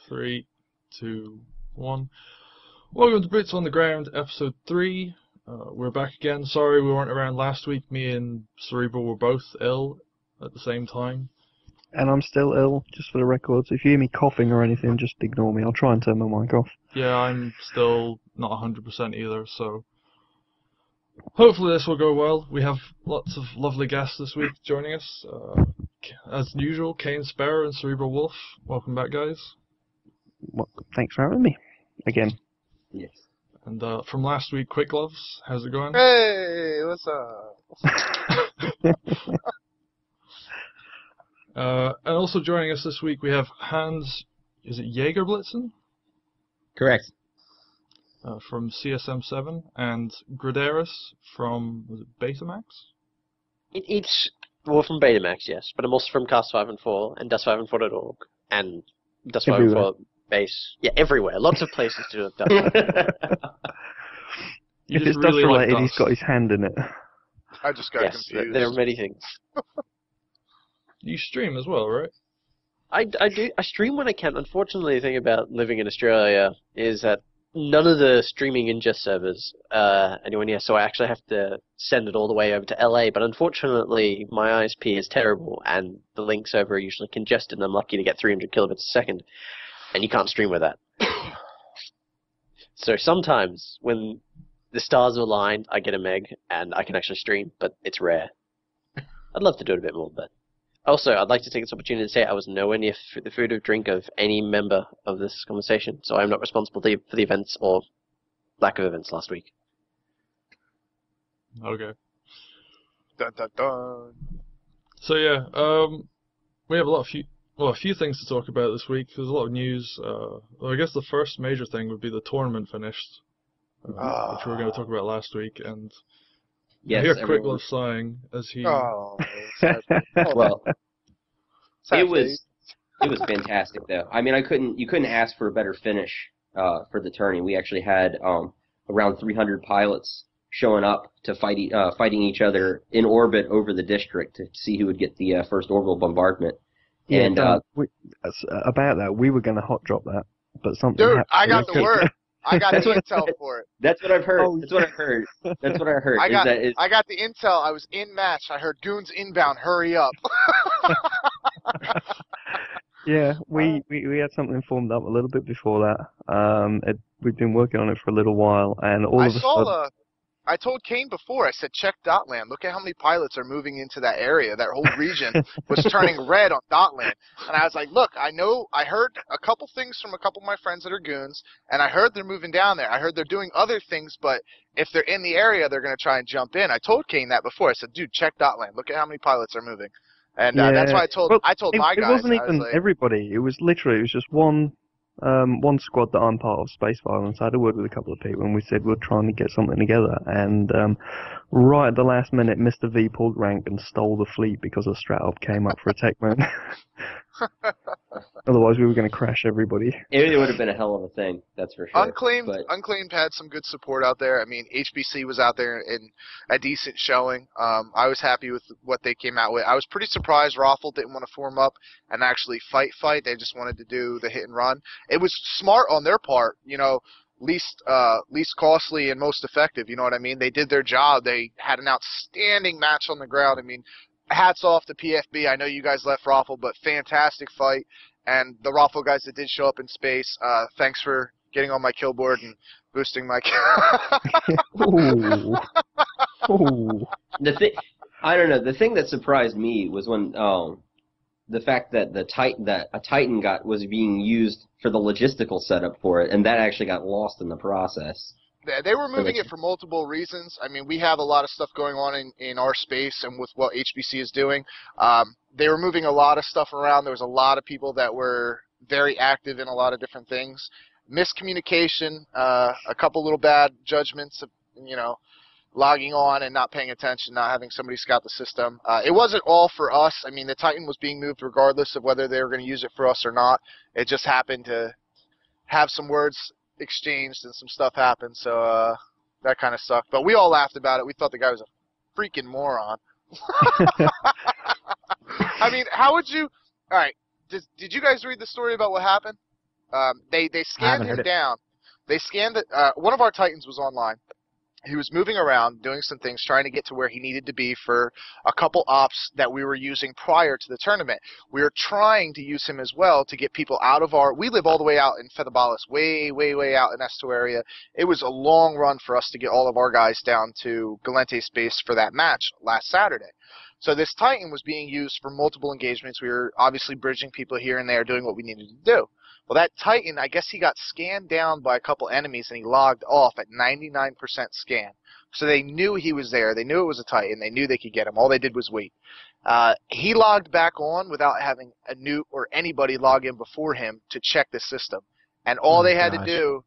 3, 2, 1. Welcome to Boots on the Ground, episode 3. We're back again. Sorry we weren't around last week. Me and Cerebral were both ill at the same time. And I'm still ill, just for the record. So if you hear me coughing or anything, just ignore me. I'll try and turn my mic off. Yeah, I'm still not 100% either, so hopefully this will go well. We have lots of lovely guests this week joining us. As usual, Kane Sparrow and Cerebral Wolf. Welcome back, guys. Well, thanks for having me again. Yes. And from last week, Quick Gloves. How's it going? Hey, what's up? And also joining us this week, we have Hans, is it Jaegerblitzen? Correct. From CSM7, and Graderis from, was it Betamax? It's well from Betamax, yes, but I'm also from Cast 5 and 4 and Dust5and4.org and Dust5 and 4 base. Yeah, everywhere. Lots of places to have done. You If just it's really dust like related, he's dust. got his hand in it. I just got Yes, confused. there are many things. You stream as well, right? I do. I stream when I can. Unfortunately, the thing about living in Australia is that none of the streaming ingest servers anywhere near, so I actually have to send it all the way over to LA. But unfortunately, my ISP is terrible, and the link server are usually congested, and I'm lucky to get 300 kilobits a second, and you can't stream with that. So sometimes, when the stars are aligned, I get a meg, and I can actually stream, but it's rare. I'd love to do it a bit more, but... Also, I'd like to take this opportunity to say I was nowhere near the food or drink of any member of this conversation, so I'm not responsible for the events or lack of events last week. Okay. Dun, dun, dun. So yeah, we have a few things to talk about this week. There's a lot of news. Well, I guess the first major thing would be the tournament finished, which we were going to talk about last week, and Yes, I hear everyone- Quick Love sighing as he... Oh, Well, sad it was face. fantastic though. I mean, you couldn't ask for a better finish for the tourney. We actually had around 300 pilots showing up to fighting each other in orbit over the district to see who would get the first orbital bombardment. Yeah, And about that, we were going to hot drop that, but something Dude, happened. I got the word. I got the That's what- intel for it. that's what I've heard. Oh, That's what I heard. That's what I heard. I got is I got the intel. I was in match. I heard goons inbound. Hurry up. Yeah, we had something formed up a little bit before that. We've been working on it for a little while, and all of a sudden... I told Kane before, I said, check Dotland. Look at how many pilots are moving into that area. That whole region was turning red on Dotland. And I was like, look, I heard a couple things from a couple of my friends that are goons, and I heard they're moving down there. I heard they're doing other things, but if they're in the area, they're going to try and jump in. I told Kane that before. I said, dude, check Dotland. Look at how many pilots are moving. And that's why I told my guys. It wasn't I was even like, everybody. It was just one squad that I'm part of, Space Violence. I had a word with a couple of people, and we said we're trying to get something together. And right at the last minute, Mr. V pulled rank and stole the fleet because a Stratop came up for a tech man. Otherwise, we were going to crash everybody. it would have been a hell of a thing. That's for sure. Unclaimed had some good support out there. I mean, HBC was out there in a decent showing. I was happy with what they came out with. I was pretty surprised Raffle didn't want to form up and actually fight. They just wanted to do the hit and run. It was smart on their part, least costly and most effective. You know what I mean? They did their job. They had an outstanding match on the ground. I mean, hats off to PFB. I know you guys left Raffle, but fantastic fight. And the Raffle guys that did show up in space, thanks for getting on my kill board and boosting my Ooh. Ooh. I don't know. The thing that surprised me was when the fact that a Titan was being used for the logistical setup for it, and that actually got lost in the process. They were moving it for multiple reasons. I mean, we have a lot of stuff going on in our space and with what HBC is doing. They were moving a lot of stuff around. There was a lot of people that were very active in a lot of different things. Miscommunication, a couple little bad judgments, logging on and not paying attention, not having somebody scout the system. It wasn't all for us. I mean, the Titan was being moved regardless of whether they were going to use it for us or not. It just happened to have some words exchanged and some stuff happened, so that kind of sucked. But we all laughed about it. We thought the guy was a freaking moron. I mean, how would you... All right, did you guys read the story about what happened? They I scanned haven't heard him it. down. They scanned one of our Titans was online. He was moving around, doing some things, trying to get to where he needed to be for a couple ops that we were using prior to the tournament. We were trying to use him as well to get people out of our... We live all the way out in Featherballis, way, way, way out in S2 area. It was a long run for us to get all of our guys down to Galente's base for that match last Saturday. So this Titan was being used for multiple engagements. We were obviously bridging people here and there, doing what we needed to do. Well, that Titan, I guess he got scanned down by a couple enemies, and he logged off at 99% scan. So they knew he was there. They knew it was a Titan. They knew they could get him. All they did was wait. He logged back on without having a Newt or anybody log in before him to check the system. And all they had to do,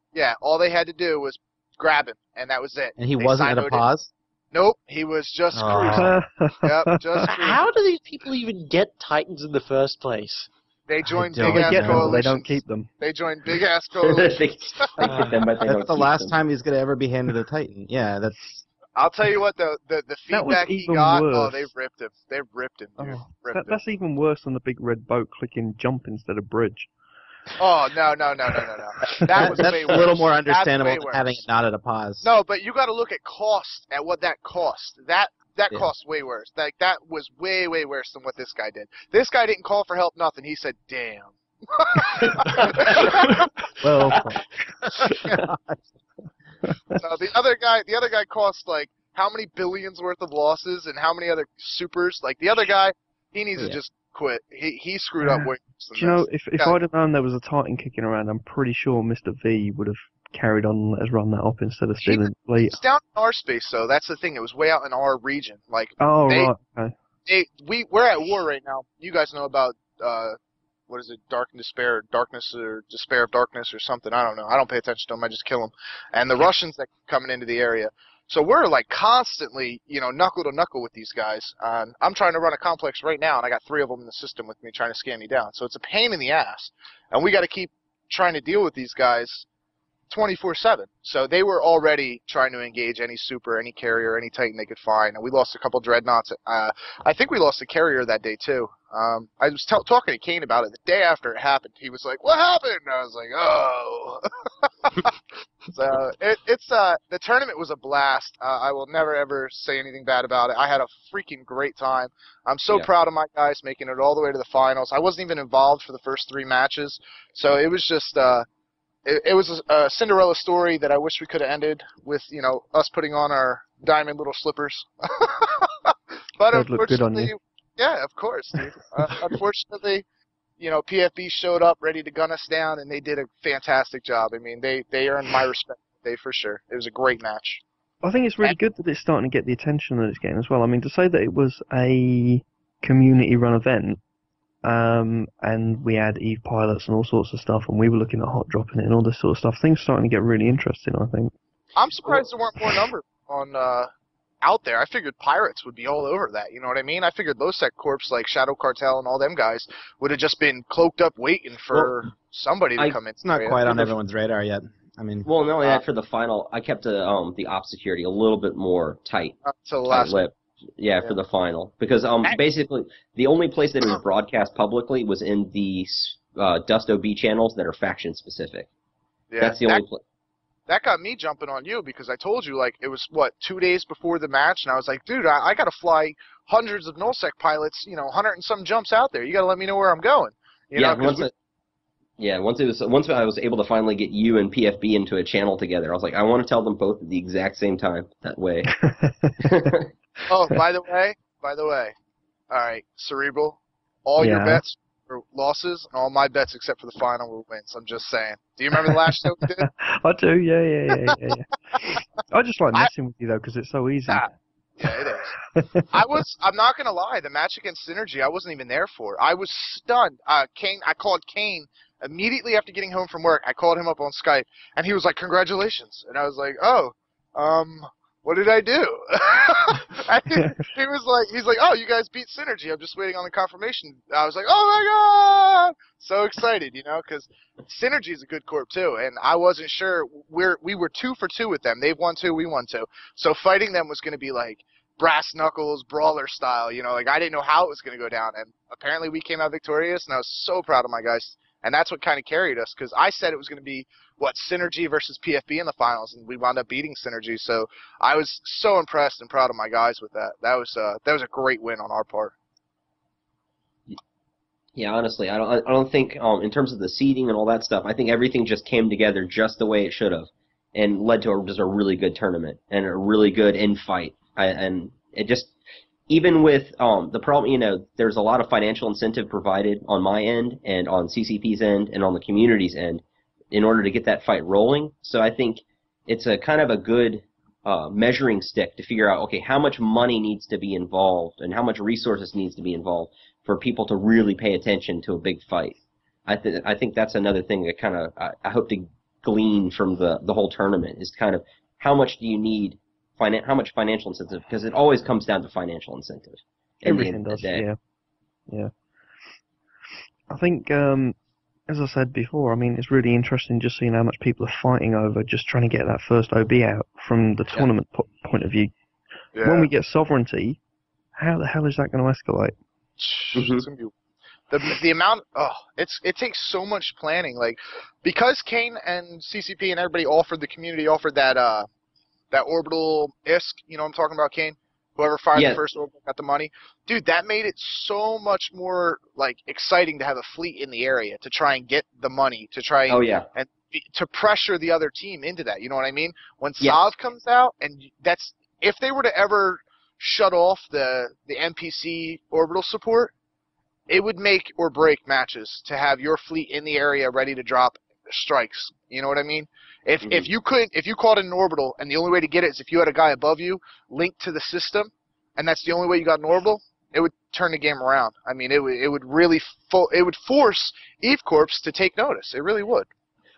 was grab him, and that was it. And he They wasn't at a siloed it. pause? Nope, he was just Oh. cruising. Yep, just cruising. How do these people even get Titans in the first place? They joined don't big They ass get them, but they coalitions. don't keep them. They joined big ass they coalitions. get them, but they That's don't the keep last them. time he's going to ever be handed a Titan. Yeah, that's... I'll tell you what, though, the That was feedback he even got, worse. they ripped him. They ripped him, dude. Oh, Ripped him. that's even worse than the big red boat clicking jump instead of bridge. Oh, no. That was that's way a worse. little more That's understandable way than worse. having it not at a pause. No, but you got to look at cost, at what that cost. That Yeah. cost way worse. That was way, way worse than what this guy did. This guy didn't call for help, nothing. He said, damn. Well, No, the other guy cost like how many billions worth of losses and how many other supers. Like the other guy, he needs to Yeah. just quit. He screwed up way worse than Do you know, this. if Yeah. I'd have known there was a Titan kicking around, I'm pretty sure Mr. V would have carried on and let us run that up instead of stealing the fleet. It's down in our space though. That's the thing. It was way out in our region. Like Oh, they- right, okay. we're at war right now. You guys know about what is it? Darkness or Despair of Darkness or something. I don't know. I don't pay attention to them. I just kill them. And the Russians that coming into the area. So we're like constantly, knuckle to knuckle with these guys. I'm trying to run a complex right now, and I got 3 of them in the system with me trying to scan me down. So it's a pain in the ass, and we got to keep trying to deal with these guys 24/7. So they were already trying to engage any super, any carrier, any Titan they could find, and we lost a couple dreadnoughts. I think we lost a carrier that day too. I was talking to Kane about it the day after it happened. He was like, "What happened?" And I was like, "Oh." So the tournament was a blast. I will never ever say anything bad about it. I had a freaking great time. I'm so proud of my guys making it all the way to the finals. I wasn't even involved for the first 3 matches, so it was just. It was a Cinderella story that I wish we could have ended with, us putting on our diamond little slippers. But That'd look good on unfortunately, you. yeah, of course, dude. Unfortunately, PFB showed up ready to gun us down, and they did a fantastic job. I mean, they earned my respect today for sure. It was a great match. I think it's really good that it's starting to get the attention that it's getting as well. I mean, to say that it was a community-run event, and we had Eve pilots and all sorts of stuff, and we were looking at hot dropping it and all this sort of stuff. Things are starting to get really interesting, I think. I'm surprised there weren't more numbers on out there. I figured pirates would be all over that. You know what I mean? I figured Losec Corps, like Shadow Cartel and all them guys, would have just been cloaked up waiting for somebody to come in. it's not quite on everyone's radar yet. I mean, Well, not only that, for the final, I kept the op security a little bit more tight, Until the last tight-lipped. Yeah, for the final, because basically the only place that it was broadcast publicly was in the Dust OB channels that are faction specific. Yeah, That's the only place. that got me jumping on you because I told you, like, it was, 2 days before the match, and I was like, dude, I got to fly hundreds of nullsec pilots, 100 and some jumps out there. You got to let me know where I'm going. Once I was able to finally get you and PFB into a channel together, I was like, I want to tell them both at the exact same time. That way. Oh, by the way, all right, Cerebral, all your bets were losses, and all my bets except for the final were wins. I'm just saying. Do you remember the last show we did? I do, yeah. I just like messing with you, though, because it's so easy. Yeah, it is. I'm not going to lie, the match against Synergy, I wasn't even there for. I was stunned. I called Kane immediately after getting home from work. I called him up on Skype, and he was like, congratulations. And I was like, oh, what did I do? He's like, oh, you guys beat Synergy. I'm just waiting on the confirmation. I was like, oh my god, so excited, because Synergy is a good corp too, and I wasn't sure. We were 2 for 2 with them. They've won 2, we won 2. So fighting them was going to be like brass knuckles, brawler style. Like I didn't know how it was going to go down, and apparently we came out victorious, and I was so proud of my guys. And that's what kind of carried us, because I said it was going to be, Synergy versus PFB in the finals, and we wound up beating Synergy. So I was so impressed and proud of my guys with that. That was a great win on our part. Yeah, honestly, I don't think in terms of the seeding and all that stuff, I think everything just came together just the way it should have, and led to just a really good tournament and a really good in-fight. And it just, even with the problem, there's a lot of financial incentive provided on my end and on CCP's end and on the community's end in order to get that fight rolling. So I think it's a kind of a good measuring stick to figure out, okay, how much money needs to be involved and how much resources needs to be involved for people to really pay attention to a big fight. I think that's another thing that kind of I hope to glean from the whole tournament is kind of how much do you need, how much financial incentive, because it always comes down to financial incentive. Everything does, yeah. I think, as I said before, I mean, it's really interesting just seeing how much people are fighting over just trying to get that first OB out from the tournament point of view. Yeah. When we get sovereignty, how the hell is that going to escalate? It's gonna be, the amount. It takes so much planning. Like, because Kane and CCP and everybody the community offered that orbital ISK. You know what I'm talking about, Kane? Whoever fired the first orbital got the money. Dude, that made it so much more exciting to have a fleet in the area to try and get the money to try and to pressure the other team into that. You know what I mean? When Sav comes out, and that's if they were to ever shut off the NPC orbital support, it would make or break matches to have your fleet in the area ready to drop strikes. You know what I mean? If you called in an orbital and the only way to get it is if you had a guy above you linked to the system, and that's the only way you got an orbital, it would turn the game around. I mean, it would really it would force Eve Corps to take notice. It really would.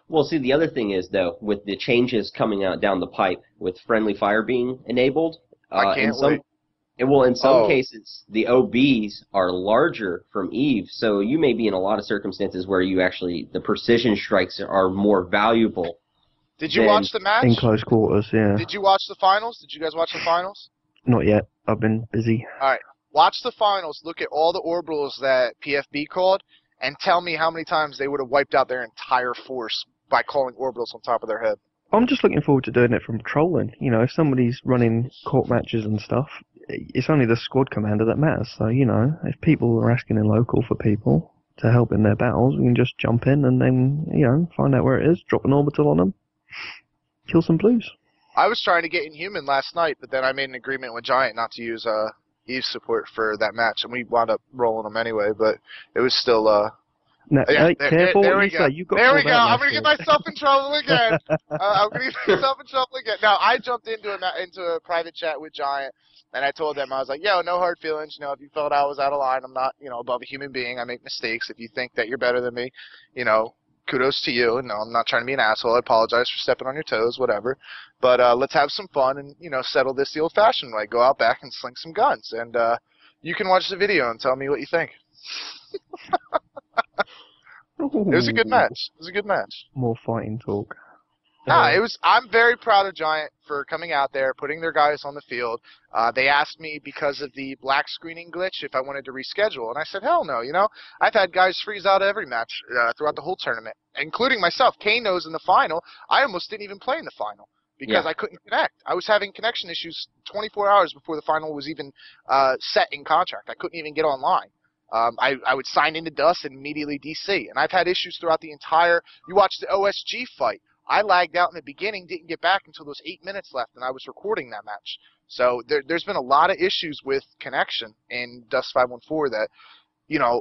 Well, see, the other thing is though, with the changes coming out down the pipe with friendly fire being enabled, I can't wait. Well, in some cases, the OBs are larger from Eve, so you may be in a lot of circumstances where the precision strikes are more valuable. Did you watch the match? In close quarters, yeah. Did you watch the finals? Did you guys watch the finals? Not yet. I've been busy. All right. Watch the finals. Look at all the orbitals that PFB called, and tell me how many times they would have wiped out their entire force by calling orbitals on top of their head. I'm just looking forward to doing it from patrolling. If somebody's running court matches and stuff, it's only the squad commander that matters. So, if people are asking in local for people to help in their battles, we can just jump in and then, find out where it is, drop an orbital on them, kill some blues. I was trying to get Inhuman last night, but then I made an agreement with Giant not to use Eve's support for that match, and we wound up rolling them anyway, but it was still... No, careful there what we you go. say. You got there we go. I'm going to get myself in trouble again. I'm going to get myself in trouble again. Now, I jumped into a private chat with Giant, and I told them, I was like, yo, no hard feelings. If you felt I was out of line, I'm not, above a human being. I make mistakes. If you think that you're better than me, kudos to you. No, I'm not trying to be an asshole. I apologize for stepping on your toes, whatever. But let's have some fun and, settle this the old-fashioned way. Go out back and sling some guns. And you can watch the video and tell me what you think. It was a good match. More fighting talk. I'm very proud of Giant for coming out there, putting their guys on the field. They asked me because of the black screening glitch if I wanted to reschedule, and I said, hell no. I've had guys freeze out every match throughout the whole tournament, including myself. Kane knows in the final, I almost didn't even play in the final because I couldn't connect. I was having connection issues 24 hours before the final was even set in contract. I couldn't even get online. I would sign into DUS and immediately DC. And I've had issues throughout the entire... You watch the OSG fight. I lagged out in the beginning, didn't get back until there was 8 minutes left, and I was recording that match. So there's been a lot of issues with connection in DUS 514 that,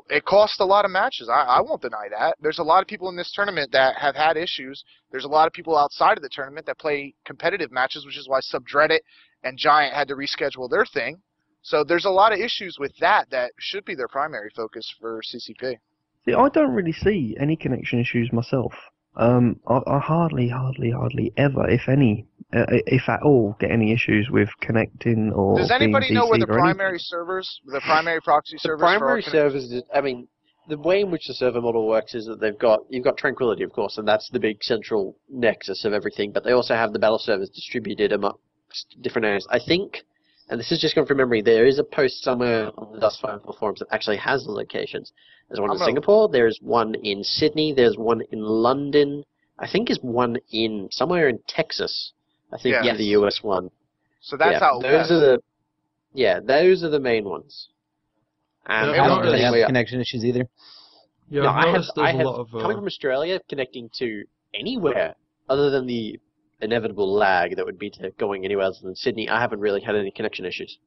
it cost a lot of matches. I won't deny that. There's a lot of people in this tournament that have had issues. There's a lot of people outside of the tournament that play competitive matches, which is why Subdreadit and Giant had to reschedule their thing. So there's a lot of issues with that should be their primary focus for CCP. See, I don't really see any connection issues myself. I hardly ever, if any, if at all, get any issues with connecting or. Does anybody being know where the DC'd or primary servers, the primary proxy servers? The primary servers, the way in which the server model works is that you've got Tranquility, of course, and that's the big central nexus of everything. But they also have the battle servers distributed among different areas. I think. And this is just going from memory, there is a post somewhere on the DUS 5 forums that actually has the locations. There's one I'm in gonna- Singapore. There's one in Sydney. There's one in London. I think there's one in somewhere in Texas. I think Yes. the US one. So that's out those west. are those are the main ones. And Yeah, I don't really noticed- have connection issues either. Yeah, no, I've noticed I there's have a lot of. coming from Australia, connecting to anywhere other than the inevitable lag that would be to going anywhere else than Sydney. I haven't really had any connection issues.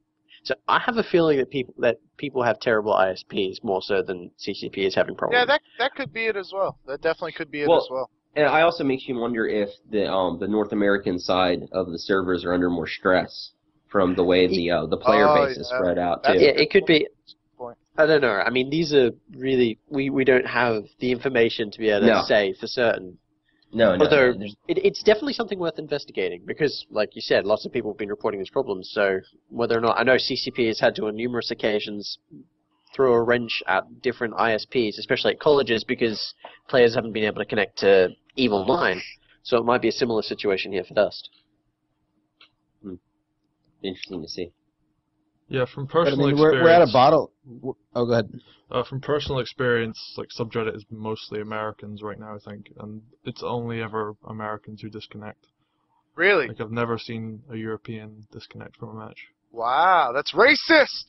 So I have a feeling that people have terrible ISPs more so than CCP is having problems. Yeah, that could be it as well. That definitely could be it Well, as well. And it also makes you wonder if the North American side of the servers are under more stress from the way the player Oh, base is yeah. spread out That's- too. Yeah, it could be. Point. I don't know. I mean, these are really we don't have the information to be able to No. say for certain. No, Although there's- it's definitely something worth investigating because, like you said, lots of people have been reporting these problems. So whether or not I know CCP has had to on numerous occasions throw a wrench at different ISPs, especially at colleges, because players haven't been able to connect to EVE Online. So it might be a similar situation here for Dust. interesting to see. Yeah, from But I personal mean, experience. we're at a bottle. Oh, go ahead. From personal experience, like subreddit is mostly Americans right now, I think, and it's only ever Americans who disconnect. Really? Like I've never seen a European disconnect from a match. Wow, that's racist.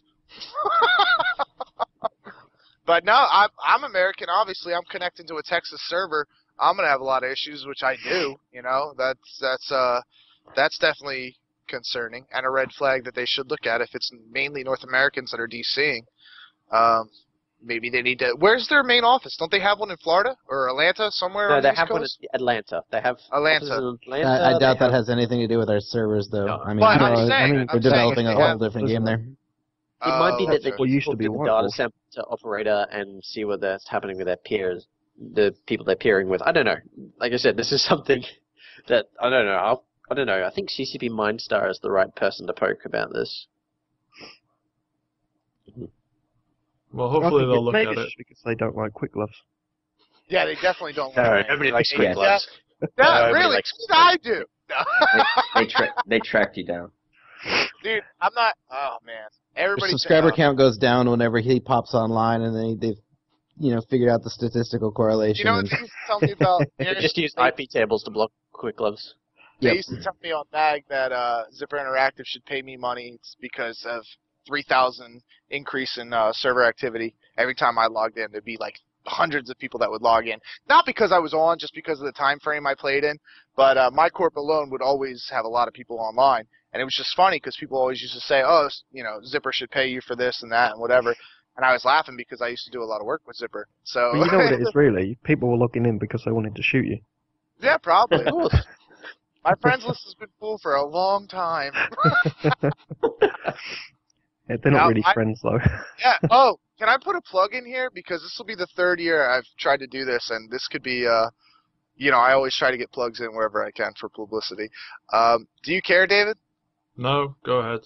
But no, I'm American. Obviously, I'm connecting to a Texas server. I'm gonna have a lot of issues, which I do. You know, that's definitely concerning and a red flag that they should look at if it's mainly North Americans that are DCing. Maybe they need to. Where's their main office? Don't they have one in Florida or Atlanta somewhere No, on the they East have one in Coast? Atlanta. They have Atlanta. offices in Atlanta. I doubt They that have- has anything to do with our servers, though. No. I mean, But no, I'm I saying, mean, they're I'm saying developing if a they whole have- different game there. It might be that they okay. What used to be the data Whitehall. center operator and see what's happening with their peers, the people they're peering with. I don't know. Like I said, this is something that I don't know. I don't know. I think CCP Mindstar is the right person to poke about this. Well, I hopefully think they'll look maybe at it's it. just because they don't like quick gloves. Yeah, they definitely don't. No, like nobody likes Yeah. quick gloves. Yeah, Nobody really? likes What did I do? They tracked you down. Dude, I'm not. Oh man, Their everybody. subscriber count goes down whenever he pops online, and they've figured out the statistical correlation. You know what and they used to tell me about? They just use IP tables to block quick gloves. They Yep. used to tell me on Mag that Zipper Interactive should pay me money because of 3,000 increase in server activity every time I logged in. There'd be like hundreds of people that would log in, not because I was on, just because of the time frame I played in. But my corp alone would always have a lot of people online, and it was just funny because people always used to say, "Oh, you know, Zipper should pay you for this and that and whatever." And I was laughing because I used to do a lot of work with Zipper. So But you know what it is really? People were logging in because they wanted to shoot you. yeah, probably. Of course. My friends list has been full for a long time. Yeah, they're not Now, really friends though. Yeah. Oh, can I put a plug in here? Because this will be the third year I've tried to do this, and this could be, you know, I always try to get plugs in wherever I can for publicity. Do you care, David? No, go ahead.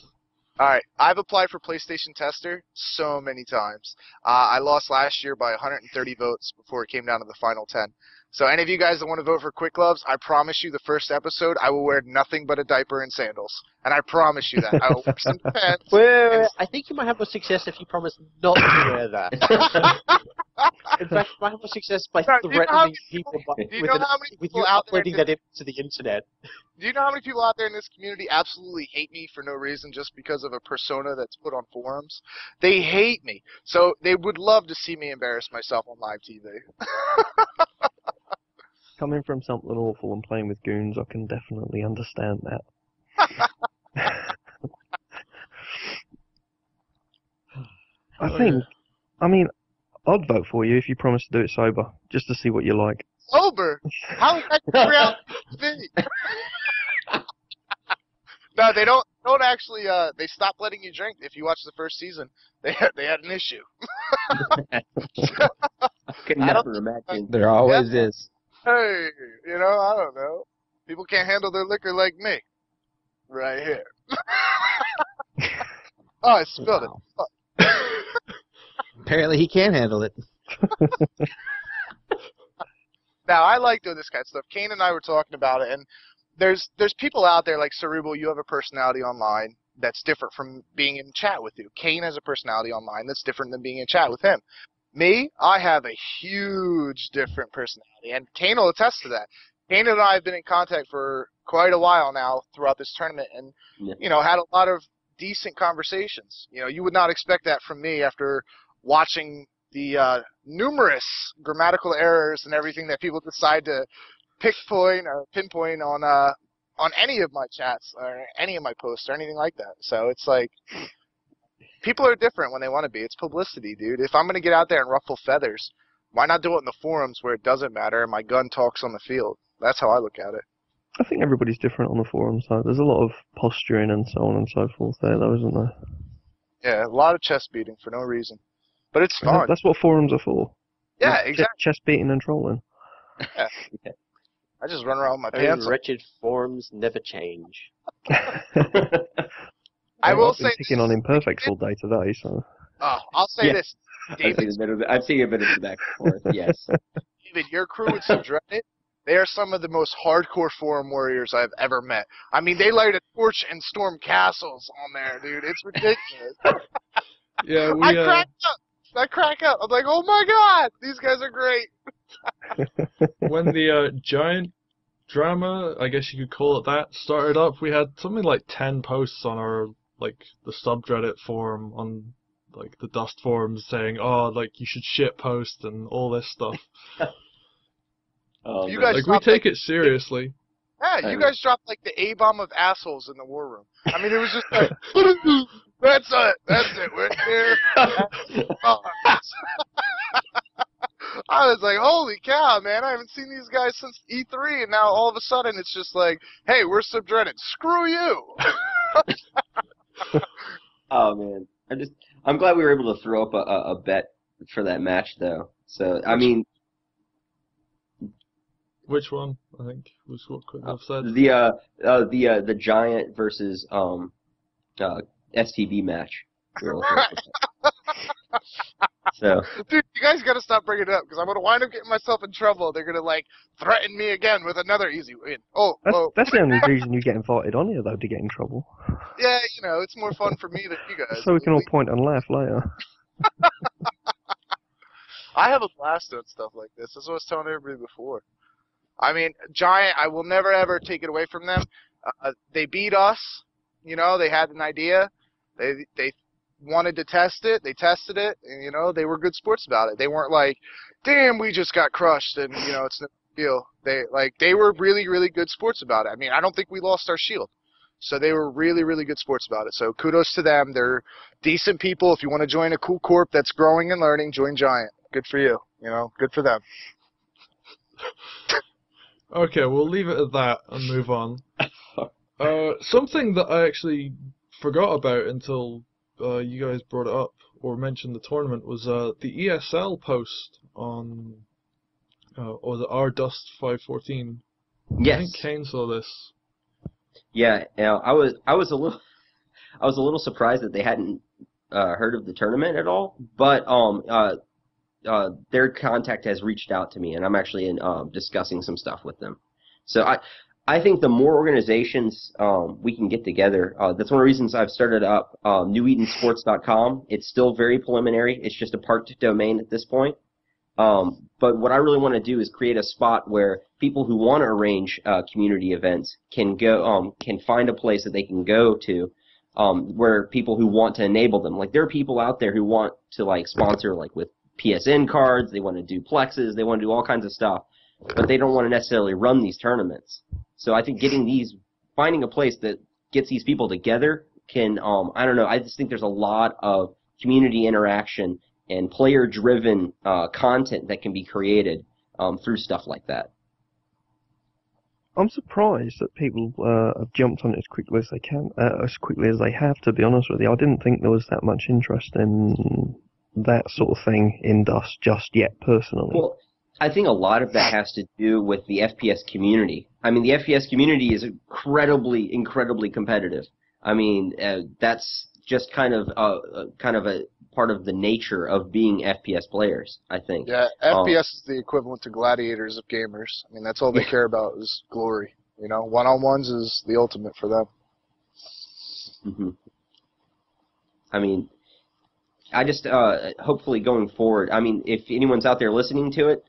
All right. I've applied for PlayStation Tester so many times. I lost last year by 130 votes before it came down to the final 10. So any of you guys that want to vote for Quick Gloves, I promise you the first episode I will wear nothing but a diaper and sandals. And I promise you that. I will wear some pants. Wait. I think you might have more success if you promise not to wear that. In fact, you might have more success by Do you know how threatening many people by, Do you with, know an, how many with people you out there uploading in this, that into the internet. do you know how many people out there in this community absolutely hate me for no reason just because of a persona that's put on forums? They hate me. So they would love to see me embarrass myself on live TV. Coming from something awful and playing with goons, I can definitely understand that. I mean, I'd vote for you if you promise to do it sober, just to see what you're like. Sober? How is that reality TV? No, they don't actually, they stopped letting you drink. If you watch the first season, they had an issue. Could I don't never imagine. There always is. Hey, you know, I don't know. People can't handle their liquor like me. Right here. Oh, I spilled Wow. it. Apparently, he can't handle it. Now, I like doing this kind of stuff. Kane and I were talking about it, and there's people out there like Cerebral, you have a personality online that's different from being in chat with you. Kane has a personality online that's different than being in chat with him. Me, I have a huge different personality, and Kane will attest to that. Kane and I have been in contact for quite a while now throughout this tournament, and had a lot of decent conversations. You would not expect that from me after watching the numerous grammatical errors and everything that people decide to pinpoint on any of my chats or any of my posts or anything like that. So it's like, people are different when they want to be. It's publicity, dude. If I'm going to get out there and ruffle feathers, why not do it in the forums where it doesn't matter and my gun talks on the field? That's how I look at it. I think everybody's different on the forum side. There's a lot of posturing and so on and so forth there, though, isn't there? Yeah, a lot of chest beating for no reason. But it's fun. That's what forums are for. Yeah, exactly. Chest beating and trolling. Yeah. I just run around with my pants on. Wretched forums never change. I will I've been say picking on imperfects all day today, so... I'll say this. David, I've seen a bit of the back and forth, yes. David, your crew would subdread it. They are some of the most hardcore forum warriors I've ever met. I mean, they light a torch and storm castles on there, dude. It's ridiculous. Yeah, I crack up. I'm like, oh my god, these guys are great. when the giant drama, I guess you could call it that, started up, we had something like 10 posts on our, the subreddit forum, on, the Dust forums saying, you should shit post and all this stuff. You guys we take it seriously. Yeah, you guys dropped, the A-bomb of assholes in the war room. I mean, it was just like, that's it, we're here. I was like, holy cow, man, I haven't seen these guys since E3, and now all of a sudden it's just like, hey, we're subdreaded. Screw you! Oh, man. I'm glad we were able to throw up a bet for that match, though. So, I mean... Which one, I think, was what Quickliff said? The Giant versus STB match. So, dude, you guys got to stop bringing it up because I'm gonna wind up getting myself in trouble. They're gonna threaten me again with another easy win. That's the only reason you get invited on here, though, to get in trouble. Yeah, it's more fun for me than you guys. So we can all point and laugh later. I have a blast doing stuff like this. That's what I was telling everybody before. I mean, Giant, I will never ever take it away from them. They beat us. They had an idea. They wanted to test it. They tested it, and they were good sports about it. They weren't like, "Damn, we just got crushed," and it's no big deal. They were really, really good sports about it. I mean, I don't think we lost our shield, so they were really, really good sports about it. So kudos to them. They're decent people. If you want to join a cool corp that's growing and learning, join Giant. Good for you. Good for them. Okay, we'll leave it at that and move on. Something that I actually forgot about until you guys brought it up or mentioned the tournament was the ESL post on or the R Dust 514. Yes. I think Kane saw this. Yeah, I was a little surprised that they hadn't heard of the tournament at all, but their contact has reached out to me, and I'm actually discussing some stuff with them. So I think the more organizations we can get together, that's one of the reasons I've started up NewEdenSports.com. It's still very preliminary. It's just a part domain at this point. But what I really want to do is create a spot where people who want to arrange community events can go, can find a place that they can go to, where people who want to enable them. There are people out there who want to sponsor with PSN cards. They want to do plexes. They want to do all kinds of stuff, but they don't want to necessarily run these tournaments. So I think finding a place that gets these people together can, I don't know, I just think there's a lot of community interaction and player-driven content that can be created through stuff like that. I'm surprised that people have jumped on it as quickly as they can, as quickly as they have, to be honest with you. I didn't think there was that much interest in that sort of thing in Dust just yet, personally. Well, I think a lot of that has to do with the FPS community. I mean, the FPS community is incredibly, incredibly competitive. I mean, that's just kind of a part of the nature of being FPS players, I think. Yeah, FPS is the equivalent to gladiators of gamers. I mean, that's all they care about is glory. One-on-ones is the ultimate for them. Mm-hmm. I mean, I just hopefully going forward. I mean, if anyone's out there listening to it,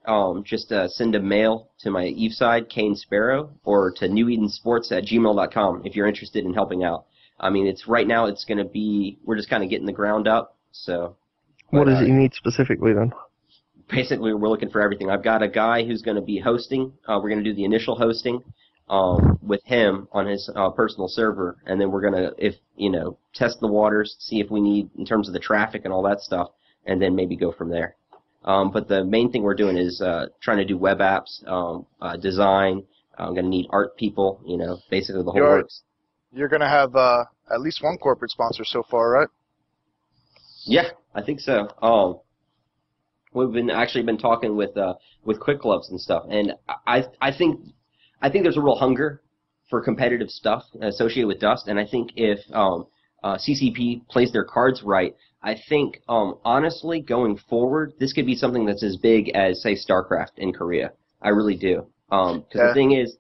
just send a mail to my Eve side, Kane Sparrow, or to newedensports@gmail.com if you're interested in helping out. I mean, right now it's going to be, we're just kind of getting the ground up. So, What is it you need specifically then? basically, we're looking for everything. I've got a guy who's going to be hosting. We're going to do the initial hosting with him on his personal server, and then we're going to, test the waters, see if we need in terms of the traffic and all that stuff, and then maybe go from there. But the main thing we're doing is trying to do web apps, design. I'm going to need art people, basically the whole works. You're going to have at least one corporate sponsor so far, right? Yeah, I think so. We've been talking with Quick Gloves and stuff, and I think there's a real hunger for competitive stuff associated with Dust, and I think if CCP plays their cards right, I think honestly going forward, this could be something that's as big as, say, StarCraft in Korea. I really do, because the thing is,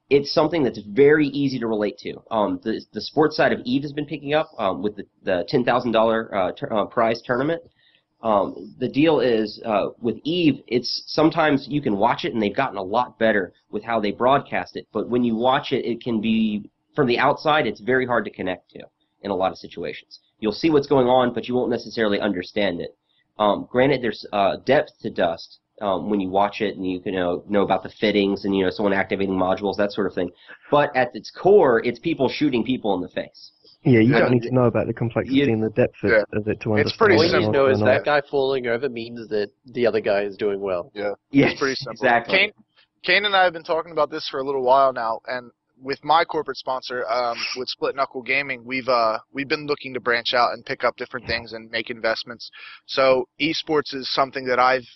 it's something that's very easy to relate to. The sports side of EVE has been picking up with the $10,000 prize tournament. The deal is with EVE, it's sometimes you can watch it and they've gotten a lot better with how they broadcast it. But when you watch it, it can be, from the outside, it's very hard to connect to in a lot of situations. You'll see what's going on, but you won't necessarily understand it. Granted, there's depth to Dust when you watch it, and you can know about the fittings and someone activating modules, that sort of thing. But at its core, it's people shooting people in the face. Yeah, you don't need to know about the complexity and the depth of it to understand. It's pretty All simple. you know is that guy falling over means that the other guy is doing well. Yeah, yes, it's pretty simple. Exactly. Kane and I have been talking about this for a little while now, and with my corporate sponsor, with Split Knuckle Gaming, we've been looking to branch out and pick up different things and make investments. So eSports is something that I've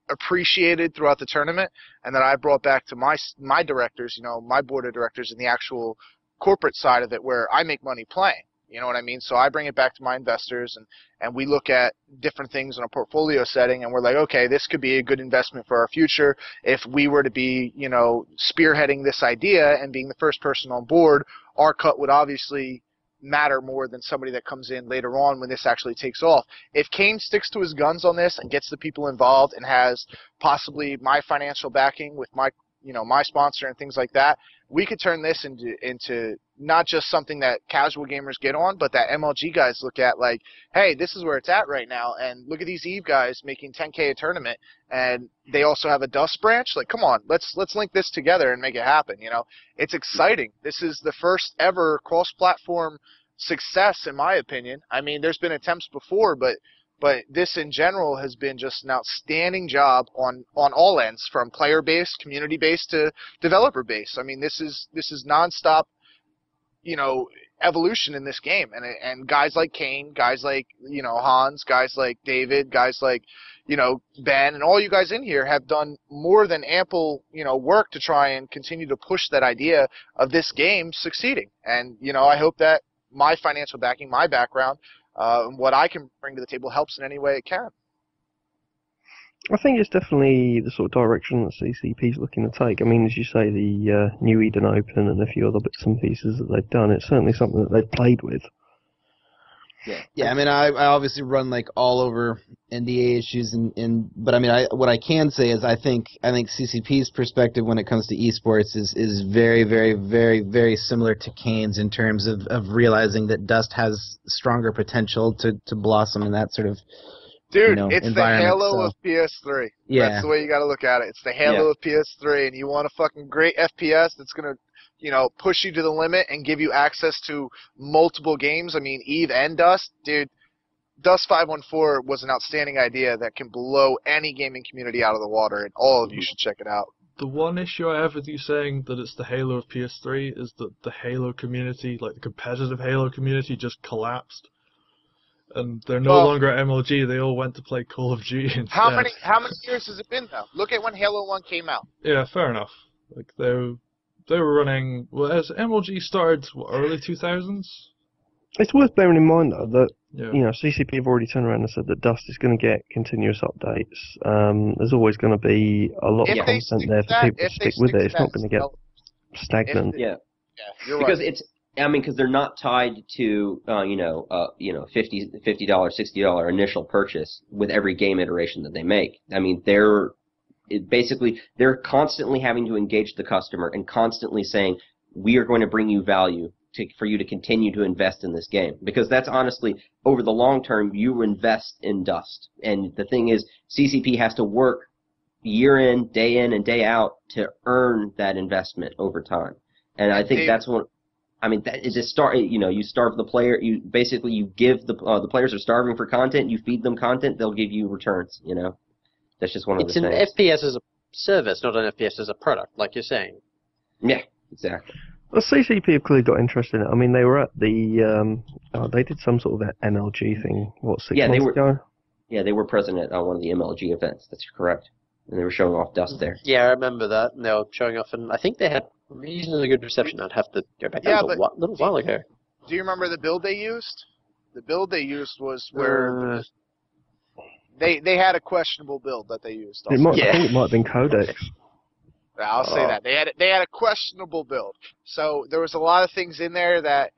appreciated throughout the tournament, and that I brought back to my directors, my board of directors, in the actual corporate side of it, where I make money playing. You know what I mean? So I bring it back to my investors, and we look at different things in a portfolio setting, and we're like, okay, this could be a good investment for our future. If we were to be, spearheading this idea and being the first person on board, our cut would obviously matter more than somebody that comes in later on when this actually takes off. If Kane sticks to his guns on this and gets the people involved and has possibly my financial backing with my sponsor and things like that, we could turn this into not just something that casual gamers get on, but that MLG guys look at like, hey, this is where it's at right now, and look at these EVE guys making 10K a tournament, and they also have a Dust branch. Like, come on, let's link this together and make it happen. It's exciting. This is the first ever cross-platform success, in my opinion. I mean, there's been attempts before, but this in general has been just an outstanding job on all ends, from player-based, community-based to developer-based. I mean, this is nonstop, evolution in this game, and guys like Kane, guys like Hans, guys like David, guys like Ben, and all you guys in here have done more than ample work to try and continue to push that idea of this game succeeding. And I hope that my financial backing, my background, what I can bring to the table helps in any way it can. I think it's definitely the sort of direction that CCP is looking to take. I mean, as you say, the New Eden Open and a few other bits and pieces that they've done, it's certainly something that they've played with. Yeah. I mean, I obviously run all over NDA issues, but I mean, what I can say is I think CCP's perspective when it comes to esports is very, very, very, very similar to Kane's in terms of realizing that Dust has stronger potential to blossom in that sort of it's the Halo of PS3. Yeah. That's the way you got to look at it. It's the Halo of PS3, and you want a fucking great FPS that's gonna push you to the limit and give you access to multiple games. I mean, EVE and Dust, dude. Dust 514 was an outstanding idea that can blow any gaming community out of the water, and all of you should check it out. The one issue I have with you saying that it's the Halo of PS3 is that the Halo community, like the competitive Halo community, just collapsed. And they're no longer at MLG, they all went to play Call of Duty instead. How many years has it been, though? Look at when Halo 1 came out. Yeah, fair enough. Like, they were running, as MLG started, early 2000s? It's worth bearing in mind, though, that CCP have already turned around and said that Dust is going to get continuous updates. There's always going to be a lot of content there for people to stick with it. It's not going to get stagnant. Yeah, you're because right. I mean, because they're not tied to $50, $60 initial purchase with every game iteration that they make. I mean, they're constantly having to engage the customer and constantly saying, we are going to bring you value for you to continue to invest in this game. Because that's honestly, over the long term, you invest in dust. And the thing is, CCP has to work year in and day out to earn that investment over time. And I think that's what, I mean, that is you starve the player, you give the players are starving for content, you feed them content, they'll give you returns, That's just one of the things. It's an FPS as a service, not an FPS as a product, like you're saying. Yeah, exactly. Well, CCP have clearly got interested in it. I mean, they were at the, they did some sort of MLG thing, 6 months ago? Yeah, they were present at one of the MLG events, that's correct. And they were showing off dust there. Yeah, I remember that. And they were showing off, and I think they had reasonably good reception. I'd have to go back a little while ago. Do you remember the build they used? The build they used was where they had a questionable build that they used. I think it might have been Codex. I'll say that they had a questionable build. So there was a lot of things in there that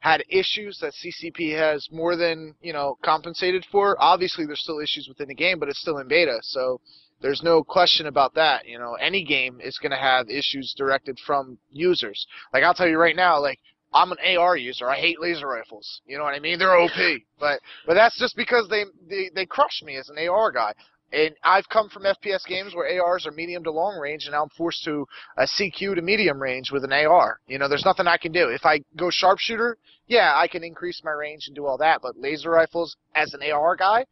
had issues that CCP has more than compensated for. Obviously, there's still issues within the game, but it's still in beta, so there's no question about that. Any game is going to have issues directed from users. Like, I'll tell you right now, like, I'm an AR user. I hate laser rifles. You know what I mean? They're OP. But that's just because they crush me as an AR guy. And I've come from FPS games where ARs are medium to long range, and now I'm forced to a CQ to medium range with an AR. There's nothing I can do. If I go sharpshooter, yeah, I can increase my range and do all that. But laser rifles, as an AR guy,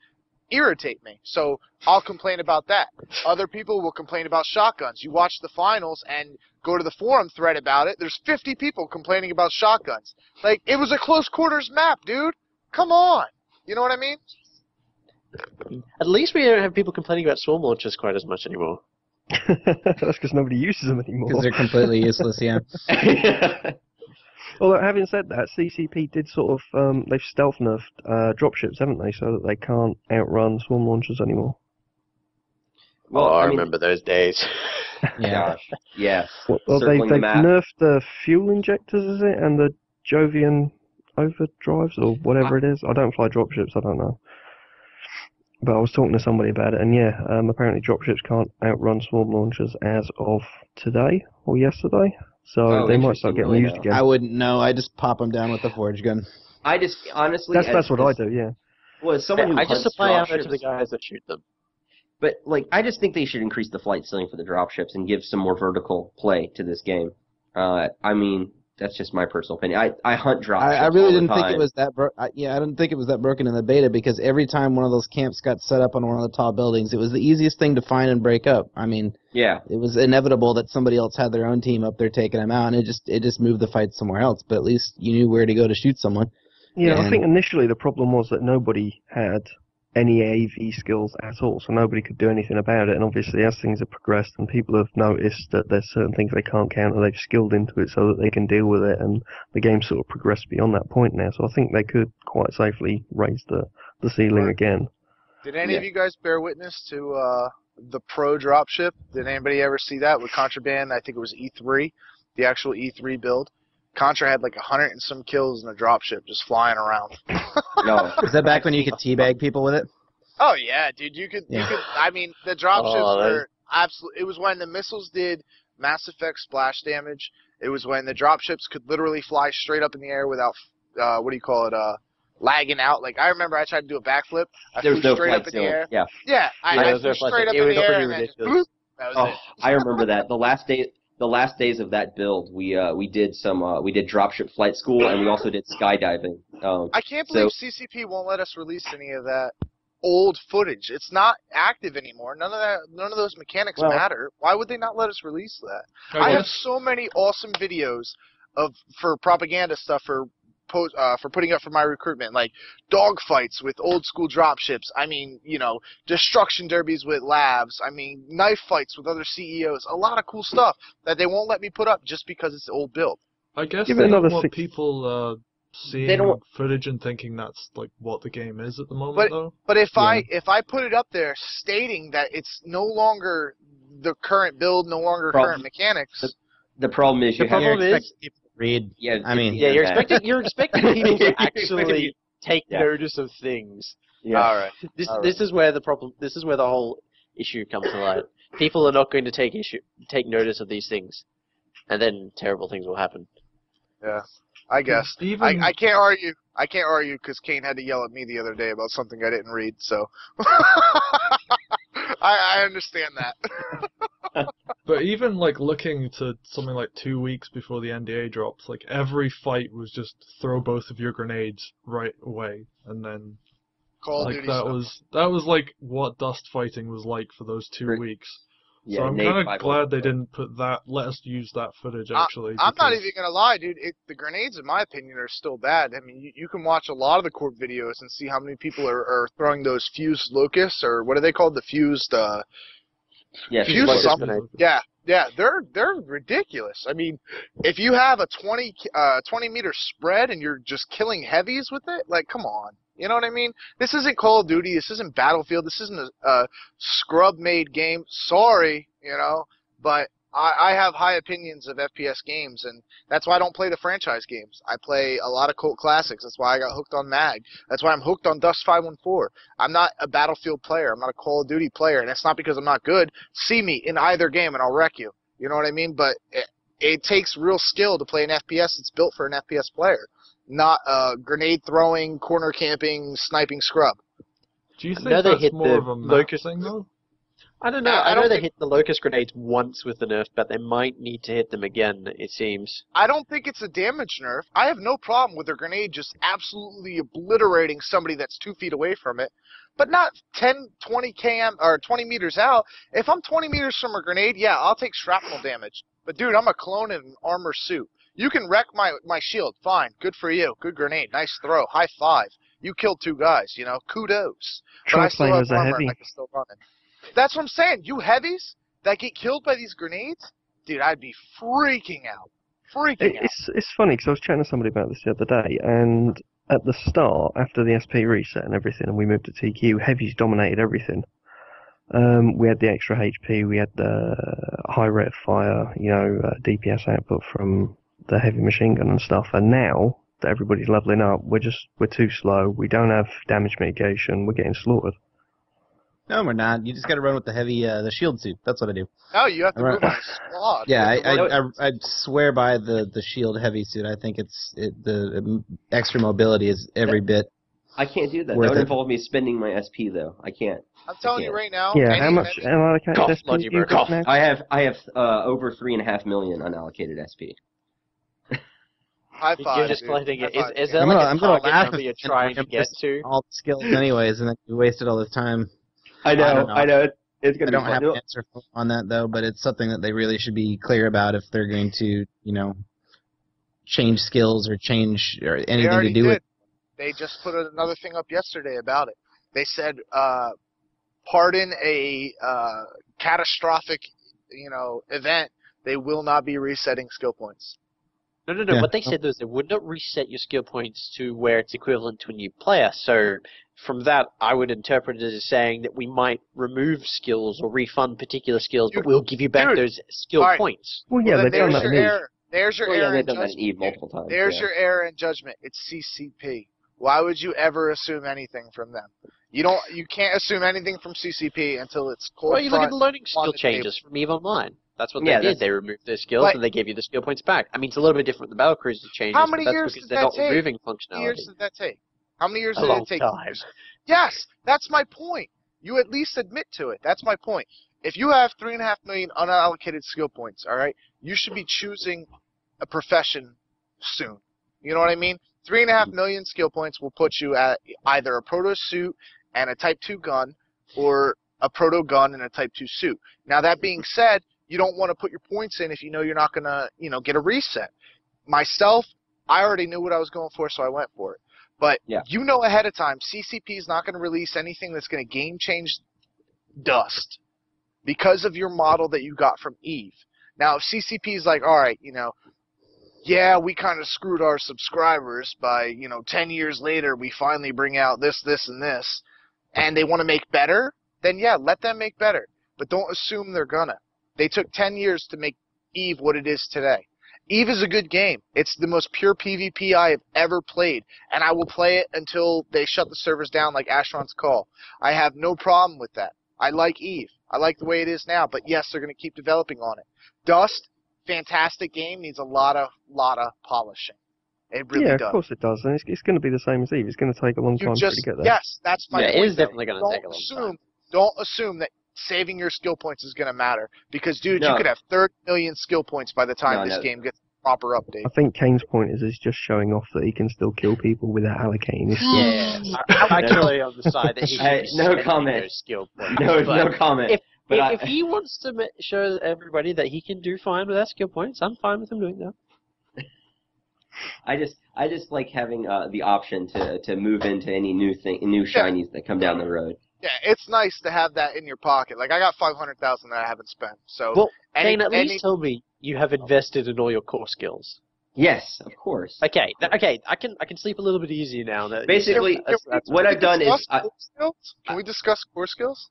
irritate me. So I'll complain about that. Other people will complain about shotguns. You watch the finals and go to the forum thread about it. There's 50 people complaining about shotguns. Like, it was a close quarters map, dude. Come on. You know what I mean? At least we don't have people complaining about swarm launchers quite as much anymore. That's because nobody uses them anymore. Because they're completely useless, yeah. Well, having said that, CCP did sort of, they've stealth nerfed dropships, haven't they, so that they can't outrun swarm launchers anymore. Well, I remember those days. Yeah. Gosh, yeah. Well, they've nerfed the fuel injectors, is it, and the Jovian overdrives, or whatever it is. I don't fly dropships, I don't know. But I was talking to somebody about it, and apparently dropships can't outrun swarm launchers as of today or yesterday. So they might start getting used again. I wouldn't know. I just pop them down with the forge gun. I just honestly. That's what I do. Yeah. Well, as someone who I just supply ammo dropships, to the guys that shoot them. But I just think they should increase the flight ceiling for the dropships and give some more vertical play to this game. I mean, that's just my personal opinion. I hunt dropships. I really didn't think it was that. I didn't think it was that broken in the beta, because every time one of those camps got set up on one of the tall buildings, it was the easiest thing to find and break up. I mean, it was inevitable that somebody else had their own team up there taking them out, and it just moved the fight somewhere else. But at least you knew where to go to shoot someone. Yeah, I think initially the problem was that nobody had any AV skills at all, so nobody could do anything about it. And obviously, as things have progressed and people have noticed that there's certain things they can't counter, they've skilled into it so that they can deal with it, and the game sort of progressed beyond that point now. So I think they could quite safely raise the ceiling again. Did any of you guys bear witness to the pro dropship? Did anybody ever see that with Contraband? I think it was E3, the actual E3 build. Contra had like 100 and some kills in a dropship just flying around. No. Was that back when you could teabag people with it? Oh yeah, dude, you could. I mean, the dropships were absolutely. It was when the missiles did Mass Effect splash damage. It was when the dropships could literally fly straight up in the air without lagging out. Like, I remember I tried to do a backflip. I flew straight up in the air. Yeah. I flew straight up in the air and then just, boop, that was it. I remember that. The last days of that build, we did dropship flight school, and we also did skydiving. I can't believe CCP won't let us release any of that old footage. It's not active anymore. None of those mechanics matter. Why would they not let us release that? I have so many awesome videos for propaganda stuff for putting up for my recruitment, like dogfights with old school dropships. I mean, destruction derbies with labs. I mean, knife fights with other CEOs. A lot of cool stuff that they won't let me put up just because it's old build. I guess they don't want people seeing footage and thinking that's like what the game is at the moment, though. But if I put it up there stating that it's no longer the current build, no longer current mechanics. The problem is the problem is people Reed. Yeah, I mean, Yeah, you're that. expecting people to actually take Yeah. notice of things. Yeah. All right. This is where the problem. This is where the whole issue comes to light. People are not going to take notice of these things, and then terrible things will happen. Yeah, I guess. Even I can't argue. I can't argue because Kane had to yell at me the other day about something I didn't read. So I understand that. But even like looking to something like 2 weeks before the NDA drops, like every fight was just throw both of your grenades right away, and then Call of like Duty that stuff. was like what dust fighting was like for those 2 Right. weeks. Yeah, So I'm Nate kind of 5 glad they also. didn't put that. Let us use that footage actually. I'm not because- even gonna lie, dude. The grenades, in my opinion, are still bad. I mean, you can watch a lot of the Corp videos and see how many people are throwing those fused locusts, or what are they called? The fused. Yeah, Fuse Fused something. grenade. Yeah, they're ridiculous. I mean, if you have a 20 meter spread and you're just killing heavies with it, like, come on. You know what I mean? This isn't Call of Duty. This isn't Battlefield. This isn't a scrub-made game. Sorry, but I have high opinions of FPS games, and that's why I don't play the franchise games. I play a lot of cult classics. That's why I got hooked on MAG. That's why I'm hooked on Dust 514. I'm not a Battlefield player. I'm not a Call of Duty player, and that's not because I'm not good. See me in either game, and I'll wreck you. You know what I mean? But it takes real skill to play an FPS that's built for an FPS player, not a grenade-throwing, corner camping, sniping scrub. Do you think know they that's hit more the of a map locust- thing though? I don't know. I I don't know they think- hit the locust grenades once with the nerf, but they might need to hit them again. It seems. I don't think it's a damage nerf. I have no problem with a grenade just absolutely obliterating somebody that's 2 feet away from it, but not 10, 20 km or 20 meters out. If I'm 20 meters from a grenade, yeah, I'll take shrapnel damage. But dude, I'm a clone in an armor suit. You can wreck my shield. Fine. Good for you. Good grenade. Nice throw. High five. You killed 2 guys, Kudos. But Try I still playing have as a armor heavy. and I can still run it. That's what I'm saying. You heavies that get killed by these grenades, dude, I'd be freaking out. Freaking out. It's funny because I was chatting to somebody about this the other day, and at the start, after the SP reset and everything, and we moved to TQ, heavies dominated everything. We had the extra HP, we had the high rate of fire, DPS output from the heavy machine gun and stuff. And now that everybody's leveling up, we're too slow. We don't have damage mitigation. We're getting slaughtered. No, we're not. You just got to run with the heavy, the shield suit. That's what I do. No, you have to Right. move on a squad. Yeah, You have to run- I swear by the shield heavy suit. I think the extra mobility is every bit. I can't do that. Worth That would it. involve me spending my SP though. I can't. I'm telling you can't. right now. Yeah, any how much heavy- unallocated Cough, SP Bloody do you Bear, got cough. now? I have over 3.5 million unallocated SP. High five, You're just dude. collecting High it. five, Is dude. there I'm like gonna- a I'm gonna target laugh number if you're it's trying to I'm get just- to? All the skills anyways, and then you wasted all this time. I don't know. I know. It's I gonna don't be have fun. an answer on that though, but it's something that they really should be clear about if they're going to, change skills or change or They anything to already do did. with. They just put another thing up yesterday about it. They said, pardon a catastrophic, event. They will not be resetting skill points. No. Yeah. What they said was they would not reset your skill points to where it's equivalent to a new player. So from that, I would interpret it as saying that we might remove skills or refund particular skills, but we'll give you back Dude, those skill alright. points. Well, yeah, Well, then they've done there's that your in Eve. error. There's your Oh, yeah, error they've in done that in judgment. Eve multiple times. There's yeah. your error in judgment. It's CCP. Why would you ever assume anything from them? You can't assume anything from CCP until it's cold Well, you look at front the loading on skill the changes from EVE Online. That's what Yeah, they did. that's- They removed their skills Like- and they gave you the skill points back. I mean, it's a little bit different with the Battlecruiser changes, How many but that's years because did they're that not take? removing How many functionality. years did that take? How many years A did long it take? time. Yes, that's my point. You at least admit to it. That's my point. If you have 3.5 million unallocated skill points, all right, you should be choosing a profession soon. You know what I mean? 3.5 million skill points will put you at either a proto suit and a Type 2 gun, or a proto gun and a Type 2 suit. Now that being said, you don't want to put your points in if you know you're not gonna, get a reset. Myself, I already knew what I was going for, so I went for it. But Yeah. you know ahead of time, CCP is not going to release anything that's going to game change Dust because of your model that you got from Eve. Now, if CCP is like, all right, yeah, we kind of screwed our subscribers by, 10 years later, we finally bring out this, and this, and they want to make better, then yeah, let them make better. But don't assume they're gonna. They took 10 years to make Eve what it is today. EVE is a good game. It's the most pure PvP I have ever played, and I will play it until they shut the servers down like Asheron's Call. I have no problem with that. I like EVE. I like the way it is now, but yes, they're going to keep developing on it. Dust, fantastic game, needs a lot of polishing. It really does. Yeah, of course it does, and it's going to be the same as EVE. It's going to take a long time for it to get there. Yes, that's my point. It is definitely going to take a long time. Don't assume that saving your skill points is going to matter, because, dude, you could have 30 million skill points by the time this game gets a proper update. I think Kane's point is he's just showing off that he can still kill people without allocating his skills. Yeah, I'm actually on the side that he should be no comment. those skill points. No comment. If he wants to show everybody that he can do fine without skill points, I'm fine with him doing that. I just like having the option to move into any new shinies that come down the road. Yeah, it's nice to have that in your pocket. Like, I got 500,000 that I haven't spent. So, well, Kane, at least tell me you have invested in all your core skills. Yes, of course. Okay. I can sleep a little bit easier now. Basically, what I've done is can we discuss core skills?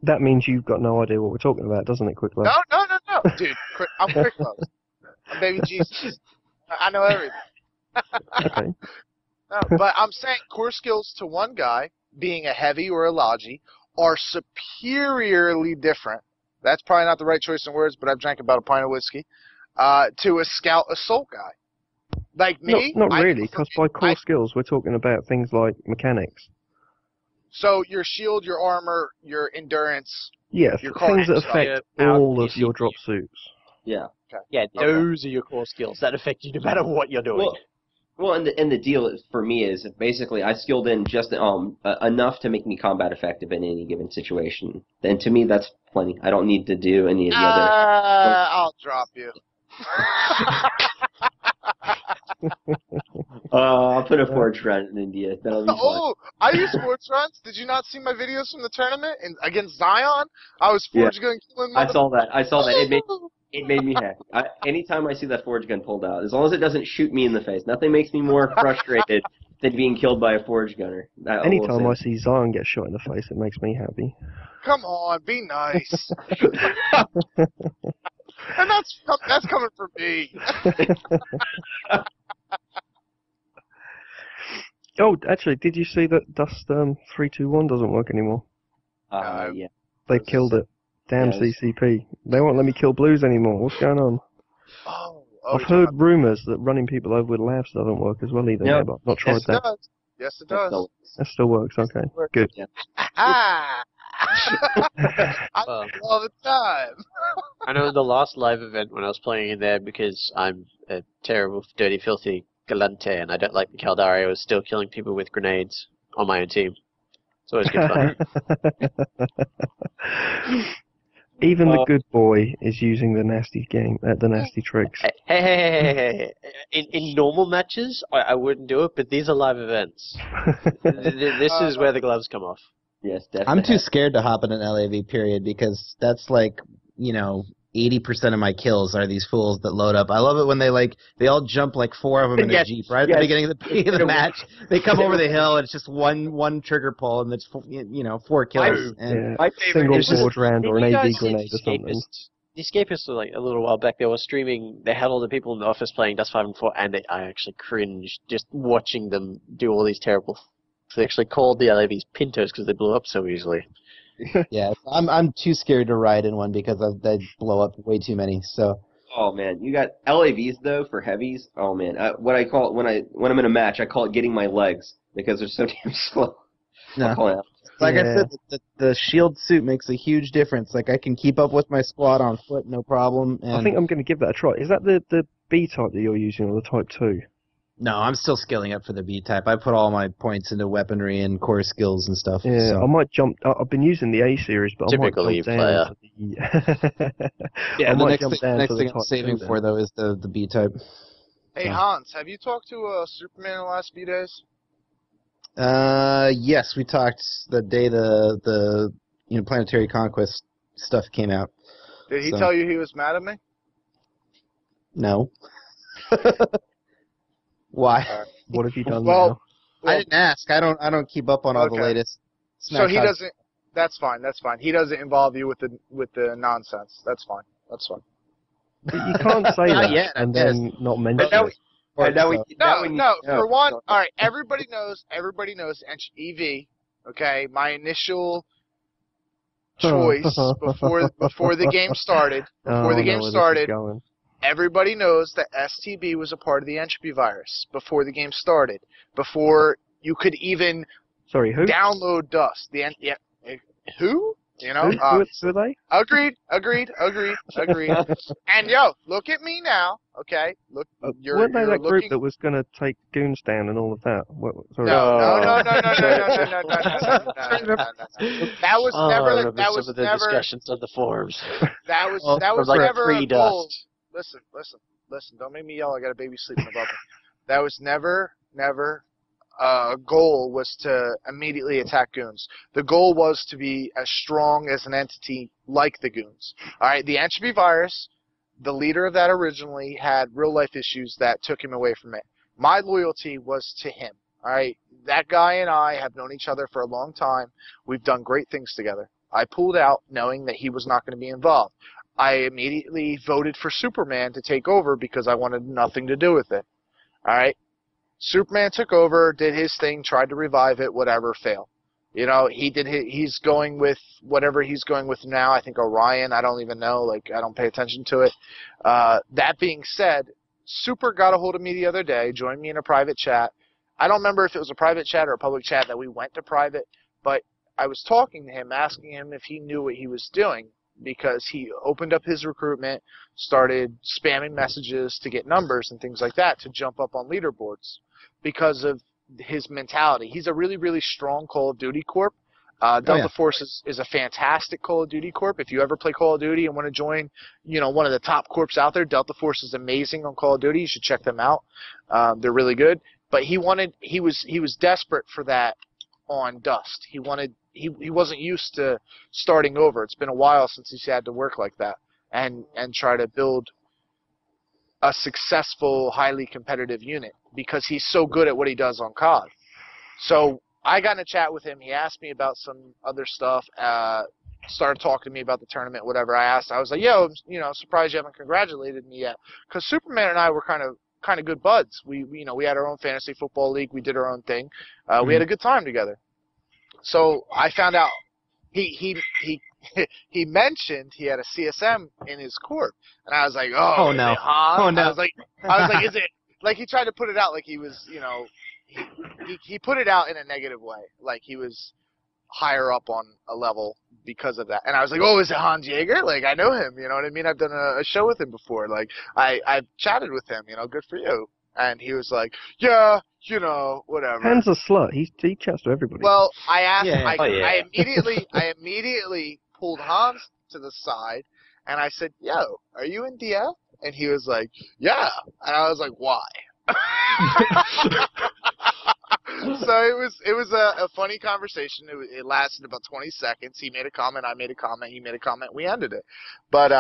That means you've got no idea what we're talking about, doesn't it, Quick Love? No, dude. I'm Quick Love. I'm Baby Jesus. I know everything. Okay. No, but I'm saying core skills to one guy, being a heavy or a logi, are superiorly different. That's probably not the right choice in words, but I've drank about a pint of whiskey. To a scout assault guy. Like me? Not really, because by core skills we're talking about things like mechanics. So your shield, your armor, your endurance. Yes, your things that affect all of your drop suits. Yeah. Okay. Yeah, those are your core skills that affect you no matter what you're doing. Well, and the deal for me is basically I skilled in just enough to make me combat effective in any given situation. And to me, that's plenty. I don't need to do any of the other. I'll drop you. I'll put a forge run in India. That'll be fun. Oh, I use forge runs. Did you not see my videos from the tournament against Zion? I was forge gun killing. I saw that. It made me happy. Anytime I see that forge gun pulled out, as long as it doesn't shoot me in the face, nothing makes me more frustrated than being killed by a forge gunner. Anytime I see Zion get shot in the face, it makes me happy. Come on, be nice. And that's coming from me. Oh, actually, did you see that Dust 321 doesn't work anymore? Yeah. They killed it. Damn CCP. They won't let me kill blues anymore. What's going on? I've heard rumours that running people over with lavs doesn't work as well either. No. But I've not tried that. Does. Yes, it does. That still works, okay. Good. Yeah. I all the time. I know the last live event when I was playing in there, because I'm a terrible, dirty, filthy Galante and I don't like the Caldari, I was still killing people with grenades on my own team. It's always good fun. Even the good boy is using the nasty nasty tricks. Hey. In normal matches, I wouldn't do it, but these are live events. This is where the gloves come off. Yes, definitely. I'm too scared to hop in an LAV period because that's like, 80% of my kills are these fools that load up. I love it when they all jump like four of them in a Jeep right at the beginning of the match. They come over the hill and it's just one trigger pull and it's 4 kills. My single forge round or an AD grenade or something. The Escapists were like a little while back. They were streaming. They had all the people in the office playing Dust 5 and 4, and I actually cringed just watching them do all these terrible. They actually called the LAVs Pintos because they blew up so easily. Yeah, I'm too scared to ride in one because they blow up way too many. So. Oh man, you got LAVs though for heavies. Oh man, what I call it when I'm in a match, I call it getting my legs because they're so damn slow. No. Like I said, the shield suit makes a huge difference. Like I can keep up with my squad on foot, no problem. And I think I'm going to give that a try. Is that the B type that you're using or the type 2? No, I'm still skilling up for the B type. I put all my points into weaponry and core skills and stuff. Yeah, so. I might jump. I've been using the A series, but Typical I might jump down to the. Yeah, the next thing I'm saving for though is the B type. Hey Hans, have you talked to Superman in the last few days? Yes, we talked the day the Planetary Conquest stuff came out. Did he tell you he was mad at me? No. Why? What have you done now? I didn't ask. I don't keep up on all the latest. So he doesn't. That's fine. He doesn't involve you with the nonsense. That's fine. You can't say Not that yet, and I guess. then not mention now it. And now we, now we No, need- for one, all right, everybody knows EV, okay? My initial choice before the game started, everybody knows that STB was a part of the entropy virus before the game started, before you could even Sorry, who? download Dust. Who? You know? Who are they? Agreed. And yo, look at me now, okay? Look, Weren't they that group looking... that was going to take goons down and all of that? Sorry. No. That was never. That was some of the never. discussions on the forums. That was like never a goal. pre-Dust. Listen. Don't make me yell. I got a baby sleeping above me. That was never goal was to immediately attack goons. The goal was to be as strong as an entity like the goons. All right, the entropy virus, the leader of that originally had real life issues that took him away from it. My loyalty was to him. All right, that guy and I have known each other for a long time. We've done great things together. I pulled out knowing that he was not going to be involved. I immediately voted for Superman to take over because I wanted nothing to do with it. All right. Superman took over, did his thing, tried to revive it, whatever, failed. You know, he's going with whatever he's going with now. I think Orion, I don't even know, like, I don't pay attention to it. That being said, Super got a hold of me the other day, joined me in a private chat. I don't remember if it was a private chat or a public chat that we went to private, but I was talking to him, asking him if he knew what he was doing, because he opened up his recruitment, started spamming messages to get numbers and things like that to jump up on leaderboards. Because of his mentality. He's a really, really strong Call of Duty corp. Delta Force is a fantastic Call of Duty corp. If you ever play Call of Duty and want to join, you know, one of the top corps out there, Delta Force is amazing on Call of Duty. You should check them out. They're really good. But he was desperate for that on Dust. He wasn't used to starting over. It's been a while since he's had to work like that and try to build a successful, highly competitive unit because he's so good at what he does on COD. So I got in a chat with him. He asked me about some other stuff, started talking to me about the tournament, whatever. I was like, yo, you know, surprised you haven't congratulated me yet. Because Superman and I were kind of good buds. We had our own fantasy football league. We did our own thing. We had a good time together. So I found out he mentioned he had a CSM in his corp, and I was like, oh no, I was like, is it like he tried to put it out like he was, you know, he put it out in a negative way, like he was higher up on a level because of that. And I was like, oh, is it Hans Jaeger? Like, I know him, you know what I mean? I've done a show with him before. Like, I've chatted with him, you know, good for you. And he was like, yeah, you know, whatever. Hans a slut. He chats to everybody. Well, I asked, I immediately pulled Hans to the side, and I said, yo, are you in DL? And he was like, yeah. And I was like, why? So it was a funny conversation. It lasted about 20 seconds. He made a comment, I made a comment, he made a comment, we ended it. But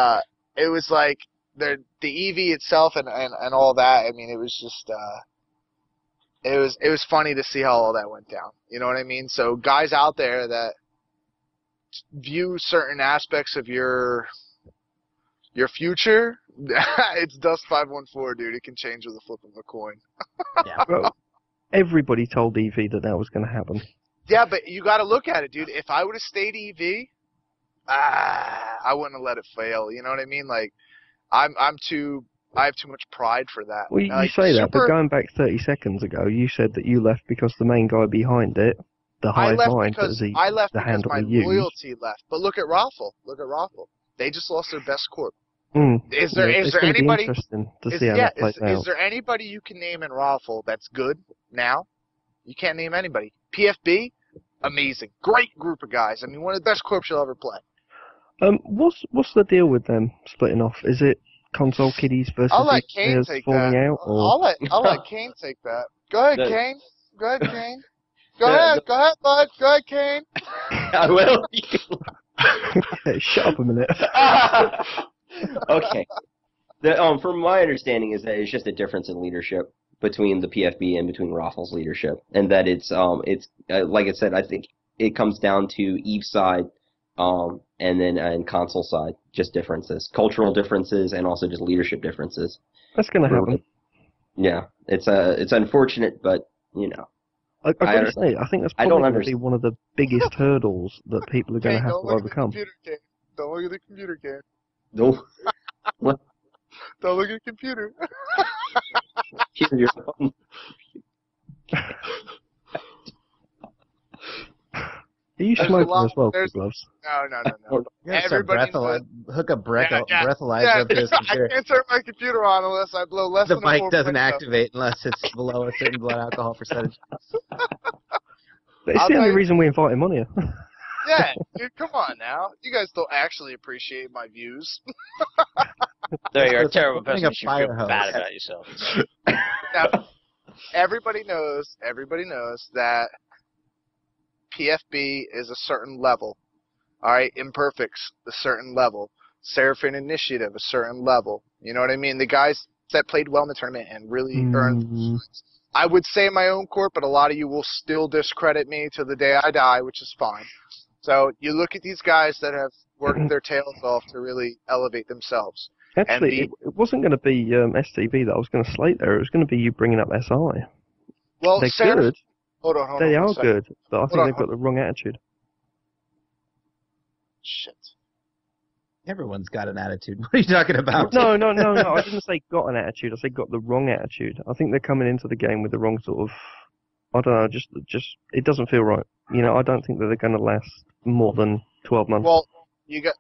it was like the EV itself and all that. I mean, it was just it was funny to see how all that went down. You know what I mean? So guys out there that view certain aspects of your future, it's Dust 514, dude. It can change with a flip of a coin. Yeah. Well, everybody told EV that was going to happen. Yeah, but you got to look at it, dude. If I would have stayed EV, I wouldn't have let it fail. You know what I mean? Like, I have too much pride for that. Well, you say that, but going back 30 seconds ago, you said that you left because the main guy behind it, the hive mind, I left the because handle my you used. loyalty left. But look at Raffle. They just lost their best corp. Is It's there gonna anybody? Be interesting to see how that plays out. Is there anybody you can name in Raffle that's good now? You can't name anybody. PFB, amazing, great group of guys. I mean, one of the best corps you'll ever play. What's the deal with them splitting off? Is it console kiddies versus I'll let Kane take falling that. out? Or? I'll let Kane take that. Go ahead, Kane. Go ahead, Kane. Go ahead, bud. Go ahead, Kane. I will. Shut up a minute. Okay. From my understanding is that it's just a difference in leadership between the PFB and between Raffle's leadership, and that it's like I said, I think it comes down to Eve's side and then in console side, just differences, cultural differences, and also just leadership differences. That's going to happen. Yeah, it's unfortunate, but I gotta say, I think that's I probably don't going to be understand. one of the biggest hurdles that people are going to Kane, have don't to look at the overcome. computer, Kane. Don't look at the computer, Kane. No, what? Don't look at the computer. Here, your phone. Are you There's a smoking lot- as well, there's- gloves? No. You gotta start Everybody knows. hook a Yeah. breathalyzer up to his I computer. can't turn my computer on unless I blow less The than a full mic doesn't breath, though. activate unless it's below a certain blood alcohol percentage. But it's I'll the tell only you- reason we invite him on here. Yeah, dude, come on now. You guys don't actually appreciate my views. No, you're a It's like terrible opening person. a You should feel fire hose. bad about yourself. Now, everybody knows that PFB is a certain level. All right, Imperfects a certain level. Seraphim Initiative a certain level. You know what I mean? The guys that played well in the tournament and really earned. I would say my own court, but a lot of you will still discredit me to the day I die, which is fine. So you look at these guys that have worked their tails off to really elevate themselves. Actually, it wasn't going to be STB that I was going to slate there. It was going to be you bringing up SI. Well, They're good. Hold on. They one are second. good, but I think they've got the wrong attitude. Shit. Everyone's got an attitude. What are you talking about? No. I didn't say got an attitude. I said got the wrong attitude. I think they're coming into the game with the wrong sort of. I don't know. Just it doesn't feel right. I don't think that they're going to last more than 12 months. Well,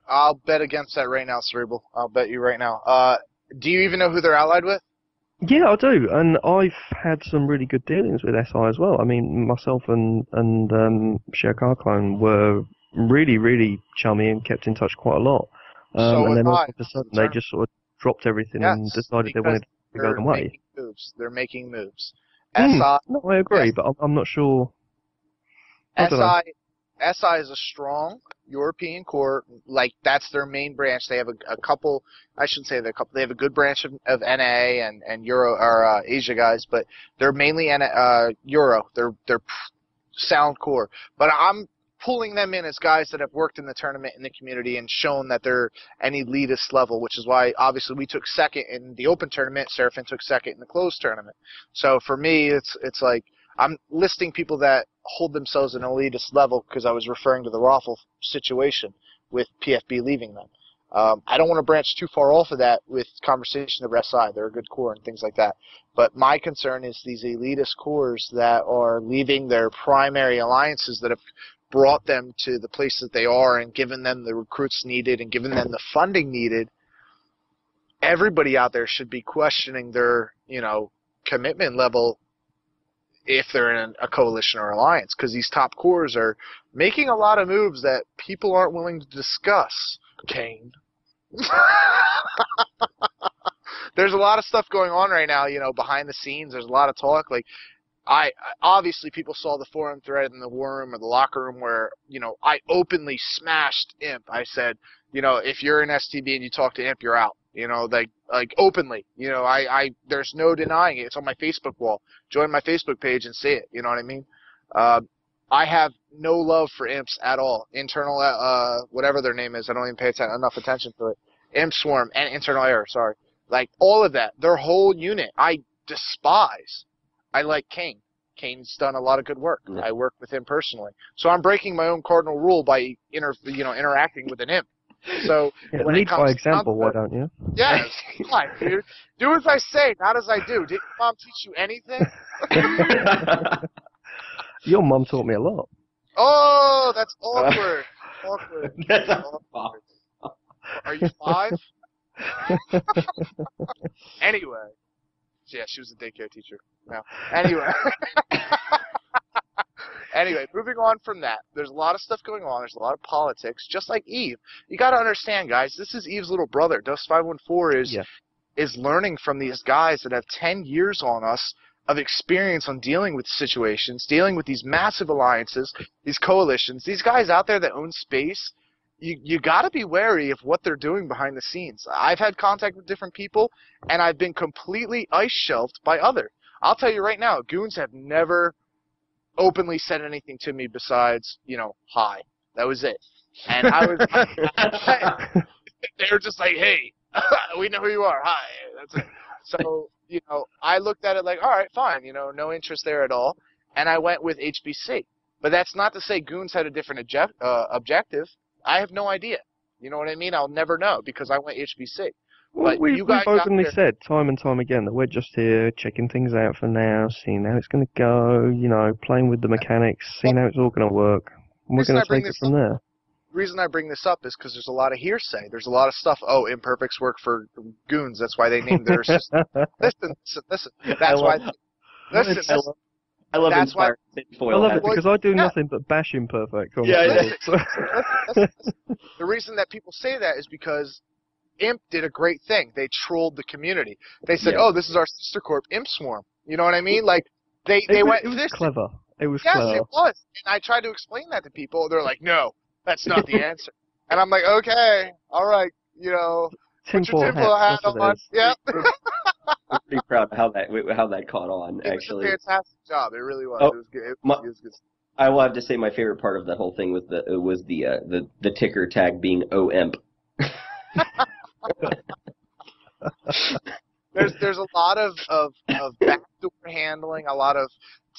I'll bet against that right now, Cerebral. I'll bet you right now. Do you even know who they're allied with? Yeah, I do, and I've had some really good dealings with SI as well. I mean, myself and Share Car Clone were really, really chummy and kept in touch quite a lot. So And then all was of a sudden they just sort of dropped everything and Yes, decided they because wanted to go their way. making moves. They're making moves. No, I agree, yes. but I'm not sure. I don't know. SI is a strong European core. Like, that's their main branch. They have a couple. I shouldn't say they're a couple. They have a good branch of NA and Euro or Asia guys, but they're mainly Euro. They're sound core. But I'm pulling them in as guys that have worked in the tournament in the community and shown that they're an elitist level, which is why obviously we took second in the open tournament. Seraphim took second in the closed tournament. So for me, it's like I'm listing people that hold themselves an elitist level because I was referring to the Raffle situation with PFB leaving them. I don't want to branch too far off of that with conversation of SI. They're a good core and things like that. But my concern is these elitist cores that are leaving their primary alliances that have brought them to the place that they are and given them the recruits needed and given them the funding needed. Everybody out there should be questioning their, commitment level if they're in a coalition or alliance, because these top cores are making a lot of moves that people aren't willing to discuss. Kane. There's a lot of stuff going on right now, behind the scenes. There's a lot of talk. Like, obviously people saw the forum thread in the war room or the locker room where, I openly smashed Imp. I said, if you're an STB and you talk to Imp, you're out. Like openly. There's no denying it. It's on my Facebook wall. Join my Facebook page and see it. You know what I mean? I have no love for Imps at all. Internal, whatever their name is, I don't even pay enough attention to it. Imp Swarm and Internal Error, sorry. Like, all of that. Their whole unit, I despise. I like Kane. Kane's done a lot of good work. Yeah. I work with him personally. So I'm breaking my own cardinal rule by interacting with an Imp. So when it lead comes by example, down why to it, don't you? yes, come on, dude. Do as I say, not as I do. Didn't your mom teach you anything? Your mum taught me a lot. Oh, that's awkward. Awkward. That's Awkward. Are you 5? Anyway. Yeah, she was a daycare teacher. No. Anyway. Anyway, moving on from that. There's a lot of stuff going on. There's a lot of politics. Just like Eve. You got to understand, guys, this is Eve's little brother. Dust514 is learning from these guys that have 10 years on us of experience on dealing with situations, dealing with these massive alliances, these coalitions. These guys out there that own space, you got to be wary of what they're doing behind the scenes. I've had contact with different people, and I've been completely ice shelved by others. I'll tell you right now, goons have never openly said anything to me besides, hi. That was it. And I was, they were just like, hey, we know who you are. Hi. That's it. So, I looked at it like, all right, fine. No interest there at all. And I went with HBC. But that's not to say Goons had a different objective. I have no idea. You know what I mean? I'll never know because I went HBC. Well, But we've openly said time and time again that we're just here checking things out for now, seeing how it's going to go, playing with the mechanics, seeing how it's all going to work. And we're going to take it from there. The reason I bring this up is because there's a lot of hearsay. There's a lot of stuff. Oh, imperfects work for Goons. That's why they named their system. Listen. That's why. Listen. I love That's why. I love it because I do nothing but bash imperfect. The reason that people say that is because Imp did a great thing. They trolled the community. They said, "Oh, this is our sister corp, Imp Swarm." You know what I mean? Like they went. It was clever. It was yes, clever. It was. And I tried to explain that to people. They're like, "No, that's not the answer." And I'm like, "Okay, all right, put your tinfoil hat on." Yeah. I'm pretty proud of how that caught on. Actually, it was a fantastic job. It really was. Oh, it was good. It was good. I will have to say my favorite part of that whole thing was the ticker tag being OEMP. There's a lot of backdoor handling, a lot of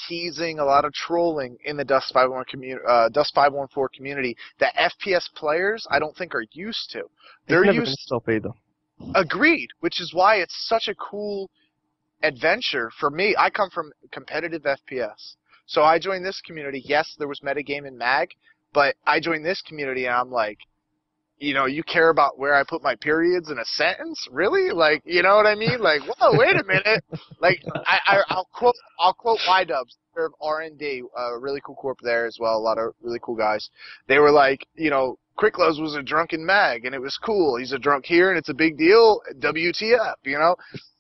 teasing, a lot of trolling in the Dust 514 community that FPS players I don't think are used to. They're never used going to stop either. Agreed, which is why it's such a cool adventure for me. I come from competitive FPS. So I joined this community. Yes, there was metagame in MAG, but I joined this community and I'm like, you care about where I put my periods in a sentence? Really? Like, you know what I mean? Like, whoa, wait a minute. Like, I'll quote Y-Dubs. They're R&D, a really cool corp there as well. A lot of really cool guys. They were like, Quicklows was a drunken mag, and it was cool. He's a drunk here, and it's a big deal. WTF,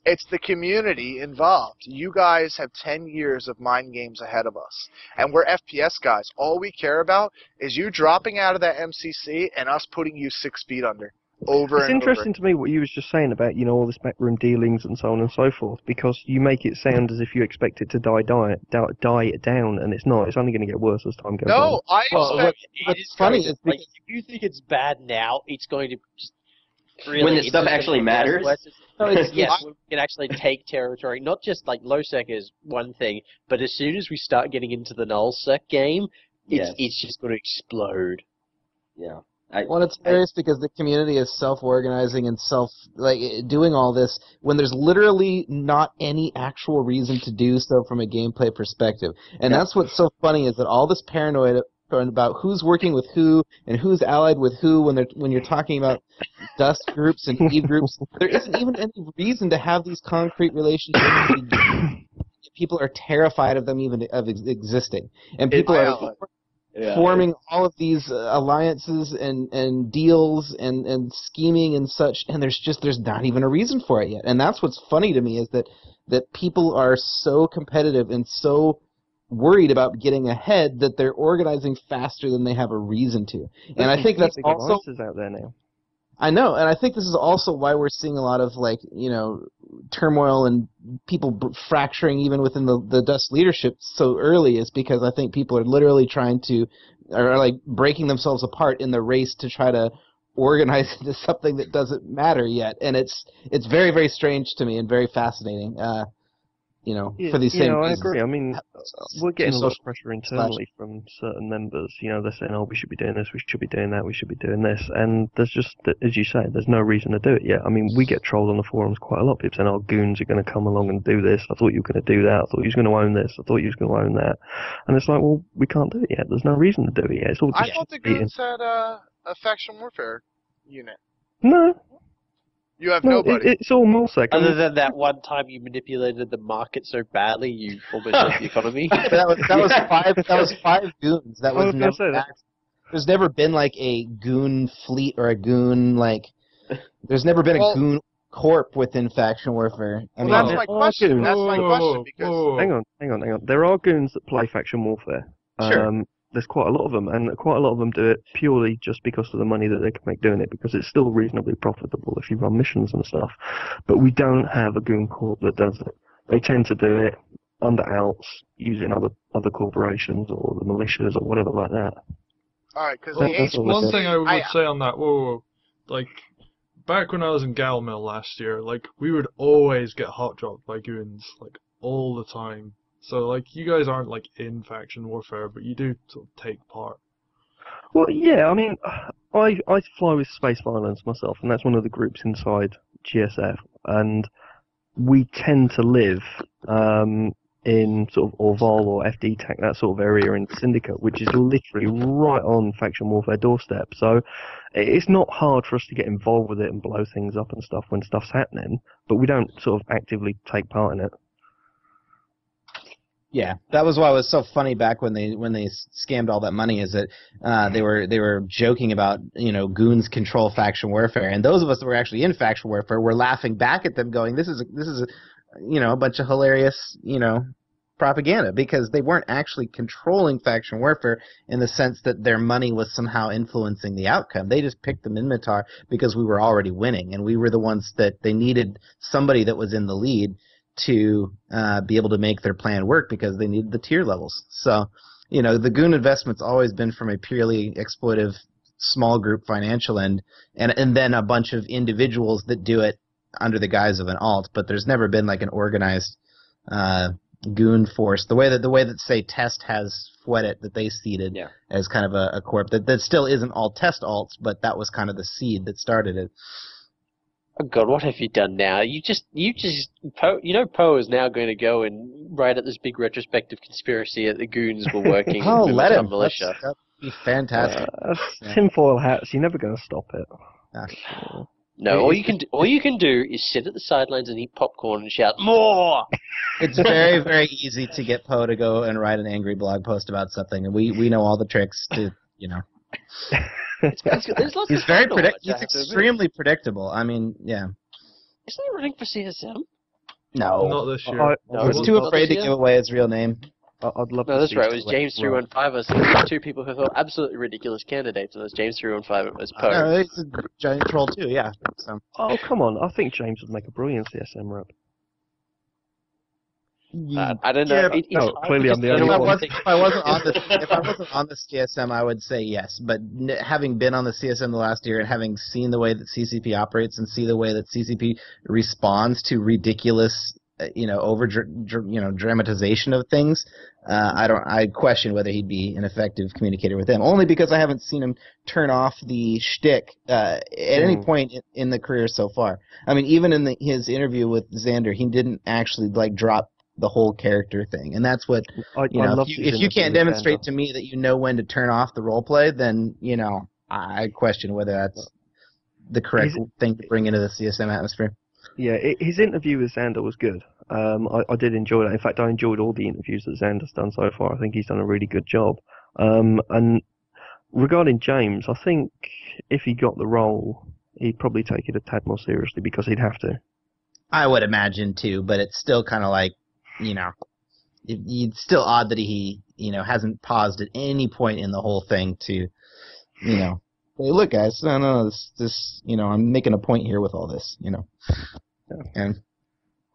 It's the community involved. You guys have 10 years of mind games ahead of us. And we're FPS guys. All we care about is you dropping out of that MCC and us putting you 6 feet under. It's interesting to me what you was just saying about, all this backroom dealings and so on and so forth, because you make it sound as if you expect it to die down, and it's not. It's only going to get worse as time goes on. No, I expect... It's funny. If you think it's bad now, it's going to just really... When the stuff actually matters? Yes, we can actually take territory. Not just like low sec is one thing, but as soon as we start getting into the null sec game, it's just going to explode. Yeah. It's hilarious because the community is self-organizing and doing all this when there's literally not any actual reason to do so from a gameplay perspective. And that's what's so funny is that all this paranoia about who's working with who and who's allied with who when you're talking about Dust groups and Eve groups, there isn't even any reason to have these concrete relationships. People are terrified of them even of existing, and people are forming all of these alliances and deals and scheming and such, and there's not even a reason for it yet. And that's what's funny to me is that people are so competitive and so worried about getting ahead that they're organizing faster than they have a reason to. And I think that's also out there now. I know, and I think this is also why we're seeing a lot of turmoil and people fracturing even within the Dust leadership so early is because I think people are literally breaking themselves apart in the race to try to organize into something that doesn't matter yet, and it's very, very strange to me and very fascinating. For these same I reasons. agree. I mean, we're getting a lot of pressure internally from certain members. They're saying, "Oh, we should be doing this, we should be doing that, we should be doing this," and there's just, as you say, there's no reason to do it yet. I mean, we get trolled on the forums quite a lot. People saying, "Oh, Goons are going to come along and do this. I thought you were going to do that. I thought you was going to own this. I thought you was going to own that," and it's like, well, we can't do it yet. There's no reason to do it yet. It's all just I thought the Goons had a faction warfare unit. No. You have nobody. It's all nullsec. Other than that one time you manipulated the market so badly, you almost left the economy. that was 5 goons. That was never. There's never been like a goon fleet or a goon There's never been a goon corp within faction warfare. That's my question. That's my question because. Hang on. There are goons that play faction warfare. Sure. There's quite a lot of them, and quite a lot of them do it purely just because of the money that they can make doing it, because it's still reasonably profitable if you run missions and stuff. But we don't have a goon corp that does it. They tend to do it under outs, using other corporations or the militias or whatever like that. All right, because That's all One Okay. thing I would say on that, whoa, like, back when I was in Gal Mill last year, like, we would always get hot dropped by goons, like, all the time. So, like, you guys aren't, like, in faction warfare, but you do sort of take part. Well, yeah, I mean, I fly with Space Violence myself, and that's one of the groups inside GSF, and we tend to live in sort of Orval or FD Tech, that sort of area in Syndicate, which is literally right on faction warfare doorstep. So it's not hard for us to get involved with it and blow things up and stuff when stuff's happening, but we don't sort of actively take part in it. Yeah, that was why it was so funny back when they scammed all that money. Is that they were joking about goons control faction warfare, and those of us that were actually in faction warfare were laughing back at them, going, "This is a bunch of hilarious propaganda," because they weren't actually controlling faction warfare in the sense that their money was somehow influencing the outcome. They just picked the Minmatar because we were already winning, and we were the ones that they needed somebody that was in the lead to be able to make their plan work because they needed the tier levels. So, the goon investment's always been from a purely exploitive small group financial end, and then a bunch of individuals that do it under the guise of an alt, but there's never been like an organized goon force. The way that say Test has Fwedet that they seeded as kind of a corp that still isn't all Test alts, but that was kind of the seed that started it. Oh God, what have you done now? Poe is now going to go and write at this big retrospective conspiracy that the goons were working Oh, with let the him. militia. That'd be fantastic. Tinfoil hats, you're never going to stop it. No, all you can do is sit at the sidelines and eat popcorn and shout more. It's very, very easy to get Poe to go and write an angry blog post about something, and we know all the tricks to. There's lots He's of very fun knowledge, He's I have to admit. extremely predictable. I mean, yeah. Isn't he running for CSM? No. Not this year. No, He's it's too not afraid this to year? give away his real name. I'd love to No, that's see right. It was Select James as well. 315. There's two people who thought absolutely ridiculous candidates, and there's James 315 and there's Poe. No, he's a giant troll too. Yeah. So. Oh, come on. I think James would make a brilliant CSM rep. I don't know. Yeah, no, clearly I'm the only one. If I wasn't on the CSM, I would say yes. But having been on the CSM the last year and having seen the way that CCP operates and see the way that CCP responds to ridiculous, dramatization of things, I question whether he'd be an effective communicator with them. Only because I haven't seen him turn off the shtick at any point in the career so far. I mean, even in his interview with Xander, he didn't actually drop the whole character thing, and that's what if you can't demonstrate to me that you know when to turn off the role play, then I question whether that's the correct thing to bring into the CSM atmosphere. Yeah, his interview with Xander was good. I did enjoy that. In fact, I enjoyed all the interviews that Xander's done so far. I think he's done a really good job. And regarding James, I think if he got the role, he'd probably take it a tad more seriously because he'd have to. I would imagine too, but it's still kind of like, it's still odd that he, hasn't paused at any point in the whole thing to, hey, look, guys, no, this, I'm making a point here with all this, And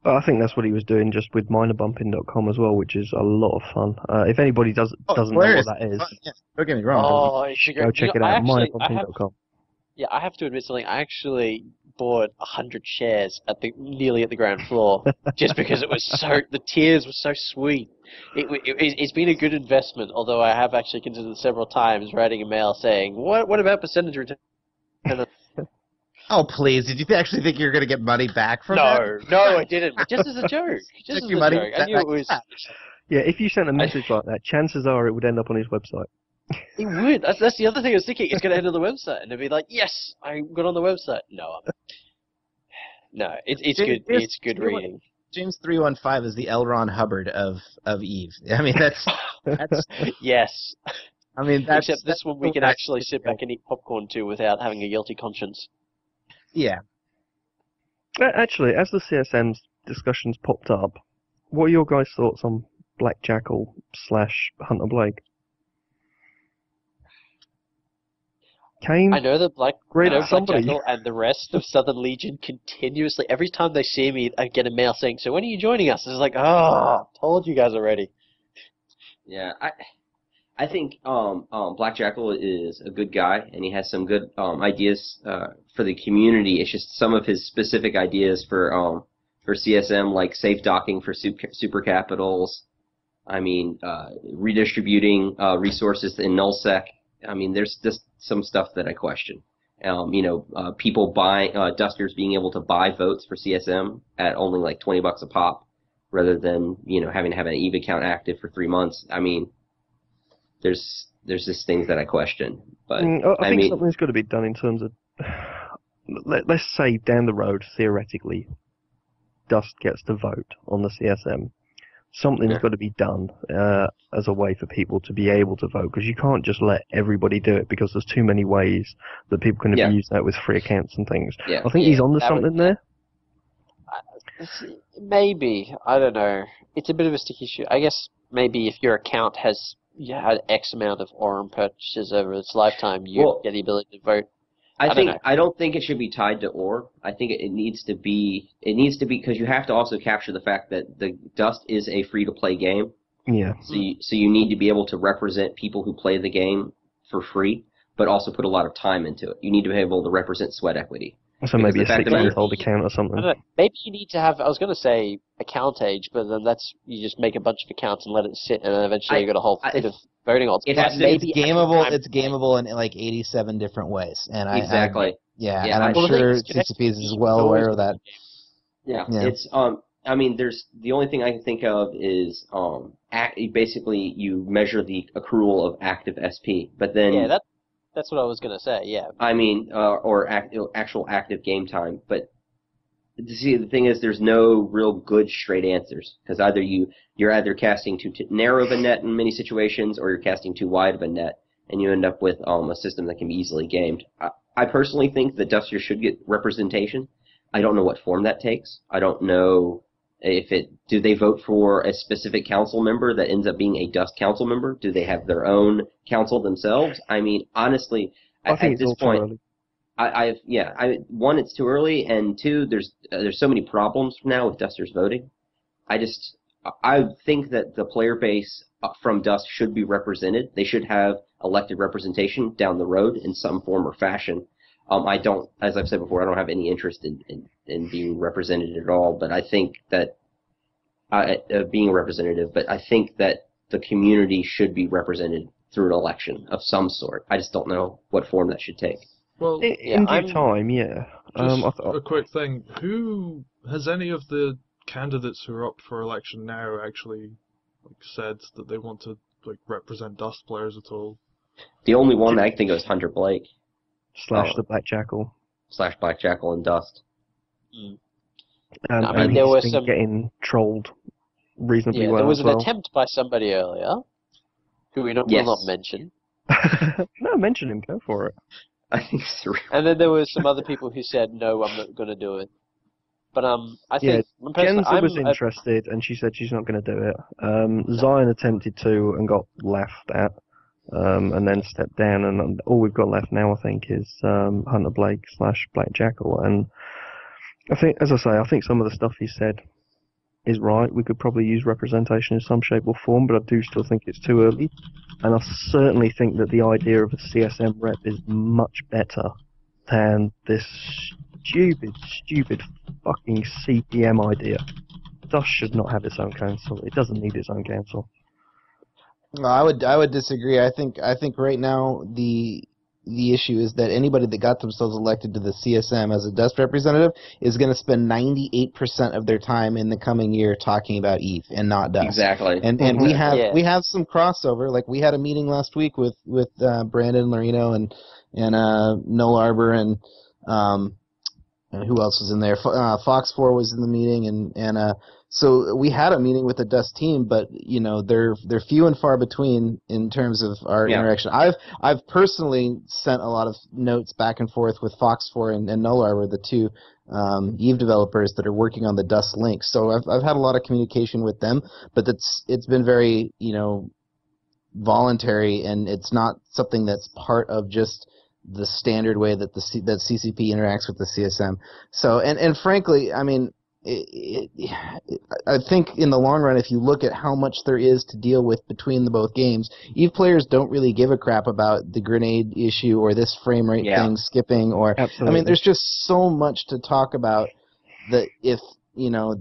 I think that's what he was doing just with minerbumping.com as well, which is a lot of fun. If anybody doesn't know what that is, don't get me wrong. You should go check it out, minerbumping.com. Yeah, I have to admit something. I actually bought 100 shares nearly at the ground floor just because the tiers were so sweet. It's been a good investment, although I have actually considered several times writing a mail saying, what about percentage return? Oh, please. Did you actually think you were going to get money back from that? No, I didn't. Just as a joke. Just as a joke. I knew it was... Yeah, if you sent a message like that, chances are it would end up on his website. It would. That's the other thing I was thinking. It's going to end on the website, and it'd be like, yes, I got on the website. No, it's good. It's good reading. James 315 is the L. Ron Hubbard of Eve. I mean, that's yes. I mean, except this one we can actually sit back and eat popcorn too without having a guilty conscience. Yeah. Actually, as the CSM's discussions popped up, what are your guys' thoughts on Black Jackal / Hunter Blake? Kane? I know that Black somebody. Jackal and the rest of Southern Legion continuously, every time they see me, I get a mail saying, so when are you joining us? It's like, told you guys already. Yeah, I think Black Jackal is a good guy, and he has some good ideas for the community. It's just some of his specific ideas for CSM, like safe docking for super capitals. I mean, redistributing resources in nullsec. I mean, there's just some stuff that I question. People dusters being able to buy votes for CSM at only like $20 a pop, rather than having to have an EVE account active for 3 months. I mean, there's just things that I question. But I think something's got to be done in terms of, let's say down the road, theoretically, Dust gets to vote on the CSM. Something's got to be done as a way for people to be able to vote, because you can't just let everybody do it, because there's too many ways that people can abuse that with free accounts and things. Yeah. I think he's onto something there. Maybe. I don't know. It's a bit of a sticky issue. I guess maybe if your account has had X amount of Aurum purchases over its lifetime, you get the ability to vote. I don't think it should be tied to ore. I think it needs to be because you have to also capture the fact that the Dust is a free to play game. Yeah. So you need to be able to represent people who play the game for free, but also put a lot of time into it. You need to be able to represent sweat equity. So maybe a 6-month-old account or something. Maybe you need to have, I was going to say account age, but then you just make a bunch of accounts and let it sit, and then eventually you got a whole fleet of voting odds. It's gameable. It's gameable in like 87 different ways, and exactly. And I'm sure CCPs is well aware of that. Yeah. It's I mean, the only thing I can think of is basically you measure the accrual of active SP, but then that's what I was gonna say. Yeah. I mean, or actual active game time, but. See, the thing is, there's no real good straight answers, because either you're either casting too narrow of a net in many situations, or you're casting too wide of a net, and you end up with a system that can be easily gamed. I personally think that Dusters should get representation. I don't know what form that takes. I don't know do they vote for a specific council member that ends up being a Dust council member? Do they have their own council themselves? I mean, honestly, I think at this point. One, it's too early, and two, there's so many problems now with Dusters voting. I think that the player base from Dust should be represented. They should have elected representation down the road in some form or fashion. As I've said before, I don't have any interest in being represented at all. But I think that being a representative, but I think that the community should be represented through an election of some sort. I just don't know what form that should take. Well, in due time, yeah. Just a quick thing. Who has any of the candidates who are up for election now actually said that they want to represent Dust players at all? The only one I think is Hunter Blake. / the Black Jackal. / Black Jackal and Dust. And there was been getting trolled reasonably well. There was an attempt by somebody earlier, who will not mention. No, mention him. Go for it. I think it's real. And then there was some other people who said, no, I'm not going to do it. But I think... Genza was interested, and she said she's not going to do it. Zion attempted to and got laughed at, and then stepped down, and all we've got left now, I think, is Hunter Blake / Black Jackal. And I think, as I say, I think some of the stuff he said is right. We could probably use representation in some shape or form, but I do still think it's too early. And I certainly think that the idea of a CSM rep is much better than this stupid fucking CPM idea. Dust should not have its own council. It doesn't need its own council. No, I would disagree. I think right now the issue is that anybody that got themselves elected to the CSM as a Dust representative is going to spend 98% of their time in the coming year talking about EVE and not Dust. Exactly. And we have some crossover. Like, we had a meeting last week with Brandon Lorino and Noel Arbor and who else was in there? Fox 4 was in the meeting, and so we had a meeting with the Dust team, but they're few and far between in terms of our interaction. I've personally sent a lot of notes back and forth with Fox 4 and Noel Arbor, the two EVE developers that are working on the Dust links. So I've had a lot of communication with them, but it's been very voluntary, and it's not something that's part of just the standard way that that CCP interacts with the CSM. So and frankly, I mean, I think in the long run, if you look at how much there is to deal with between the both games, EVE players don't really give a crap about the grenade issue or this frame rate thing skipping, or Absolutely. I mean, there's just so much to talk about that if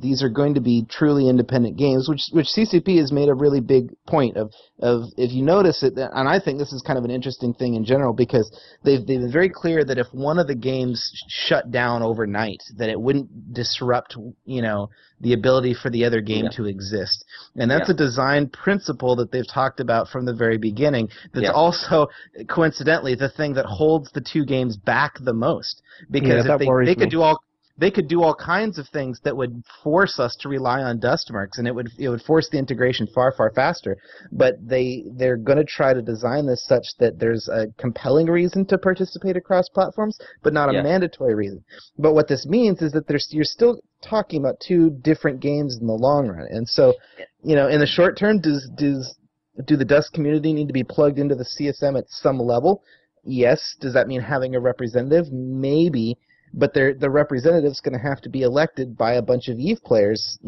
these are going to be truly independent games, which CCP has made a really big point of if you notice it, and I think this is kind of an interesting thing in general, because they've been very clear that if one of the games shut down overnight, that it wouldn't disrupt, the ability for the other game to exist. And that's a design principle that they've talked about from the very beginning. That's also, coincidentally, the thing that holds the two games back the most. Because if they could do all kinds of things that would force us to rely on dust marks, and it would force the integration far, far faster. But they're going to try to design this such that there's a compelling reason to participate across platforms, but not a mandatory reason. But what this means is that you're still talking about two different games in the long run. And so, in the short term, do the Dust community need to be plugged into the CSM at some level? Yes. Does that mean having a representative? Maybe. But the representative's going to have to be elected by a bunch of EVE players.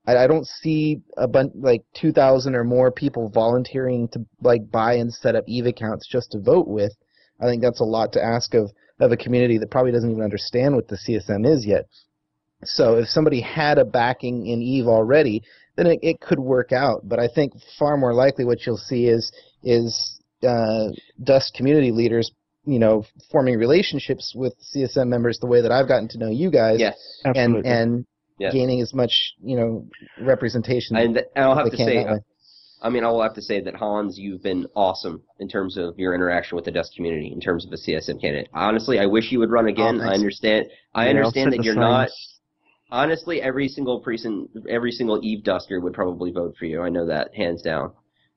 I don't see a bunch 2,000 or more people volunteering to buy and set up EVE accounts just to vote with. I think that's a lot to ask of a community that probably doesn't even understand what the CSM is yet. So if somebody had a backing in EVE already, then it could work out. But I think far more likely what you'll see is Dust community leaders forming relationships with CSM members the way that I've gotten to know you guys, and gaining as much representation. And I'll have to say, I will have to say that Hans, you've been awesome in terms of your interaction with the Dust community in terms of a CSM candidate. Honestly, I wish you would run again. I understand that you're not. Honestly, every single EVE Duster would probably vote for you. I know that hands down.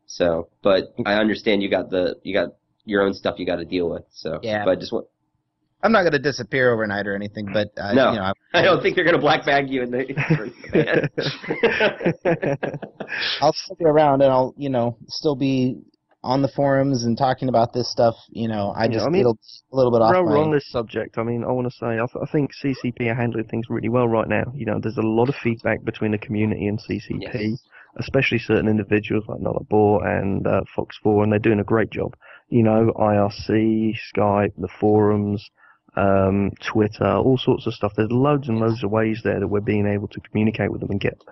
So, but I understand you got your own stuff you got to deal with. So, but I'm not going to disappear overnight or anything, but no, I don't think they're going to black bag you in the. I'll still be around, and I'll still be on the forums and talking about this stuff. It'll a little bit off. While we're on this subject, I want to say I think CCP are handling things really well right now. There's a lot of feedback between the community and CCP, especially certain individuals like Nullarbor and Fox4, and they're doing a great job. IRC, Skype, the forums, Twitter, all sorts of stuff. There's loads and loads of ways there that we're being able to communicate with them and get,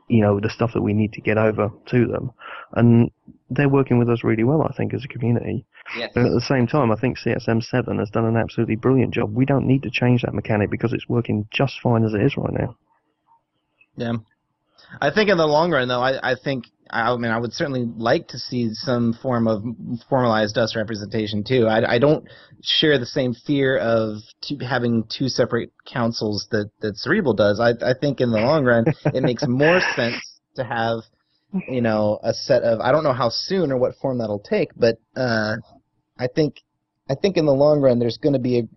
the stuff that we need to get over to them. And they're working with us really well, I think, as a community. Yes. And at the same time, I think CSM7 has done an absolutely brilliant job. We don't need to change that mechanic because it's working just fine as it is right now. Yeah. I think in the long run, though, I would certainly like to see some form of formalized Dust representation, too. I don't share the same fear of having two separate councils that Cerebral does. I think in the long run, it makes more sense to have, a set of, I don't know how soon or what form that'll take, but I think in the long run, there's going to be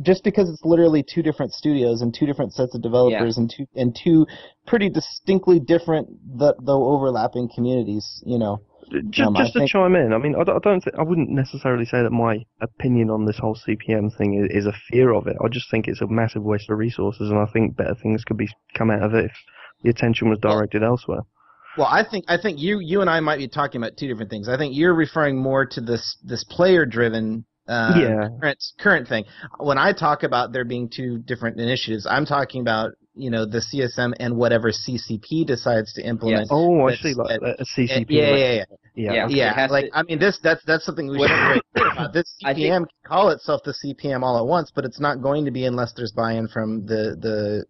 just because it's literally two different studios and two different sets of developers and two pretty distinctly different though overlapping communities, Just to chime in, I wouldn't necessarily say that my opinion on this whole CPM thing is a fear of it. I just think it's a massive waste of resources, and I think better things could come out of it if the attention was directed elsewhere. Well, I think you and I might be talking about two different things. I think you're referring more to this player-driven current thing. When I talk about there being two different initiatives, I'm talking about the CSM and whatever CCP decides to implement. Yes. Oh, I see, like a CCP. Yeah. That's something we should be very clear about. This CPM can call itself the CPM all at once, but it's not going to be unless there's buy-in from the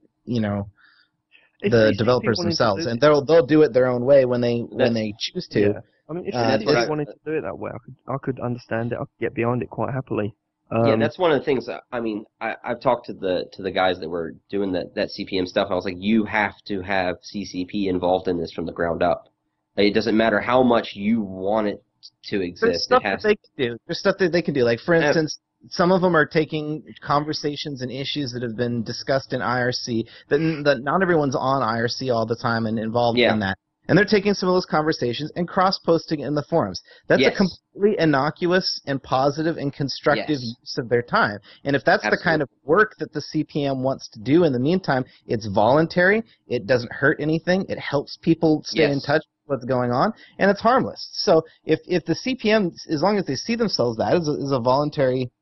developers themselves, and they'll do it their own way when they choose to. Yeah. If they wanted to do it that way, I could understand it. I could get behind it quite happily. That's one of the things. I've talked to the guys that were doing that CPM stuff. And I was like, you have to have CCP involved in this from the ground up. It doesn't matter how much you want it to exist. There's stuff that they can do. There's stuff that they can do. Like, for instance, some of them are taking conversations and issues that have been discussed in IRC. That not everyone's on IRC all the time and involved in that. And they're taking some of those conversations and cross-posting in the forums. That's a completely innocuous and positive and constructive use of their time. And if that's the kind of work that the CPM wants to do in the meantime, it's voluntary, it doesn't hurt anything, it helps people stay in touch with what's going on, and it's harmless. So if the CPM, as long as they see themselves that as a voluntary,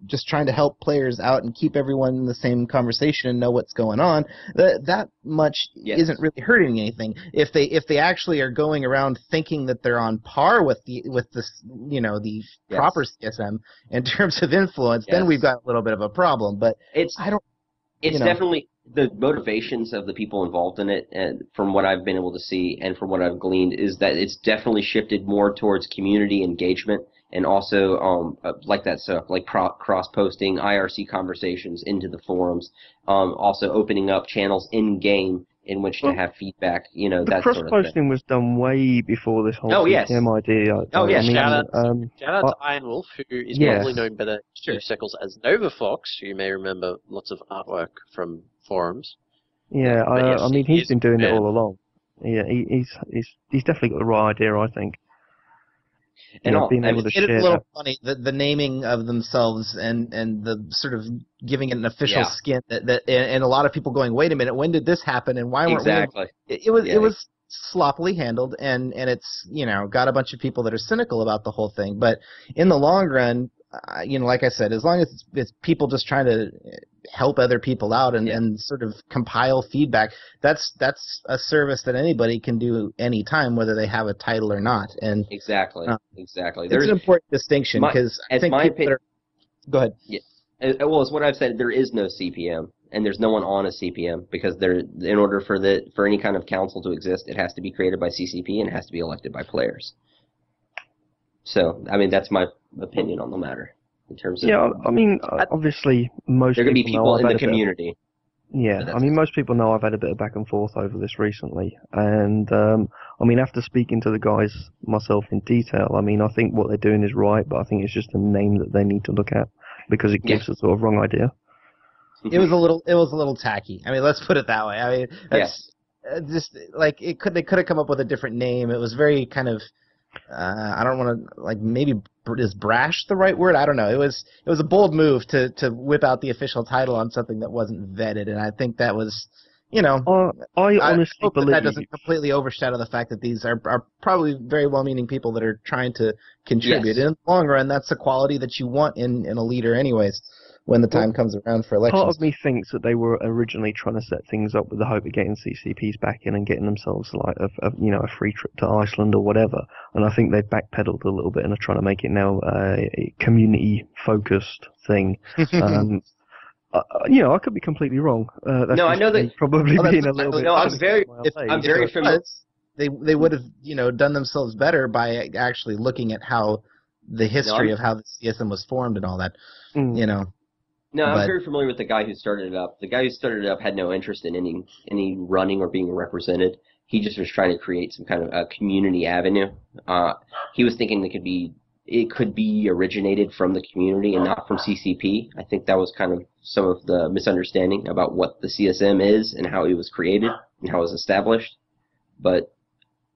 just trying to help players out and keep everyone in the same conversation and know what's going on, that much isn't really hurting anything. If they actually are going around thinking that they're on par with the proper CSM in terms of influence, then we've got a little bit of a problem. But it's definitely the motivations of the people involved in it, and from what I've been able to see and from what I've gleaned, is that it's definitely shifted more towards community engagement. And also, like that stuff, like cross-posting, IRC conversations into the forums, also opening up channels in-game in which to have feedback, that sort of thing. The cross-posting was done way before this whole CPM idea. Shout out to Iron Wolf, who is probably known better to circles as Nova Fox, who you may remember lots of artwork from forums. Yeah, I mean, he's been doing it all along. Yeah, he's definitely got the right idea, I think. And being able to share it's a little funny, the naming of themselves and the sort of giving it an official skin and a lot of people going, wait a minute, when did this happen and why weren't we? It was sloppily handled and it's got a bunch of people that are cynical about the whole thing. But in the long run, like I said, as long as it's people just trying to help other people out and sort of compile feedback, that's a service that anybody can do anytime, whether they have a title or not. And exactly. It's an important distinction because I think go ahead. Yeah. Well, it's what I've said. There is no CPM, and there's no one on a CPM because in order for any kind of council to exist, it has to be created by CCP and it has to be elected by players. So, I mean, that's my opinion on the matter in terms of. Yeah, I mean, obviously, most there are going to be people in the community. Yeah, I mean, most people know I've had a bit of back and forth over this recently, and I mean, after speaking to the guys myself in detail, I mean, I think what they're doing is right, but I think it's just a name that they need to look at because it gives a sort of wrong idea. It was a little tacky. I mean, let's put it that way. I mean, that's just like they could have come up with a different name. It was very kind of. I don't want to maybe is brash the right word? I don't know. It was a bold move to whip out the official title on something that wasn't vetted, and I think that was, I honestly hope believe that doesn't completely overshadow the fact that these are probably very well-meaning people that are trying to contribute. Yes. In the long run, that's the quality that you want in a leader, anyways. When the time comes around for elections. Part of me thinks that they were originally trying to set things up with the hope of getting CCPs back in and getting themselves a free trip to Iceland or whatever. And I think they've backpedaled a little bit and are trying to make it now a community-focused thing. I could be completely wrong. I know that probably being a little bit. No, I'm very familiar. They would have done themselves better by actually looking at how the history of how the CSM was formed and all that. No, I'm very familiar with the guy who started it up. The guy who started it up had no interest in any running or being represented. He just was trying to create some kind of a community avenue. He was thinking it could be originated from the community and not from CCP. I think that was kind of some of the misunderstanding about what the CSM is and how it was created and how it was established. But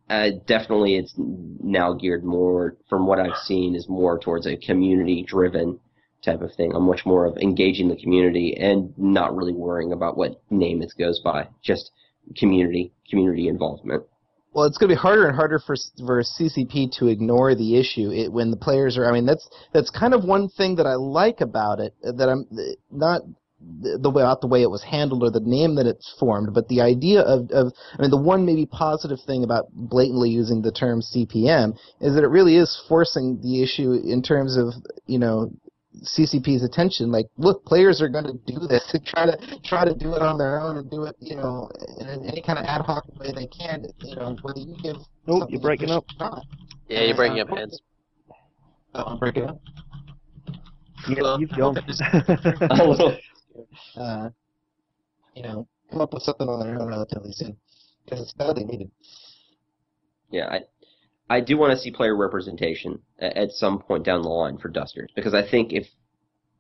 definitely it's now geared more, from what I've seen, is more towards a community-driven type of thing. I'm much more of engaging the community and not really worrying about what name it goes by. Just community involvement. Well, it's going to be harder and harder for CCP to ignore the issue when the players are. I mean, that's kind of one thing that I like about it. That I'm not the way it was handled or the name that it's formed, but the idea of I mean, the one maybe positive thing about blatantly using the term CPM is that it really is forcing the issue in terms of CCP's attention. Like, look, players are going to do this and try to do it on their own and do it, in any kind of ad hoc way they can. Whether you give. Nope, you're breaking up. Yeah, you're breaking up, hands. Oh, I'm breaking up. Yeah, you've gone. Come up with something on their own relatively soon because it's badly needed. Yeah, I do want to see player representation at some point down the line for Dusters, because I think if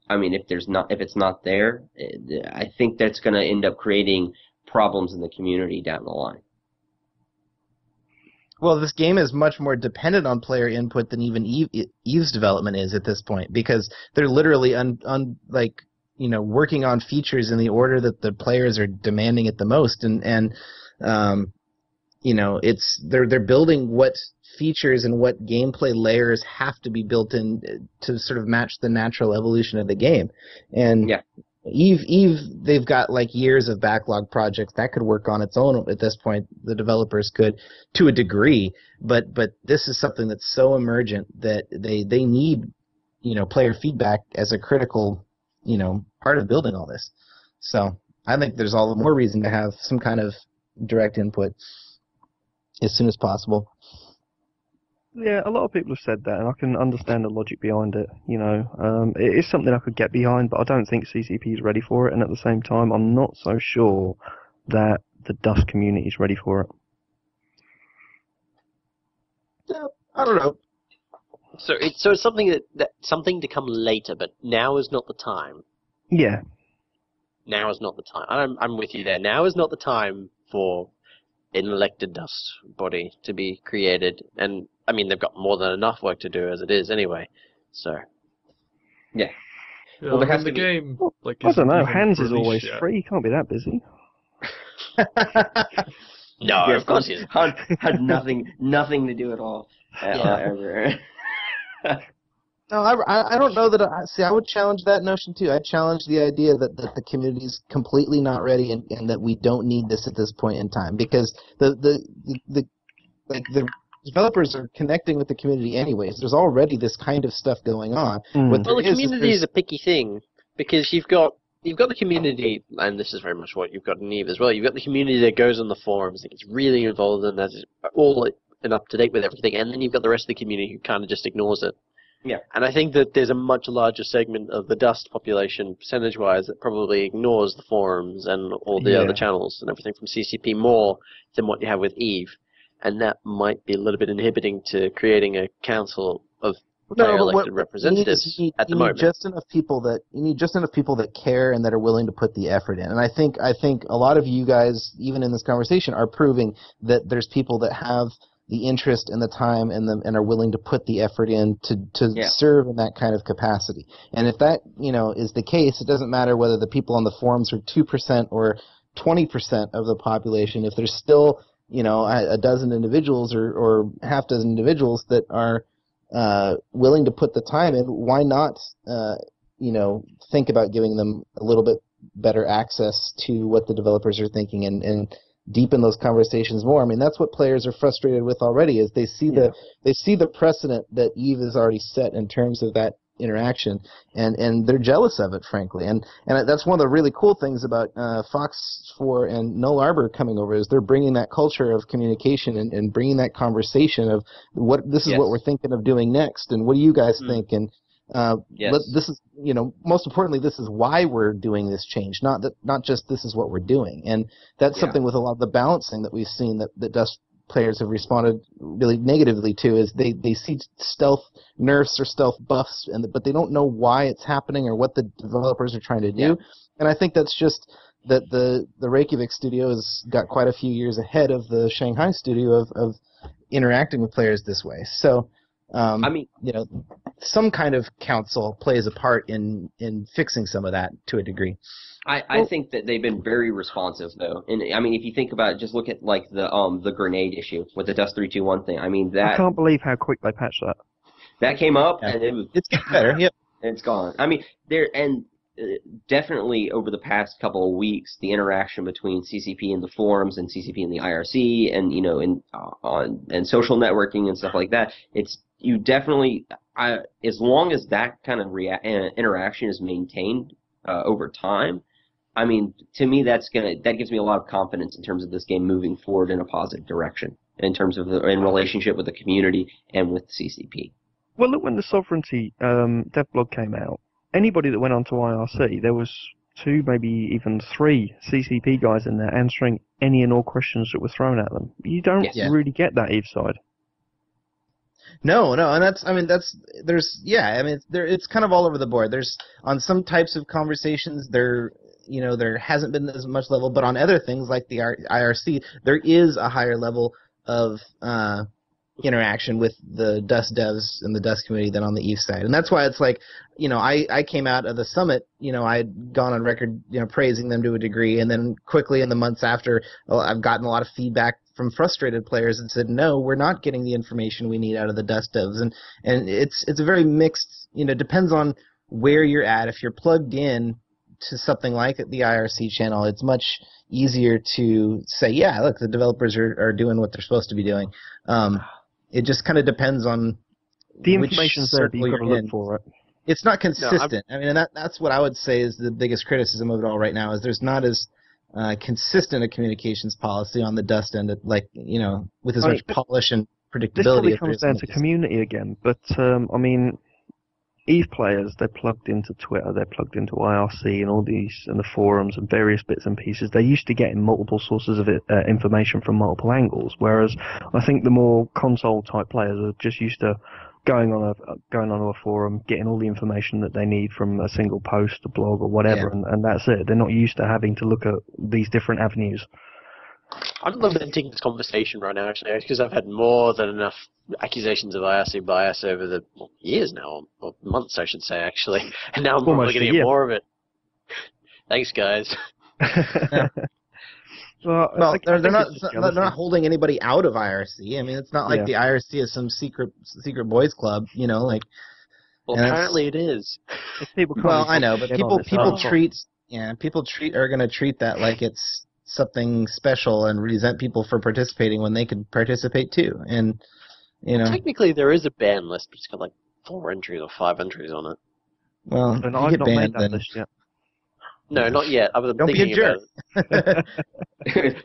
it's not there, I think that's going to end up creating problems in the community down the line. Well, this game is much more dependent on player input than even Eve's development is at this point, because they're literally working on features in the order that the players are demanding it the most, and they're building what features and what gameplay layers have to be built in to sort of match the natural evolution of the game. And Yeah. Eve, they've got like years of backlog projects that could work on its own at this point. The developers could, to a degree, but this is something that's so emergent that they need, player feedback as a critical, part of building all this. So I think there's all the more reason to have some kind of direct input as soon as possible. Yeah, a lot of people have said that, and I can understand the logic behind it. It is something I could get behind, but I don't think CCP is ready for it, and at the same time, I'm not so sure that the Dust community is ready for it. Yeah, I don't know. So it's something something to come later, but now is not the time. Yeah. Now is not the time. I'm with you there. Now is not the time for an elected Dust body to be created, and I mean they've got more than enough work to do as it is anyway. So Yeah. Yeah, there has the to be- game, like, I don't know, isn't Hans even is always released yet. free, he can't be that busy. no, Yes, of course he isn't. had nothing to do at all. Ever. No, I don't know that. I would challenge that notion too. I'd challenge the idea that the community's completely not ready and that we don't need this at this point in time, because the developers are connecting with the community anyways. There's already this kind of stuff going on. What Well, there the community is a picky thing, because you've got the community, and this is very much what you've got in Eve as well. You've got the community that goes on the forums, that gets really involved, and that's all and up to date with everything, and then you've got the rest of the community who kind of just ignores it. Yeah. And I think that there's a much larger segment of the Dust population, percentage-wise, that probably ignores the forums and all the other channels and everything from CCP more than what you have with Eve. And that might be a little bit inhibiting to creating a council of player-elected representatives at the moment. You need just enough people that care and that are willing to put the effort in. And I think a lot of you guys, even in this conversation, are proving that there's people that have the interest and the time and are willing to put the effort in to serve in that kind of capacity. And if that, is the case, it doesn't matter whether the people on the forums are 2% or 20% of the population. If there's still, a dozen individuals or half dozen individuals that are willing to put the time in, why not, think about giving them a little bit better access to what the developers are thinking and deepen those conversations more. I mean, that's what players are frustrated with already, is they see the precedent that Eve has already set in terms of that interaction, and they're jealous of it, frankly. And that's one of the really cool things about Fox 4 and Null Arbor coming over, is they're bringing that culture of communication and bringing that conversation of what we're thinking of doing next, and what do you guys think? And this is, most importantly, this is why we're doing this change, not just this is what we're doing. And that's something with a lot of the balancing that we've seen that Dust players have responded really negatively to, is they see stealth nerfs or stealth buffs, but they don't know why it's happening or what the developers are trying to do. Yeah. And I think that's just that the Reykjavik studio has got quite a few years ahead of the Shanghai studio of interacting with players this way. So some kind of council plays a part in fixing some of that to a degree. I think that they've been very responsive, though. And I mean, if you think about it, just look at like the grenade issue with the Dust 321 thing. I mean, that, I can't believe how quick they patched that. That came up and it's getting better. Yep, it's gone. I mean, definitely over the past couple of weeks, the interaction between CCP and the forums and CCP and the IRC and and social networking and stuff like that. You definitely, as long as that kind of interaction is maintained over time, I mean, to me, that gives me a lot of confidence in terms of this game moving forward in a positive direction in terms of in relationship with the community and with CCP. Well, look, when the Sovereignty devlog came out, anybody that went onto IRC, there was 2, maybe even 3 CCP guys in there answering any and all questions that were thrown at them. You don't really get that Eve side. No, and it's kind of all over the board. There's, on some types of conversations, there hasn't been as much level, but on other things like the IRC, there is a higher level of interaction with the Dust devs and the Dust community than on the EVE side. And that's why it's like, I came out of the summit, I'd gone on record, praising them to a degree, and then quickly in the months after, I've gotten a lot of feedback from frustrated players that said, no, we're not getting the information we need out of the Dust devs. And it's a very mixed, depends on where you're at. If you're plugged in to something like the IRC channel, it's much easier to say, yeah, look, the developers are doing what they're supposed to be doing. It just kind of depends on the information's there, but you've got to look for it. It's not consistent. And that's what I would say is the biggest criticism of it all right now, is there's not as consistent a communications policy on the Dust end, with as much polish and predictability. This probably comes down to community again, but EVE players, they're plugged into Twitter, they're plugged into IRC and all these, and the forums and various bits and pieces. They're used to getting multiple sources of information from multiple angles, whereas I think the more console-type players are just used to going onto a forum, getting all the information that they need from a single post, a blog, or whatever, and that's it. They're not used to having to look at these different avenues. I'm lamenting this conversation right now, actually, because I've had more than enough accusations of IRC bias over the years now, or months, I should say, actually. And now I'm probably going to get more of it. Thanks, guys. Well, they're not holding anybody out of IRC. I mean, it's not like the IRC is some secret boys club, Well, apparently it is. Well, I know, but people are going to treat that like it's something special and resent people for participating when they could participate too. And technically there is a ban list, but it's got like 4 entries or 5 entries on it. Well, and I've not made that list yet. No, not yet. Don't be a jerk.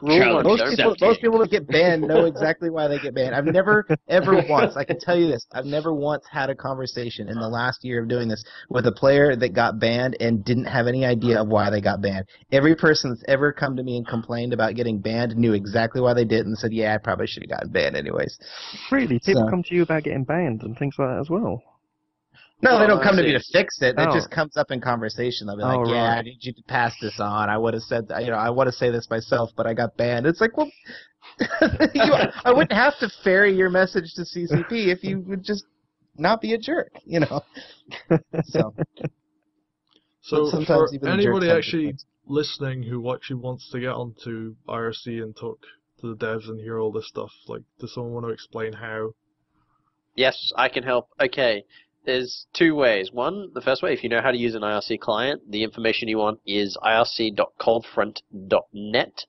Most people that get banned know exactly why they get banned. I've never, ever once, I can tell you this, I've never once had a conversation in the last year of doing this with a player that got banned and didn't have any idea of why they got banned. Every person that's ever come to me and complained about getting banned knew exactly why they did and said, yeah, I probably should have gotten banned anyways. Really? People come to you about getting banned and things like that as well? No, they don't come to me to fix it. It just comes up in conversation. They'll be like, "Yeah, I need you to pass this on. I would have said, I want to say this myself, but I got banned." It's like, well, I wouldn't have to ferry your message to CCP if you would just not be a jerk, So for anybody actually listening who actually wants to get onto IRC and talk to the devs and hear all this stuff, like, does someone want to explain how? Yes, I can help. Okay. There's 2 ways. One, the first way, if you know how to use an IRC client, the information you want is irc.coldfront.net,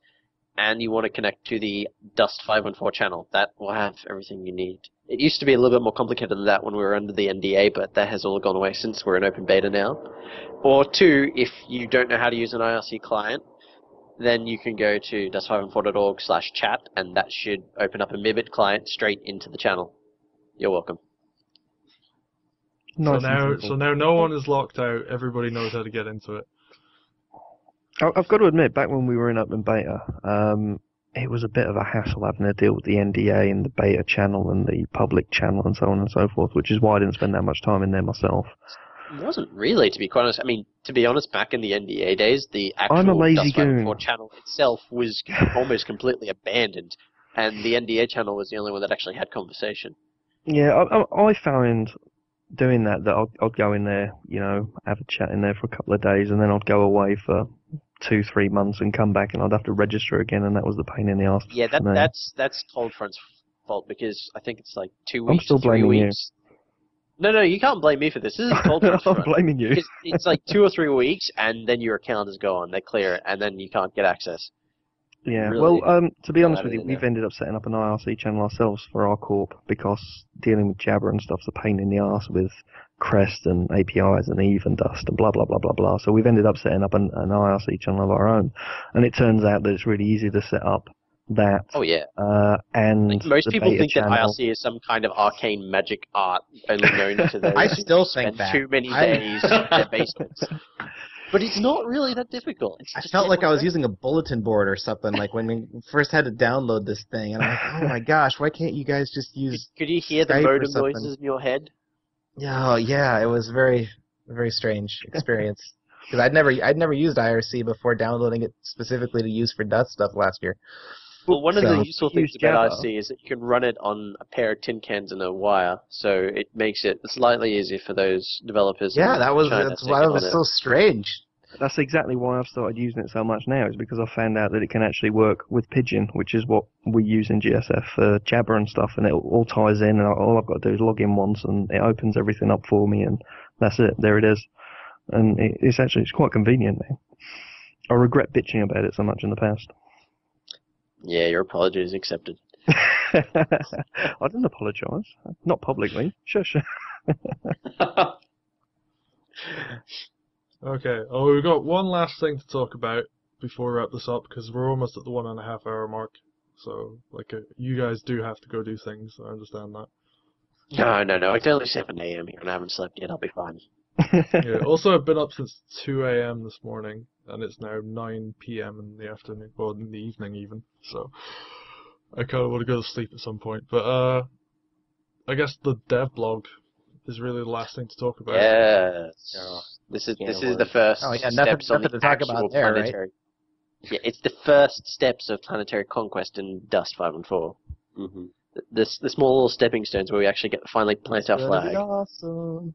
and you want to connect to the Dust 514 channel. That will have everything you need. It used to be a little bit more complicated than that when we were under the NDA, but that has all gone away since we're in open beta now. Or 2, if you don't know how to use an IRC client, then you can go to dust514.org/chat, and that should open up a Mibit client straight into the channel. You're welcome. So now no one is locked out. Everybody knows how to get into it. I've got to admit, back when we were in open beta, it was a bit of a hassle having to deal with the NDA and the beta channel and the public channel and so on and so forth, which is why I didn't spend that much time in there myself. It wasn't really, to be quite honest. I mean, to be honest, back in the NDA days, the actual Dust 514 channel itself was almost completely abandoned, and the NDA channel was the only one that actually had conversation. Yeah, I found doing that I'd go in there, have a chat in there for a couple of days, and then I'd go away for 2-3 months and come back, and I'd have to register again, and that was the pain in the arse. Yeah, that's Coldfront's fault, because I think it's like 2 weeks. I'm still blaming 3 weeks. You. No, you can't blame me for this. This is Coldfront's I'm blaming you. It's like 2 or 3 weeks, and then your account is gone. They clear it, and then you can't get access. Yeah, really, to be honest with you, we've ended up setting up an IRC channel ourselves for our corp, because dealing with Jabber and stuff's a pain in the arse with Crest and APIs and EVE and Dust and blah, blah, blah, blah, blah. So we've ended up setting up an IRC channel of our own. And it turns out that it's really easy to set up that. Oh, yeah. And like most people think that IRC is some kind of arcane magic art only known to those I still who think spend that. too many days in their basements. But it's not really that difficult. I felt like I was using a bulletin board or something, like when we first had to download this thing, and I'm like, oh my gosh, why can't you guys just use Could you hear Skype the modem noises in your head? Yeah, it was a very, very strange experience. Because I'd never used IRC before downloading it specifically to use for Dust stuff last year. Well, one of So, the useful things huge about jabber. IRC is that you can run it on a pair of tin cans and a wire, so it makes it slightly easier for those developers in yeah, China that's to why get it on was it. so strange. That's exactly why I've started using it so much now, is because I found out that it can actually work with Pigeon, which is what we use in GSF for Jabber and stuff, and it all ties in, and all I've got to do is log in once, and it opens everything up for me, and that's it. There it is. And it's quite convenient now. I regret bitching about it so much in the past. Yeah, your apology is accepted. I didn't apologise. Not publicly. Shush. Okay. Oh, we've got one last thing to talk about before we wrap this up, because we're almost at the 1.5 hour mark. So, you guys do have to go do things. I understand that. No. It's only 7 a.m. here and I haven't slept yet. I'll be fine. Yeah. Also, I've been up since 2 a.m. this morning, and it's now 9 p.m. in the afternoon, well, in the evening even. So, I kind of want to go to sleep at some point. But I guess the dev blog is really the last thing to talk about. Yes. Oh, This is can't the wait. first Oh, yeah, steps on nothing the to talk actual about there, right? planetary. Yeah, it's the first steps of Planetary Conquest in Dust 5 and 4. Mm-hmm. The small little stepping stones where we actually get to finally plant our flag. Awesome.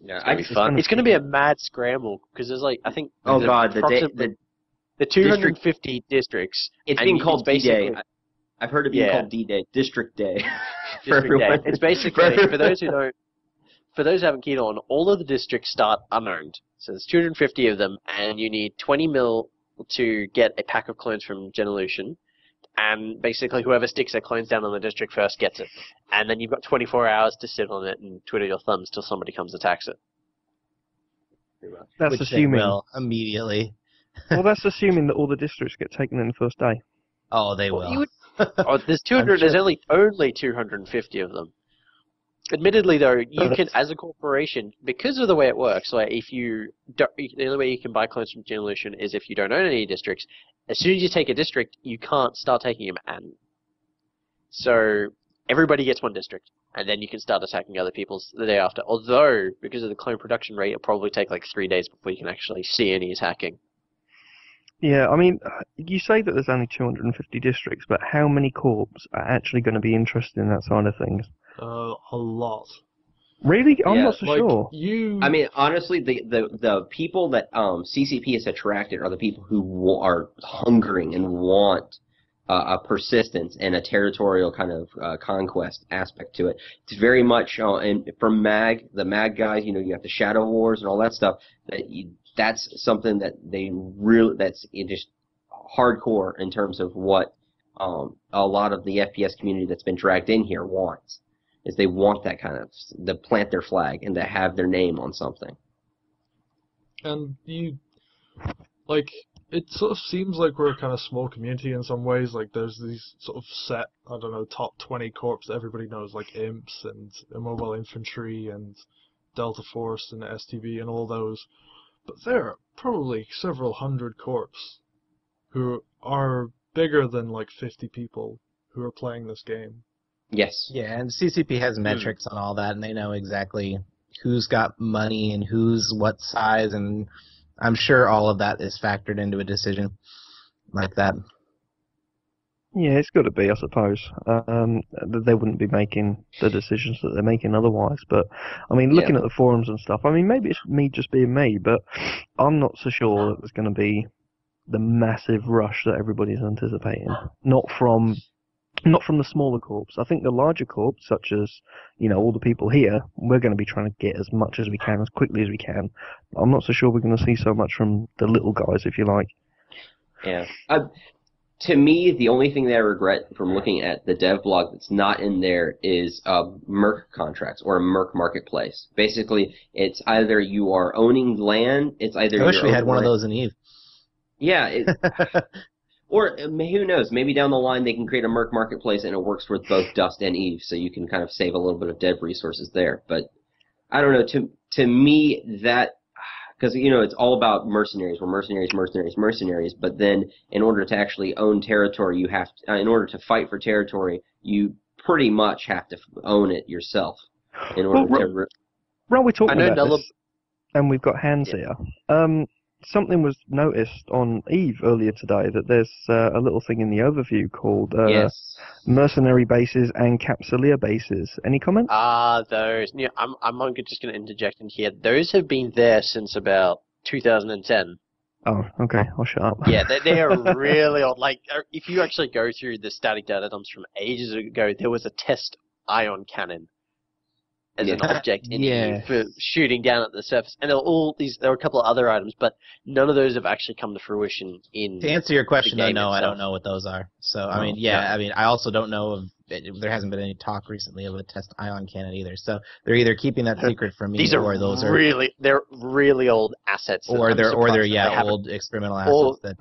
Yeah, It's gonna be fun. It's gonna be a mad scramble because there's I think. Oh there's God, approximately the 250 districts. it's and being it's called D-Day. basically I've heard it being Yeah. called D-Day, District Day. District For Day. everyone. It's basically for those who haven't keyed on, all of the districts start unowned. So there's 250 of them, and you need 20 mil to get a pack of clones from Genelution. And basically, whoever sticks their clones down on the district first gets it. And then you've got 24 hours to sit on it and twiddle your thumbs till somebody comes and attacks it. That's Which assuming. they will immediately. Well, that's assuming that all the districts get taken in the first day. Oh, they Well, will. There's 200. sure. There's only 250 of them. Admittedly, though, you can, as a corporation, because of the way it works, the only way you can buy clones from Genelution is if you don't own any districts. As soon as you take a district, you can't start taking them, and so everybody gets one district, and then you can start attacking other people's the day after. Although, because of the clone production rate, it'll probably take 3 days before you can actually see any attacking. Yeah, I mean, you say that there's only 250 districts, but how many corps are actually going to be interested in that side of things? A lot. Really? I'm Yeah, not so sure. I mean, honestly, the people that CCP has attracted are the people who are hungering and want a persistence and a territorial kind of conquest aspect to it. It's very much, and from the MAG guys, you have the Shadow Wars and all that stuff. That's something that that's just hardcore in terms of what a lot of the FPS community that's been dragged in here wants. Is they want that kind of, to plant their flag and to have their name on something. And it sort of seems like we're a kind of small community in some ways. There's these sort of set, I don't know, top 20 corps that everybody knows, like Imps and Immobile Infantry and Delta Force and STV and all those. But there are probably several hundred corps who are bigger than 50 people who are playing this game. Yes. Yeah, and CCP has metrics on all that, and they know exactly who's got money and who's what size, and I'm sure all of that is factored into a decision like that. Yeah, it's got to be, I suppose. They wouldn't be making the decisions that they're making otherwise. But, I mean, looking at the forums and stuff, I mean, maybe it's me just being me, but I'm not so sure that there's going to be the massive rush that everybody's anticipating. Not from the smaller corps. I think the larger corps, such as, all the people here, we're going to be trying to get as much as we can, as quickly as we can. But I'm not so sure we're going to see so much from the little guys, if you like. Yeah. To me, the only thing that I regret from looking at the dev blog that's not in there is Merc contracts or a Merc marketplace. Basically, it's either you are owning land, it's either I wish we had one land. of those in EVE. Yeah. Or who knows? Maybe down the line they can create a Merc marketplace and it works with both Dust and EVE, so you can kind of save a little bit of dev resources there. But I don't know. To me, that because it's all about mercenaries. We're mercenaries. But then, in order to actually own territory, you have to, in order to fight for territory, you pretty much have to own it yourself. In order Well, we're talking about this, and we've got hands here. something was noticed on Eve earlier today that there's a little thing in the overview called Yes. mercenary bases and capsuleer bases. Any comments? Those. Yeah, I'm just going to interject in here. Those have been there since about 2010. Oh, okay. I'll shut up. Yeah, they are really old. Like, if you actually go through the static data dumps from ages ago, there was a test ion cannon as an object in here for shooting down at the surface. And there were a couple of other items, but none of those have actually come to fruition in To answer your question, the game no, I itself. don't know what those are. So, I mean, I also don't know of, there hasn't been any talk recently of a test ion cannon either. So they're either keeping that secret from me, These are or those they're really old assets. or they're old experimental assets.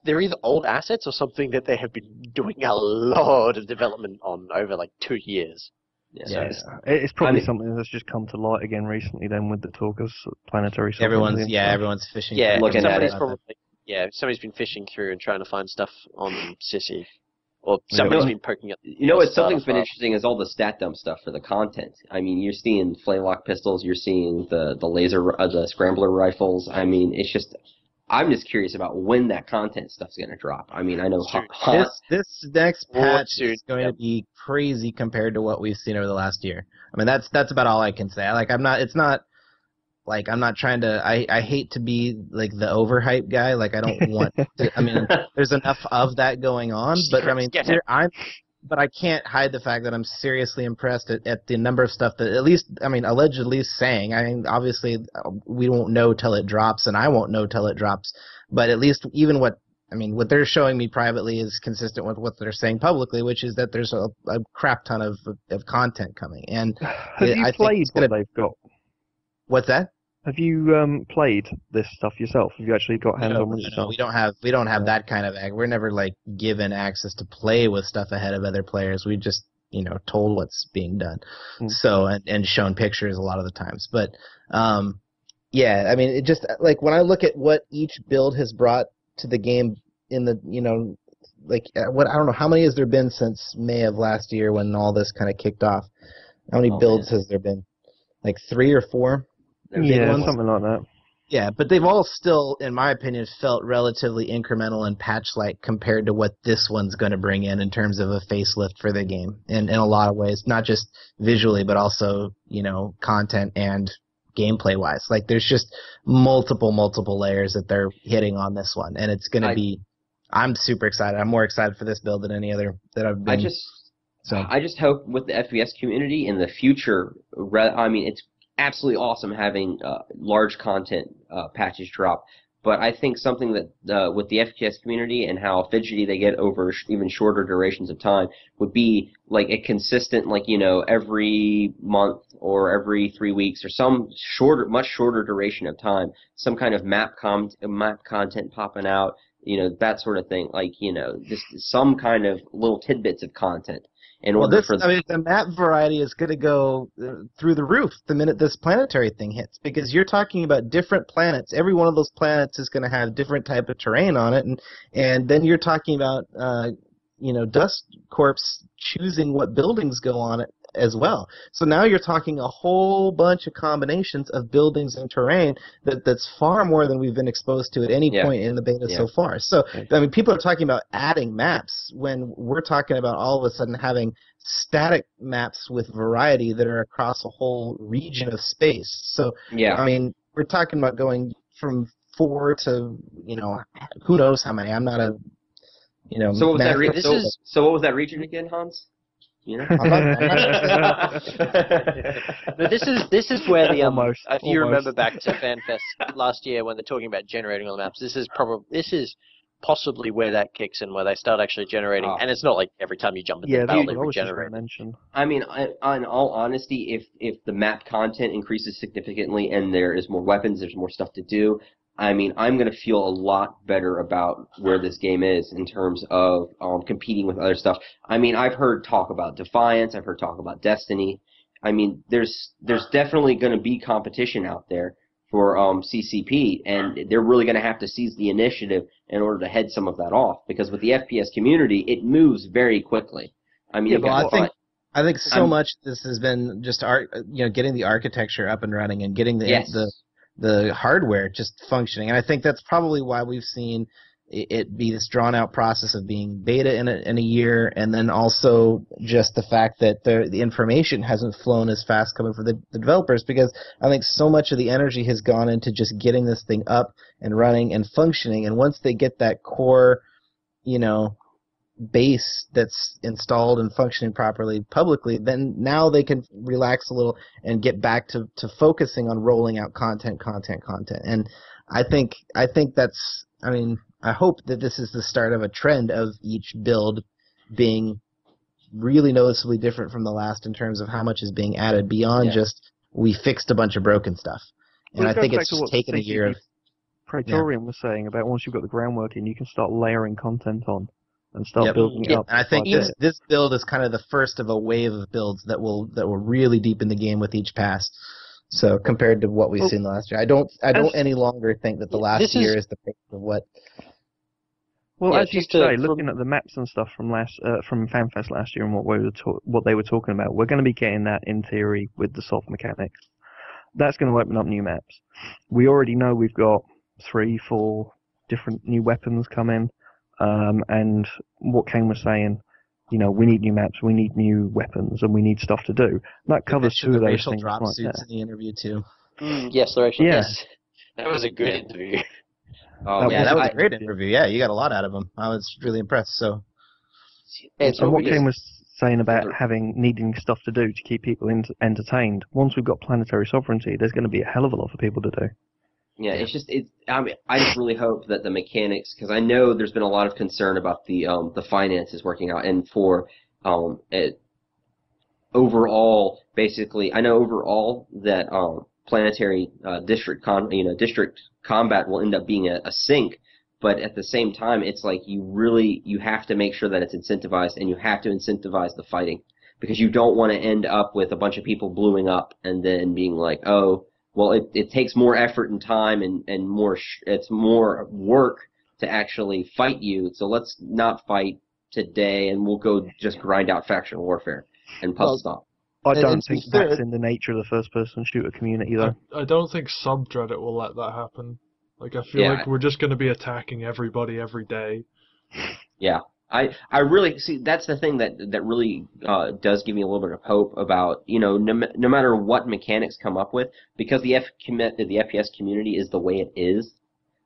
They're either old assets or something that they have been doing a lot of development on over like 2 years. Yeah. It's probably something that's just come to light again recently. Then with the talk of planetary. Everyone's fishing. Yeah, looking at it. Somebody's been fishing through and trying to find stuff on Sissy, or somebody's been poking up. Something's been interesting is all the stat dump stuff for the content. I mean, you're seeing flintlock pistols, you're seeing the laser, the scrambler rifles. I mean, it's just. I'm just curious about when that content stuff's going to drop. I mean, I know this next patch is going to be crazy compared to what we've seen over the last year. I mean, that's about all I can say. Like, I'm not trying to, I hate to be like the overhype guy. Like, I don't want to, I mean, there's enough of that going on, but I mean, but I can't hide the fact that I'm seriously impressed at the number of stuff that allegedly saying. I mean, obviously we won't know till it drops, and I won't know till it drops. But at least even what they're showing me privately is consistent with what they're saying publicly, which is that there's a crap ton of content coming. And have you played what they've got? What's that? Have you played this stuff yourself? Have you actually got hands on with it yourself? We don't have that kind of. We're never like given access to play with stuff ahead of other players. We just told what's being done, so and shown pictures a lot of the times. But I mean, it just like when I look at what each build has brought to the game in the I don't know how many has there been since May of last year when all this kind of kicked off. How many builds has there been? Like 3 or 4. Yeah, something like that. Yeah, but they've all still, in my opinion, felt relatively incremental and patch-like compared to what this one's going to bring in terms of a facelift for the game. In a lot of ways, not just visually, but also, content and gameplay-wise. Like, there's just multiple layers that they're hitting on this one, and it's going to be. I'm super excited. I'm more excited for this build than any other that I've been. I just hope with the FPS community in the future. I mean, it's absolutely awesome having large content patches drop, but I think something that with the FPS community and how fidgety they get over even shorter durations of time would be like a consistent, every month or every 3 weeks or some much shorter duration of time, some kind of map content popping out, that sort of thing, just some kind of little tidbits of content. The map variety is going to go through the roof the minute this planetary thing hits, because you're talking about different planets. Every one of those planets is going to have different type of terrain on it, and then you're talking about Dust Corps choosing what buildings go on it as well. So now you're talking a whole bunch of combinations of buildings and terrain that's far more than we've been exposed to at any point in the beta so far. So, I mean, people are talking about adding maps when we're talking about all of a sudden having static maps with variety that are across a whole region of space. So, I mean, we're talking about going from 4 to, who knows how many. I'm not a, So what was so what was that region again, Hans? But this is where the if you remember back to FanFest last year when they're talking about generating all the maps, this is possibly where that kicks in, where they start actually generating, and it's not like every time you jump into the battle they regenerate. I mean, in all honesty, if the map content increases significantly and there is more weapons, there's more stuff to do, I mean, I'm going to feel a lot better about where this game is in terms of competing with other stuff. I mean, I've heard talk about Defiance. I've heard talk about Destiny. I mean, there's definitely going to be competition out there for CCP, and they're really going to have to seize the initiative in order to head some of that off, because with the FPS community, it moves very quickly. I mean, I think so much this has been just getting the architecture up and running and getting the hardware just functioning. And I think that's probably why we've seen it be this drawn-out process of being beta in a year, and then also just the fact that the information hasn't flown as fast coming for the developers, because I think so much of the energy has gone into just getting this thing up and running and functioning, and once they get that core, base that's installed and functioning properly publicly, then now they can relax a little and get back to focusing on rolling out content. And I think that's, I hope that this is the start of a trend of each build being really noticeably different from the last in terms of how much is being added beyond just we fixed a bunch of broken stuff. And I think it's just taken a year of... Praetorian was saying about once you've got the groundwork in, you can start layering content on and start building it up. And I think this build is kind of the first of a wave of builds that will really deepen the game with each pass. So compared to what we've seen last year, I don't any longer think that the last year is the pace of what... Well, as you say, looking at the maps and stuff from FanFest last year and what they were talking about, we're going to be getting that in theory with the soft mechanics. That's going to open up new maps. We already know we've got 3-4 different new weapons coming, and what Kane was saying, we need new maps, we need new weapons, and we need stuff to do. That covers two of those things drop right suits there. in the interview too. Yes, there actually is. That was a good interview. Oh, that was a great interview. Yeah, you got a lot out of him. I was really impressed. So, and what Kane was saying about needing stuff to do to keep people entertained. Once we've got planetary sovereignty, there's going to be a hell of a lot for people to do. Yeah, I just really hope that the mechanics, because I know there's been a lot of concern about the finances working out, and for overall, basically, I know overall that planetary district combat will end up being a sink, but at the same time, it's like you have to make sure that it's incentivized, and you have to incentivize the fighting, because you don't want to end up with a bunch of people blowing up and then being like, oh, well, it takes more effort and time and it's more work to actually fight you, so let's not fight today, and we'll go just grind out faction warfare and puzzle stop. I don't think that's in the nature of the first-person shooter community, though. I don't think Subreddit will let that happen. I feel like we're just going to be attacking everybody every day. Yeah. I really see, that's the thing that really does give me a little bit of hope about, no matter what mechanics come up with, because the FPS community is the way it is.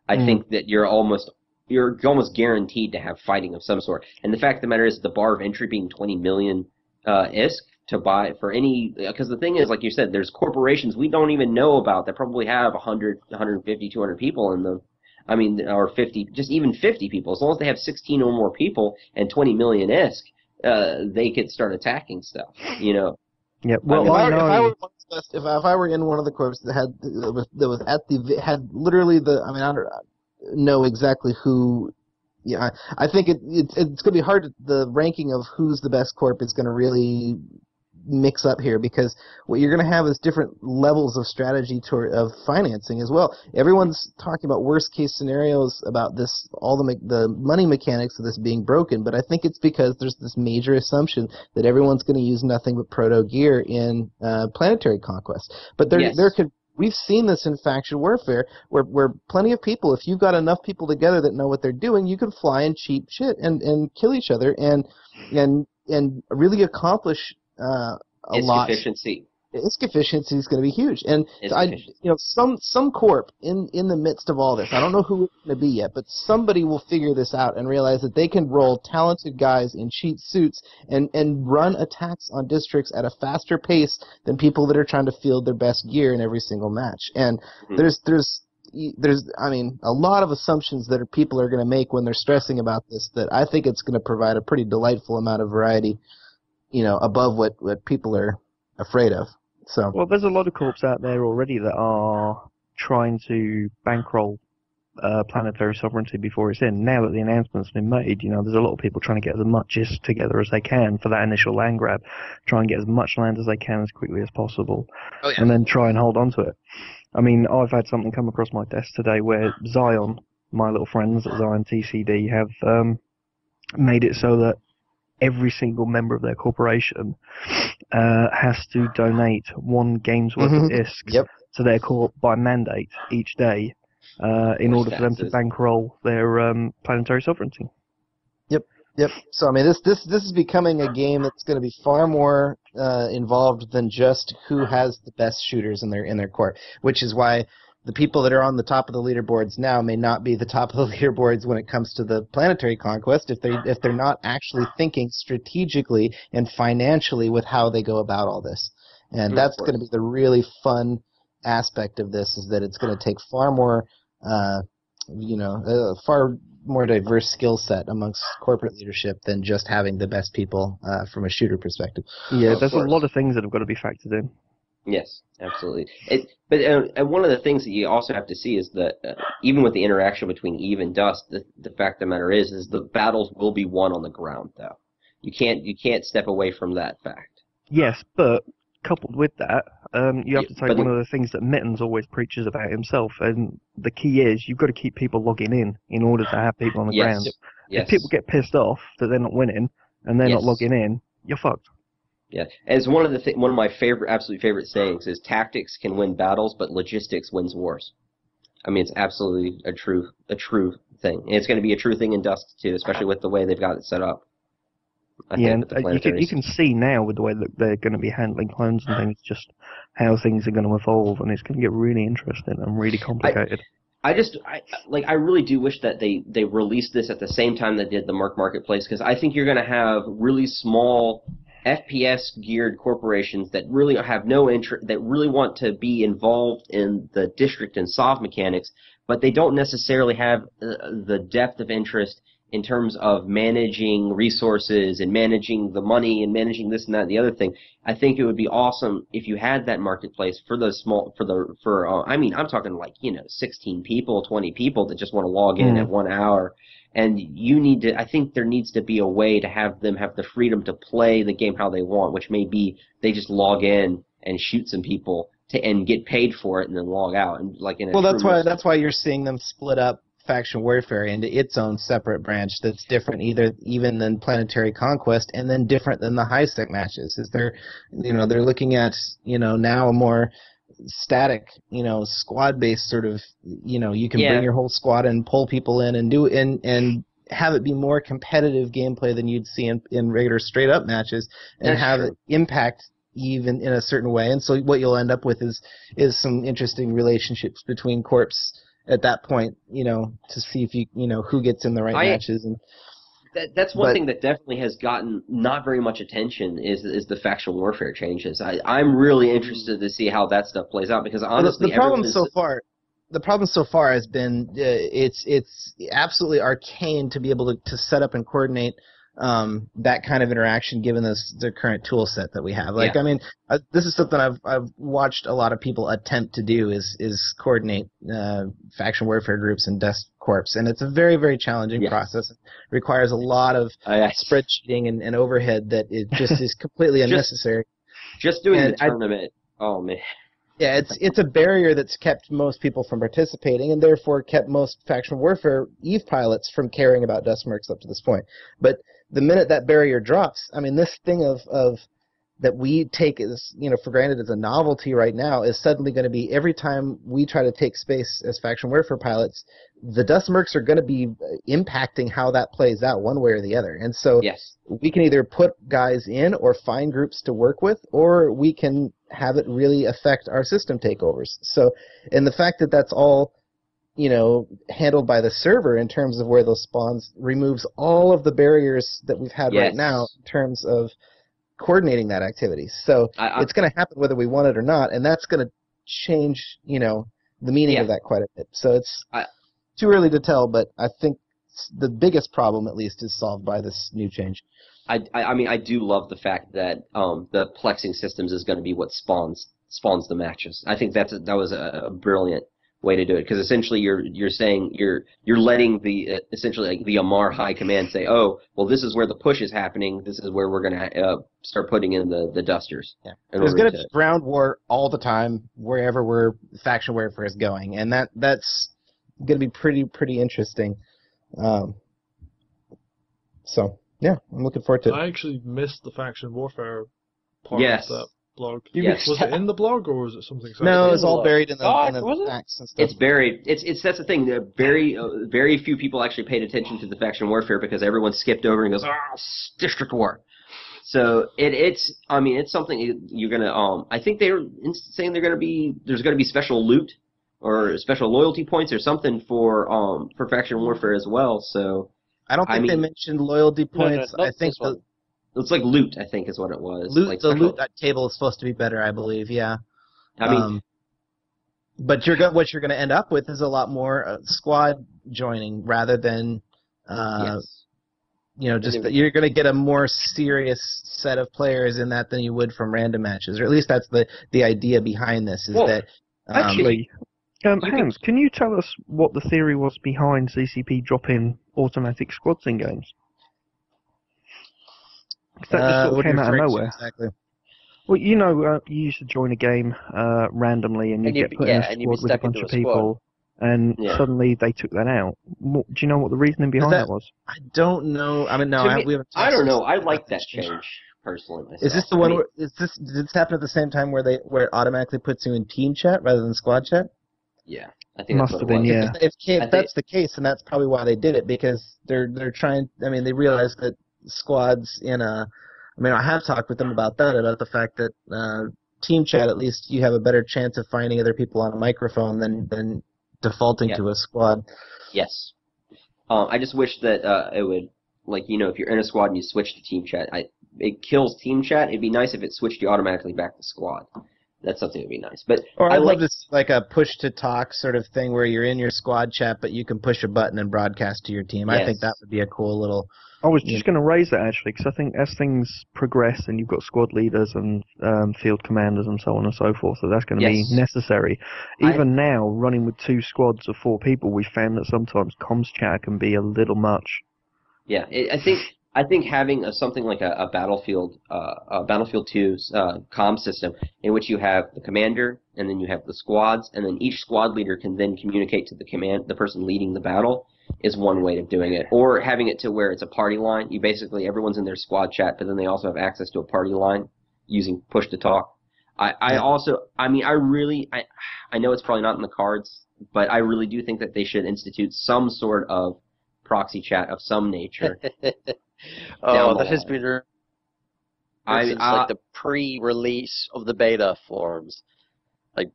I think that you're almost guaranteed to have fighting of some sort. And the fact of the matter is the bar of entry being 20 million ISK to buy for any, because the thing is, like you said, there's corporations we don't even know about that probably have 100, 150, 200 people in them. Or 50, just even 50 people. As long as they have 16 or more people and 20 million ISK, they could start attacking stuff, Yeah. Well, if I were in one of the corps that had literally I don't know exactly who. Yeah, I think it's going to be hard. The ranking of who's the best corp is going to really mix up here, because what you're going to have is different levels of strategy of financing as well. Everyone's talking about worst case scenarios about this, all the money mechanics of this being broken, but I think it's because there's this major assumption that everyone's going to use nothing but proto gear in Planetary Conquest. But we've seen this in faction warfare, where plenty of people, if you've got enough people together that know what they're doing, you can fly and cheat shit and kill each other and really accomplish a lot. ISK efficiency is going to be huge, and some corp in the midst of all this, I don't know who it's going to be yet, but somebody will figure this out and realize that they can roll talented guys in cheat suits and run attacks on districts at a faster pace than people that are trying to field their best gear in every single match. And there's a lot of assumptions that people are going to make when they're stressing about this, that I think it's going to provide a pretty delightful amount of variety, above what people are afraid of. So, well, there's a lot of corps out there already that are trying to bankroll planetary sovereignty before it's in. Now that the announcement's been made, there's a lot of people trying to get as much ISK together as they can for that initial land grab, try and get as much land as they can as quickly as possible, and then try and hold on to it. I've had something come across my desk today where Zion, my little friends at Zion TCD, have made it so that every single member of their corporation has to donate one game's worth of ISK to their court by mandate each day in order for them to bankroll their planetary sovereignty. Yep. So I mean, this is becoming a game that's going to be far more involved than just who has the best shooters in their court, which is why the people that are on the top of the leaderboards now may not be the top of the leaderboards when it comes to the Planetary Conquest if they're not actually thinking strategically and financially with how they go about all this. And that's going to be the really fun aspect of this, is that it's going to take far more, far more diverse skill set amongst corporate leadership than just having the best people from a shooter perspective. Yeah, there's a lot of things that have got to be factored in. Yes, absolutely. But one of the things that you also have to see is that even with the interaction between Eve and Dust, the fact of the matter is the battles will be won on the ground, though. You can't step away from that fact. Yes, but coupled with that, you have to take one of the things that Mittens always preaches about himself, and the key is you've got to keep people logging in order to have people on the ground. Yes. If people get pissed off that they're not winning and they're not logging in, you're fucked. Yeah, as one of my absolute favorite sayings is, tactics can win battles, but logistics wins wars. I mean, it's absolutely a true thing, and it's going to be a true thing in Dust too, especially with the way they've got it set up. And you can see now with the way that they're going to be handling clones and things, just how things are going to evolve, and it's going to get really interesting and really complicated. I really do wish that they released this at the same time they did the Merc Marketplace, because I think you're going to have really small FPS geared corporations that really have no interest, that really want to be involved in the district and Sov mechanics, but they don't necessarily have the depth of interest in terms of managing resources and managing the money and managing this and that and the other thing. I think it would be awesome if you had that marketplace for those small, I'm talking 16 people, 20 people that just want to log in at 1 hour. And I think there needs to be a way to have them have the freedom to play the game how they want, which may be they just log in and shoot some people and get paid for it and then log out. And that's why you're seeing them split up faction warfare into its own separate branch that's different even than Planetary Conquest, and then different than the high-sec matches. Is they're looking at now a more static squad-based sort of you can bring your whole squad and pull people in and have it be more competitive gameplay than you'd see in regular straight-up matches, and have it impact even in a certain way. And so what you'll end up with is some interesting relationships between corps at that point, to see if who gets in the right matches. And that's one thing that definitely has gotten not very much attention is the faction warfare changes. I'm really interested to see how that stuff plays out, because honestly, the problem so far has been it's absolutely arcane to be able to set up and coordinate that kind of interaction given the current tool set that we have. This is something I've watched a lot of people attempt to do is coordinate faction warfare groups and Dust Corps, and it's a very, very challenging process. It requires a lot of spreadsheeting and overhead that it just is completely unnecessary. Just doing the tournament, oh man. Yeah, it's a barrier that's kept most people from participating, and therefore kept most faction warfare EVE pilots from caring about Dust Mercs up to this point. But the minute that barrier drops, I mean, this thing of that we take as for granted as a novelty right now is suddenly going to be, every time we try to take space as faction warfare pilots, the Dust Mercs are going to be impacting how that plays out one way or the other. And so we can either put guys in or find groups to work with, or we can have it really affect our system takeovers. So, and the fact that that's all handled by the server in terms of where those spawns removes all of the barriers that we've had right now in terms of coordinating that activity. So it's going to happen whether we want it or not, and that's going to change, the meaning of that quite a bit. So it's too early to tell, but I think the biggest problem, at least, is solved by this new change. I mean, I do love the fact that the plexing systems is going to be what spawns the matches. I think that was a brilliant way to do it, because essentially you're saying you're letting the essentially the Amar High Command say, oh, well, this is where the push is happening. This is where we're going to start putting in the dusters. Yeah. There's going to be ground war all the time wherever faction warfare is going, and that's going to be pretty interesting. So yeah, I'm looking forward to it. I actually missed the faction warfare part of that. blog. Yes. Was it in the blog or was it something separate? No, it was all buried in Oh, the was it? facts and stuff. It's buried. It's that's the thing. Very few people actually paid attention to the faction warfare because everyone skipped over and goes, District War. So it's something you're gonna I think they're saying there's gonna be special loot or special loyalty points or something for faction warfare as well. So I don't think they mentioned loyalty points. No, I think it's like loot. I think is what it was. the like loot table is supposed to be better, I believe. Yeah. I mean, but what you're going to end up with is a lot more squad joining rather than, yes. You're going to get a more serious set of players in that than you would from random matches, or at least that's the idea behind this. Actually, Hans, can you tell us what the theory was behind CCP dropping automatic squads in games? 'Cause that just sort of came out of nowhere. Exactly. Well, you used to join a game randomly, and you get put in a squad with a bunch of people, and suddenly they took that out. Do you know what the reasoning behind that was? I don't know. I mean, no, we haven't. I don't know. I like that change personally. Myself. Is this the one? Did this happen at the same time where it automatically puts you in team chat rather than squad chat? Yeah, I think must have been. Yeah. If that's the case, then that's probably why they did it, because they're trying. I mean, they realize that squads I have talked with them about the fact that team chat, at least you have a better chance of finding other people on a microphone than defaulting to a squad. Yes. I just wish that it would, if you're in a squad and you switch to team chat, it kills team chat. It'd be nice if it switched you automatically back to squad. That's something that would be nice. But I'd love to see like a push to talk sort of thing where you're in your squad chat, but you can push a button and broadcast to your team. Yes. I think that would be a cool little. I was just going to raise that actually, because I think as things progress and you've got squad leaders and field commanders and so on and so forth, that's going to be necessary. Even now, running with 2 squads of 4 people, we found that sometimes comms chat can be a little much. Yeah, I think having something like a Battlefield 2 comm system in which you have the commander and then you have the squads, and then each squad leader can then communicate to the person leading the battle is one way of doing it. Or having it to where it's a party line. You basically, everyone's in their squad chat, but then they also have access to a party line using push to talk. I know it's probably not in the cards, but I really do think that they should institute some sort of proxy chat of some nature. That has been since the pre-release of the beta forums,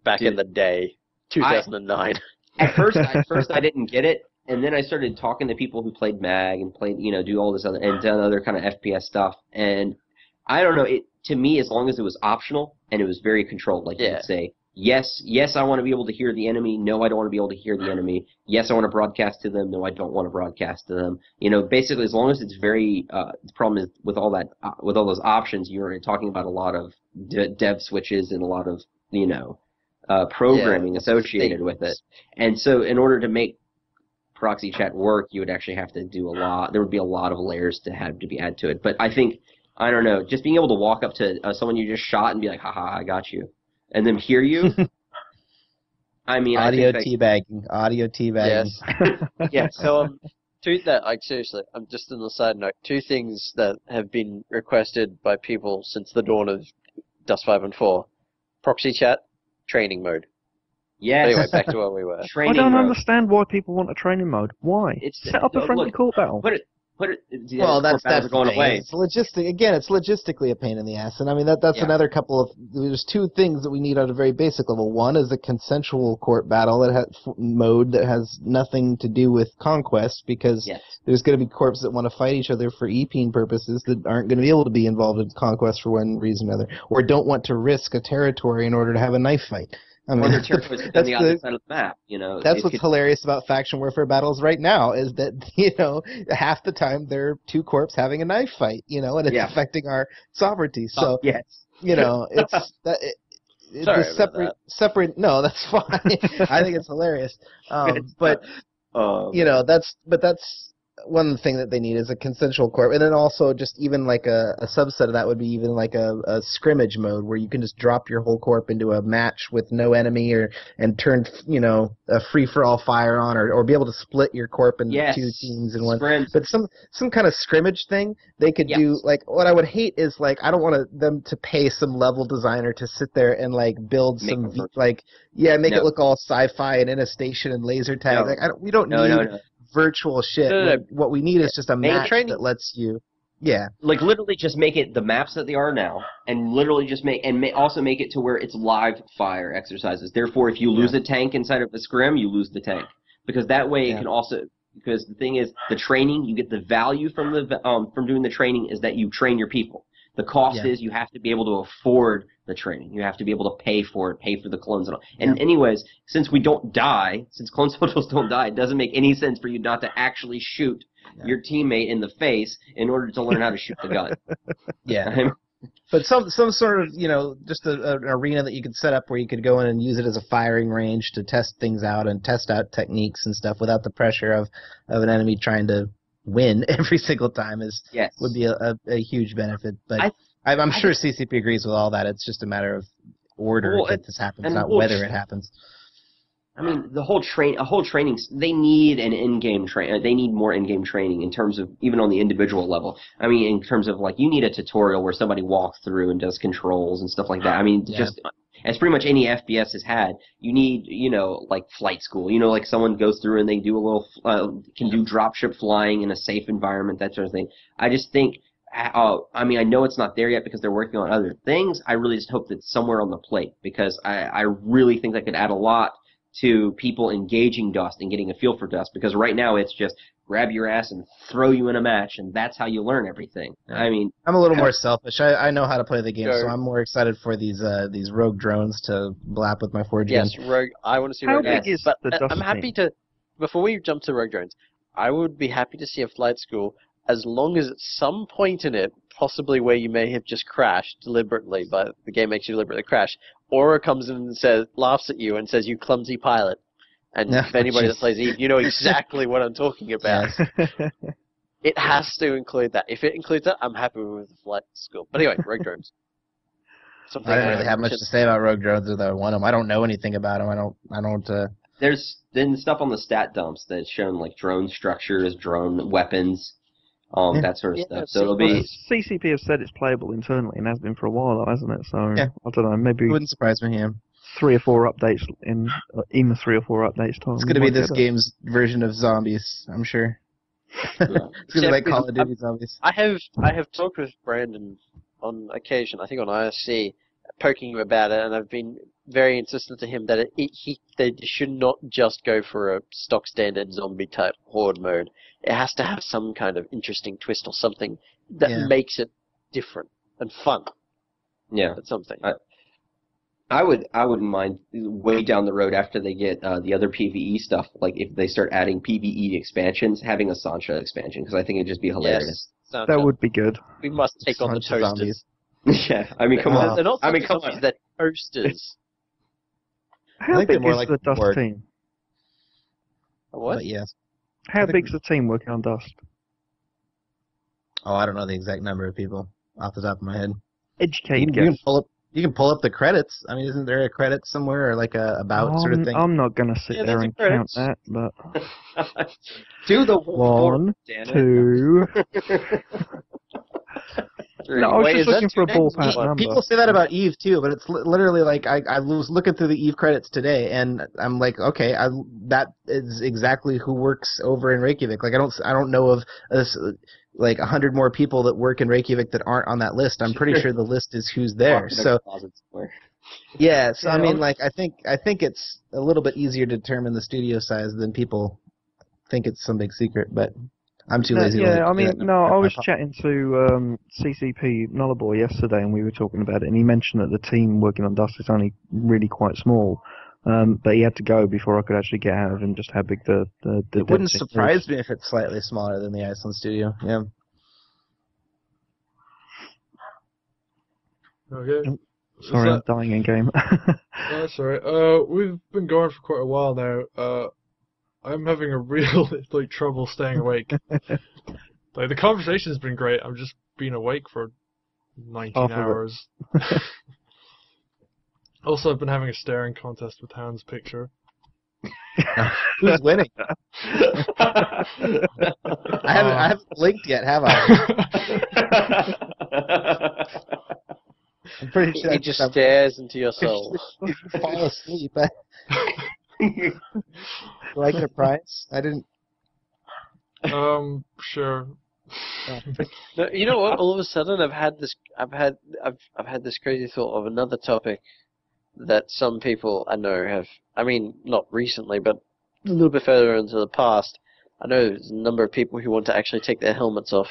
back in the day, 2009. At first I didn't get it, and then I started talking to people who played MAG and played, do all this other and done other kind of FPS stuff, and I don't know. To me, as long as it was optional and it was very controlled, you would say, yes, I want to be able to hear the enemy. No, I don't want to be able to hear the enemy. Yes, I want to broadcast to them. No, I don't want to broadcast to them. Basically, as long as it's very, the problem is with all those options, you're talking about a lot of dev switches and a lot of, programming associated with it. And so in order to make proxy chat work, you would actually have to do there would be a lot of layers to have to be added to it. But I think, I don't know, just being able to walk up to someone you just shot and be like, haha, I got you. And then hear you. Audio teabagging. Yes. Yeah. So seriously, I'm just on the side note. 2 things that have been requested by people since the dawn of Dust 5 and 4: proxy chat, training mode. Yes. Anyway, back to where we were. I don't understand why people want a training mode. Why? Set up a friendly court battle. That's going away. It's logistically a pain in the ass, and that's another couple of. There's 2 things that we need on a very basic level. One is a consensual court battle that has mode that has nothing to do with conquest, because there's going to be corps that want to fight each other for EPing purposes that aren't going to be able to be involved in conquest for one reason or another, or don't want to risk a territory in order to have a knife fight. Or their territories on the other side of the map, That's what's hilarious about faction warfare battles right now, is that, half the time there are 2 corps having a knife fight, and it's affecting our sovereignty. So, it's separate. No, that's fine. I think it's hilarious. That's one thing that they need is a consensual corp, and then also just even like a subset of that would be even like a scrimmage mode where you can just drop your whole corp into a match with no enemy, and turn a free for all fire on, or be able to split your corp into two teams in one. But some kind of scrimmage thing they could do. Like what I would hate is like I don't want them to pay some level designer to sit there and like build make it look all sci-fi and in a station and laser tag. We don't need virtual shit. No. What we need is just a match that lets you. Yeah. Like literally just make it the maps that they are now, and literally just also make it to where it's live fire exercises. Therefore, if you lose a tank inside of a scrim, you lose the tank, because that way it can also. Because the thing is, the training, you get the value from doing the training is that you train your people. The cost is you have to be able to afford the training. You have to be able to pay for it, pay for the clones and all. And anyways, since we don't die, since clone soldiers don't die, it doesn't make any sense for you not to actually shoot your teammate in the face in order to learn how to shoot the gun. But some sort of, just an arena that you could set up where you could go in and use it as a firing range to test things out and test out techniques and stuff without the pressure of an enemy trying to win every single time would be a huge benefit. But I'm sure CCP agrees with all that. It's just a matter of order that this happens, not whether it happens. I mean, a whole training. They need an in-game train. They need more in-game training in terms of even on the individual level. I mean, in terms of like you need a tutorial where somebody walks through and does controls and stuff like that. I mean, just as pretty much any FPS has had, you need like flight school. Like someone goes through and they do a little can do dropship flying in a safe environment, that sort of thing. I just think. I mean, I know it's not there yet because they're working on other things. I really just hope that it's somewhere on the plate because I really think that could add a lot to people engaging Dust and getting a feel for Dust, because right now it's just grab your ass and throw you in a match, and that's how you learn everything. I mean, I'm a little more selfish. I know how to play the game, so I'm more excited for these rogue drones to blap with my 4G. Yes, rogue. I want to see rogue drones. But I'm happy to. Before we jump to rogue drones, I would be happy to see a flight school, as long as at some point in it, possibly where you may have just crashed deliberately, but the game makes you deliberately crash, Aura comes in and laughs at you and says, "You clumsy pilot." And if anybody that plays Eve, you know exactly what I'm talking about. It has to include that. If it includes that, I'm happy with the flight school. But anyway, rogue drones. I don't really have much to say about rogue drones, though I want them. I don't know anything about them. I don't. There's then stuff on the stat dumps that's shown like drone structures, drone weapons. That sort of stuff. So it'll be. CCP has said it's playable internally and has been for a while, hasn't it? So I don't know. Maybe it wouldn't surprise me. 3 or 4 updates in even 3 or 4 updates time. It's going to be this game's version of zombies, I'm sure. It's going to be like Call of Duty zombies. I have talked with Brandon on occasion, I think on IRC, poking him about it, and I've been very insistent to him that they should not just go for a stock standard zombie type horde mode. It has to have some kind of interesting twist or something that makes it different and fun. Yeah, that's something. I wouldn't mind way down the road after they get the other PvE stuff, like if they start adding PvE expansions, having a Sancha expansion, because I think it'd just be hilarious. Yes, that would be good. We must take on the toasters. Yeah, I mean, come on. They're not zombies, they're toasters. How big is the Dust team? What? But yes. How big's the team working on Dust? Oh, I don't know the exact number of people off the top of my head. Educated guess. You can pull up the credits. I mean, isn't there a credit somewhere or like a about sort of thing? I'm not going to sit there and count that, but... Do the 1, 2... No, I was just looking for a ballpark number. People say that about Eve too, but it's literally like I was looking through the Eve credits today, and I'm like, okay, that is exactly who works over in Reykjavik. Like I don't know of like 100 more people that work in Reykjavik that aren't on that list. I'm pretty sure the list is who's there. So yeah, so I mean, like I think it's a little bit easier to determine the studio size than people think it's some big secret, but. I'm too lazy. Yeah, I mean, I was chatting to CCP Nullaboy yesterday, and we were talking about it, and he mentioned that the team working on Dust is only really quite small, but he had to go before I could actually get out of him just how big the It wouldn't surprise me if it's slightly smaller than the Iceland studio. Yeah. Okay. Sorry, I'm dying in game. That's alright. We've been going for quite a while now. I'm having a real like trouble staying awake. Like the conversation's been great. I've just been awake for 19 Half of it. hours. Also, I've been having a staring contest with Hans' picture. Who's winning? I haven't blinked yet, have I? I'm pretty sure It just stares into your soul. If you fall asleep, do I get a prize? I didn't. Sure. No, you know what? All of a sudden, I've had this crazy thought of another topic that some people I know have. I mean, not recently, but a little bit further into the past. I know there's a number of people who want to actually take their helmets off.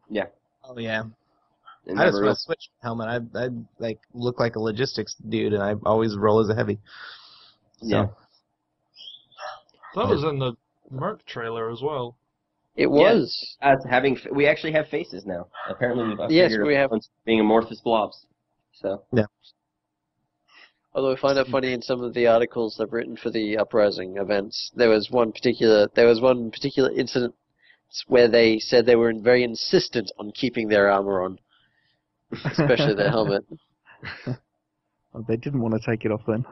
Yeah. Oh yeah. It I just never want to is. switch helmet. I like look like a logistics dude, and I always roll as a heavy. So. Yeah. That was in the Merc trailer as well. It was. We actually have faces now. Apparently, we've Yes, upgraded we have. our phones being amorphous blobs. So Although I find it funny in some of the articles they've written for the Uprising events, there was one particular incident where they said they were very insistent on keeping their armor on, especially their helmet. Oh, they didn't want to take it off then.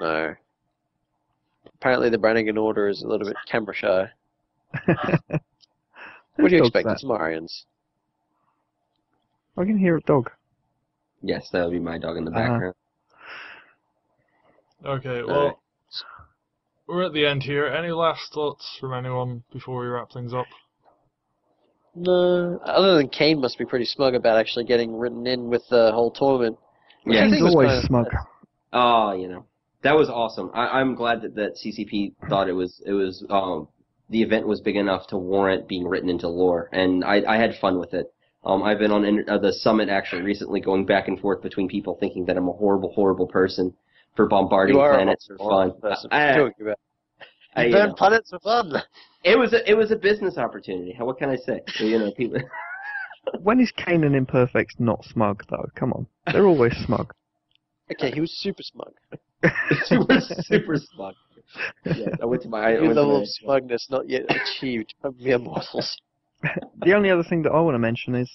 No. Apparently the Brannigan Order is a little bit camera shy. What do you expect? It's Marians. I can hear a dog. yes, that would be my dog in the background. Okay, well, we're at the end here. Any last thoughts from anyone before we wrap things up? No. Other than Kane must be pretty smug about actually getting written in with the whole tournament. Which I He's think was always kind of smug. Oh, that was awesome. I'm glad that CCP thought it was the event was big enough to warrant being written into lore, and I had fun with it. I've been on the summit actually recently, going back and forth between people thinking that I'm a horrible, horrible person for bombarding planets for fun. Burn planets for fun. It was a business opportunity. What can I say? People. When is Kane and Imperfects not smug, though? Come on. They're always smug. Okay, he was super smug. super smug. Yes, I went to my New level of smugness not yet achieved by mere mortals. The only other thing that I want to mention is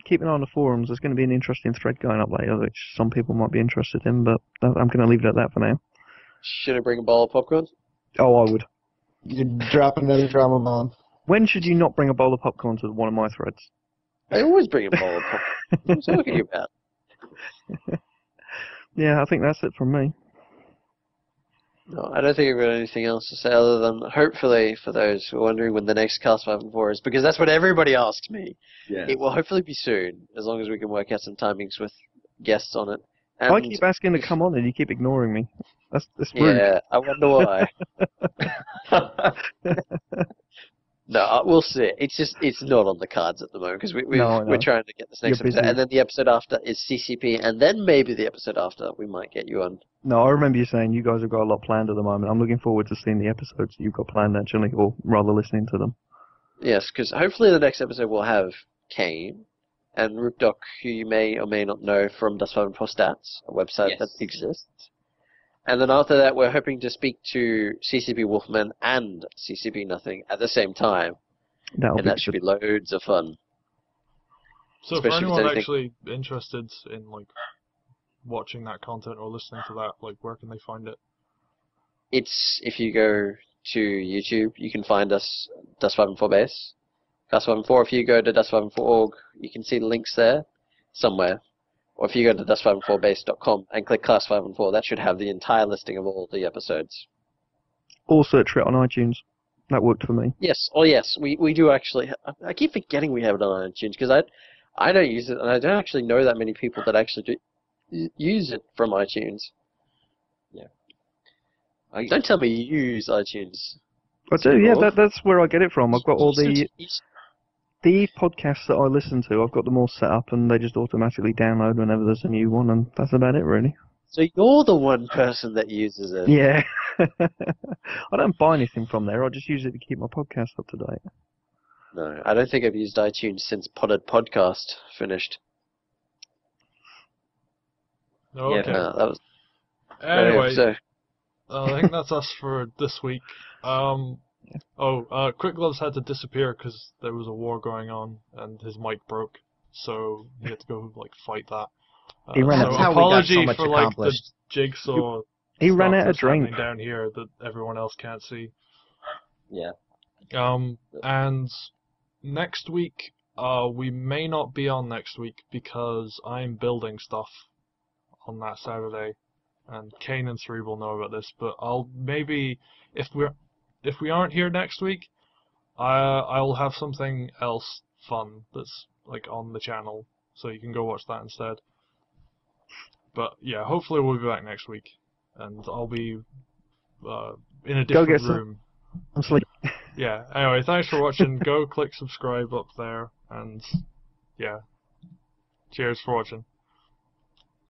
keep an eye on the forums. There's going to be an interesting thread going up later, which some people might be interested in, but I'm going to leave it at that for now. Should I bring a bowl of popcorn? Oh, I would. You drop another drama bomb. When should you not bring a bowl of popcorn to one of my threads? I always bring a bowl of popcorn. What am I talking about? Yeah, I think that's it from me. No, I don't think I've got anything else to say other than hopefully for those who are wondering when the next Cast 5 and 4 is, because that's what everybody asks me. Yes. It will hopefully be soon, as long as we can work out some timings with guests on it. And I keep asking to come on and you keep ignoring me. That's rude. yeah, I wonder why. No, we'll see. It's not on the cards at the moment because we're trying to get this next You're episode, busy. and then the episode after is CCP, and then maybe the episode after we might get you on. No, I remember you saying you guys have got a lot planned at the moment. I'm looking forward to seeing the episodes that you've got planned, actually, or rather listening to them. Yes, because hopefully the next episode will have Kane and Rookdoc, who you may or may not know from Dust 5 and 4 Stats, a website Yes. that exists. And then after that, we're hoping to speak to CCP Wolfman and CCP Nothing at the same time. That'll And be that should be loads of fun. So for Especially if anyone anything- actually interested in watching that content or listening to that, where can they find it? It's, if you go to YouTube, you can find us, Dust 5 and 4 Base. Dust 5 and 4, if you go to dust5and4.org, you can see the links there somewhere. Or if you go to dust5and4base.com and click Class 5 and 4, that should have the entire listing of all the episodes. Or search for it on iTunes. That worked for me. Yes, we do actually. I keep forgetting we have it on iTunes because I don't use it, and I don't actually know that many people that actually do use it from iTunes. Yeah. Don't tell me you use iTunes. I do, yeah, Wolf? that's where I get it from. I've got all the You- podcasts that I listen to, I've got them all set up and they just automatically download whenever there's a new one, and that's about it, really. So you're the one person that uses it. Yeah. I don't buy anything from there, I just use it to keep my podcast up to date. No, I don't think I've used iTunes since Potted Podcast finished. Okay. No, that was Anyway, so. I think that's us for this week. Quick Gloves had to disappear because there was a war going on and his mic broke, so he had to go fight that. He ran That's so how we got apology so much for the accomplished. jigsaw. He ran stuff out of that's happening drink. down here that everyone else can't see. Yeah. And next week, we may not be on next week because I'm building stuff on that Saturday, and Kane and Cerebral know about this. But I'll maybe if we aren't here next week, I'll have something else fun that's on the channel, so you can go watch that instead. But yeah, hopefully we'll be back next week, and I'll be in a Go different get room. I'm sleep. Yeah, anyway, thanks for watching. Go click subscribe up there, and yeah, cheers for watching.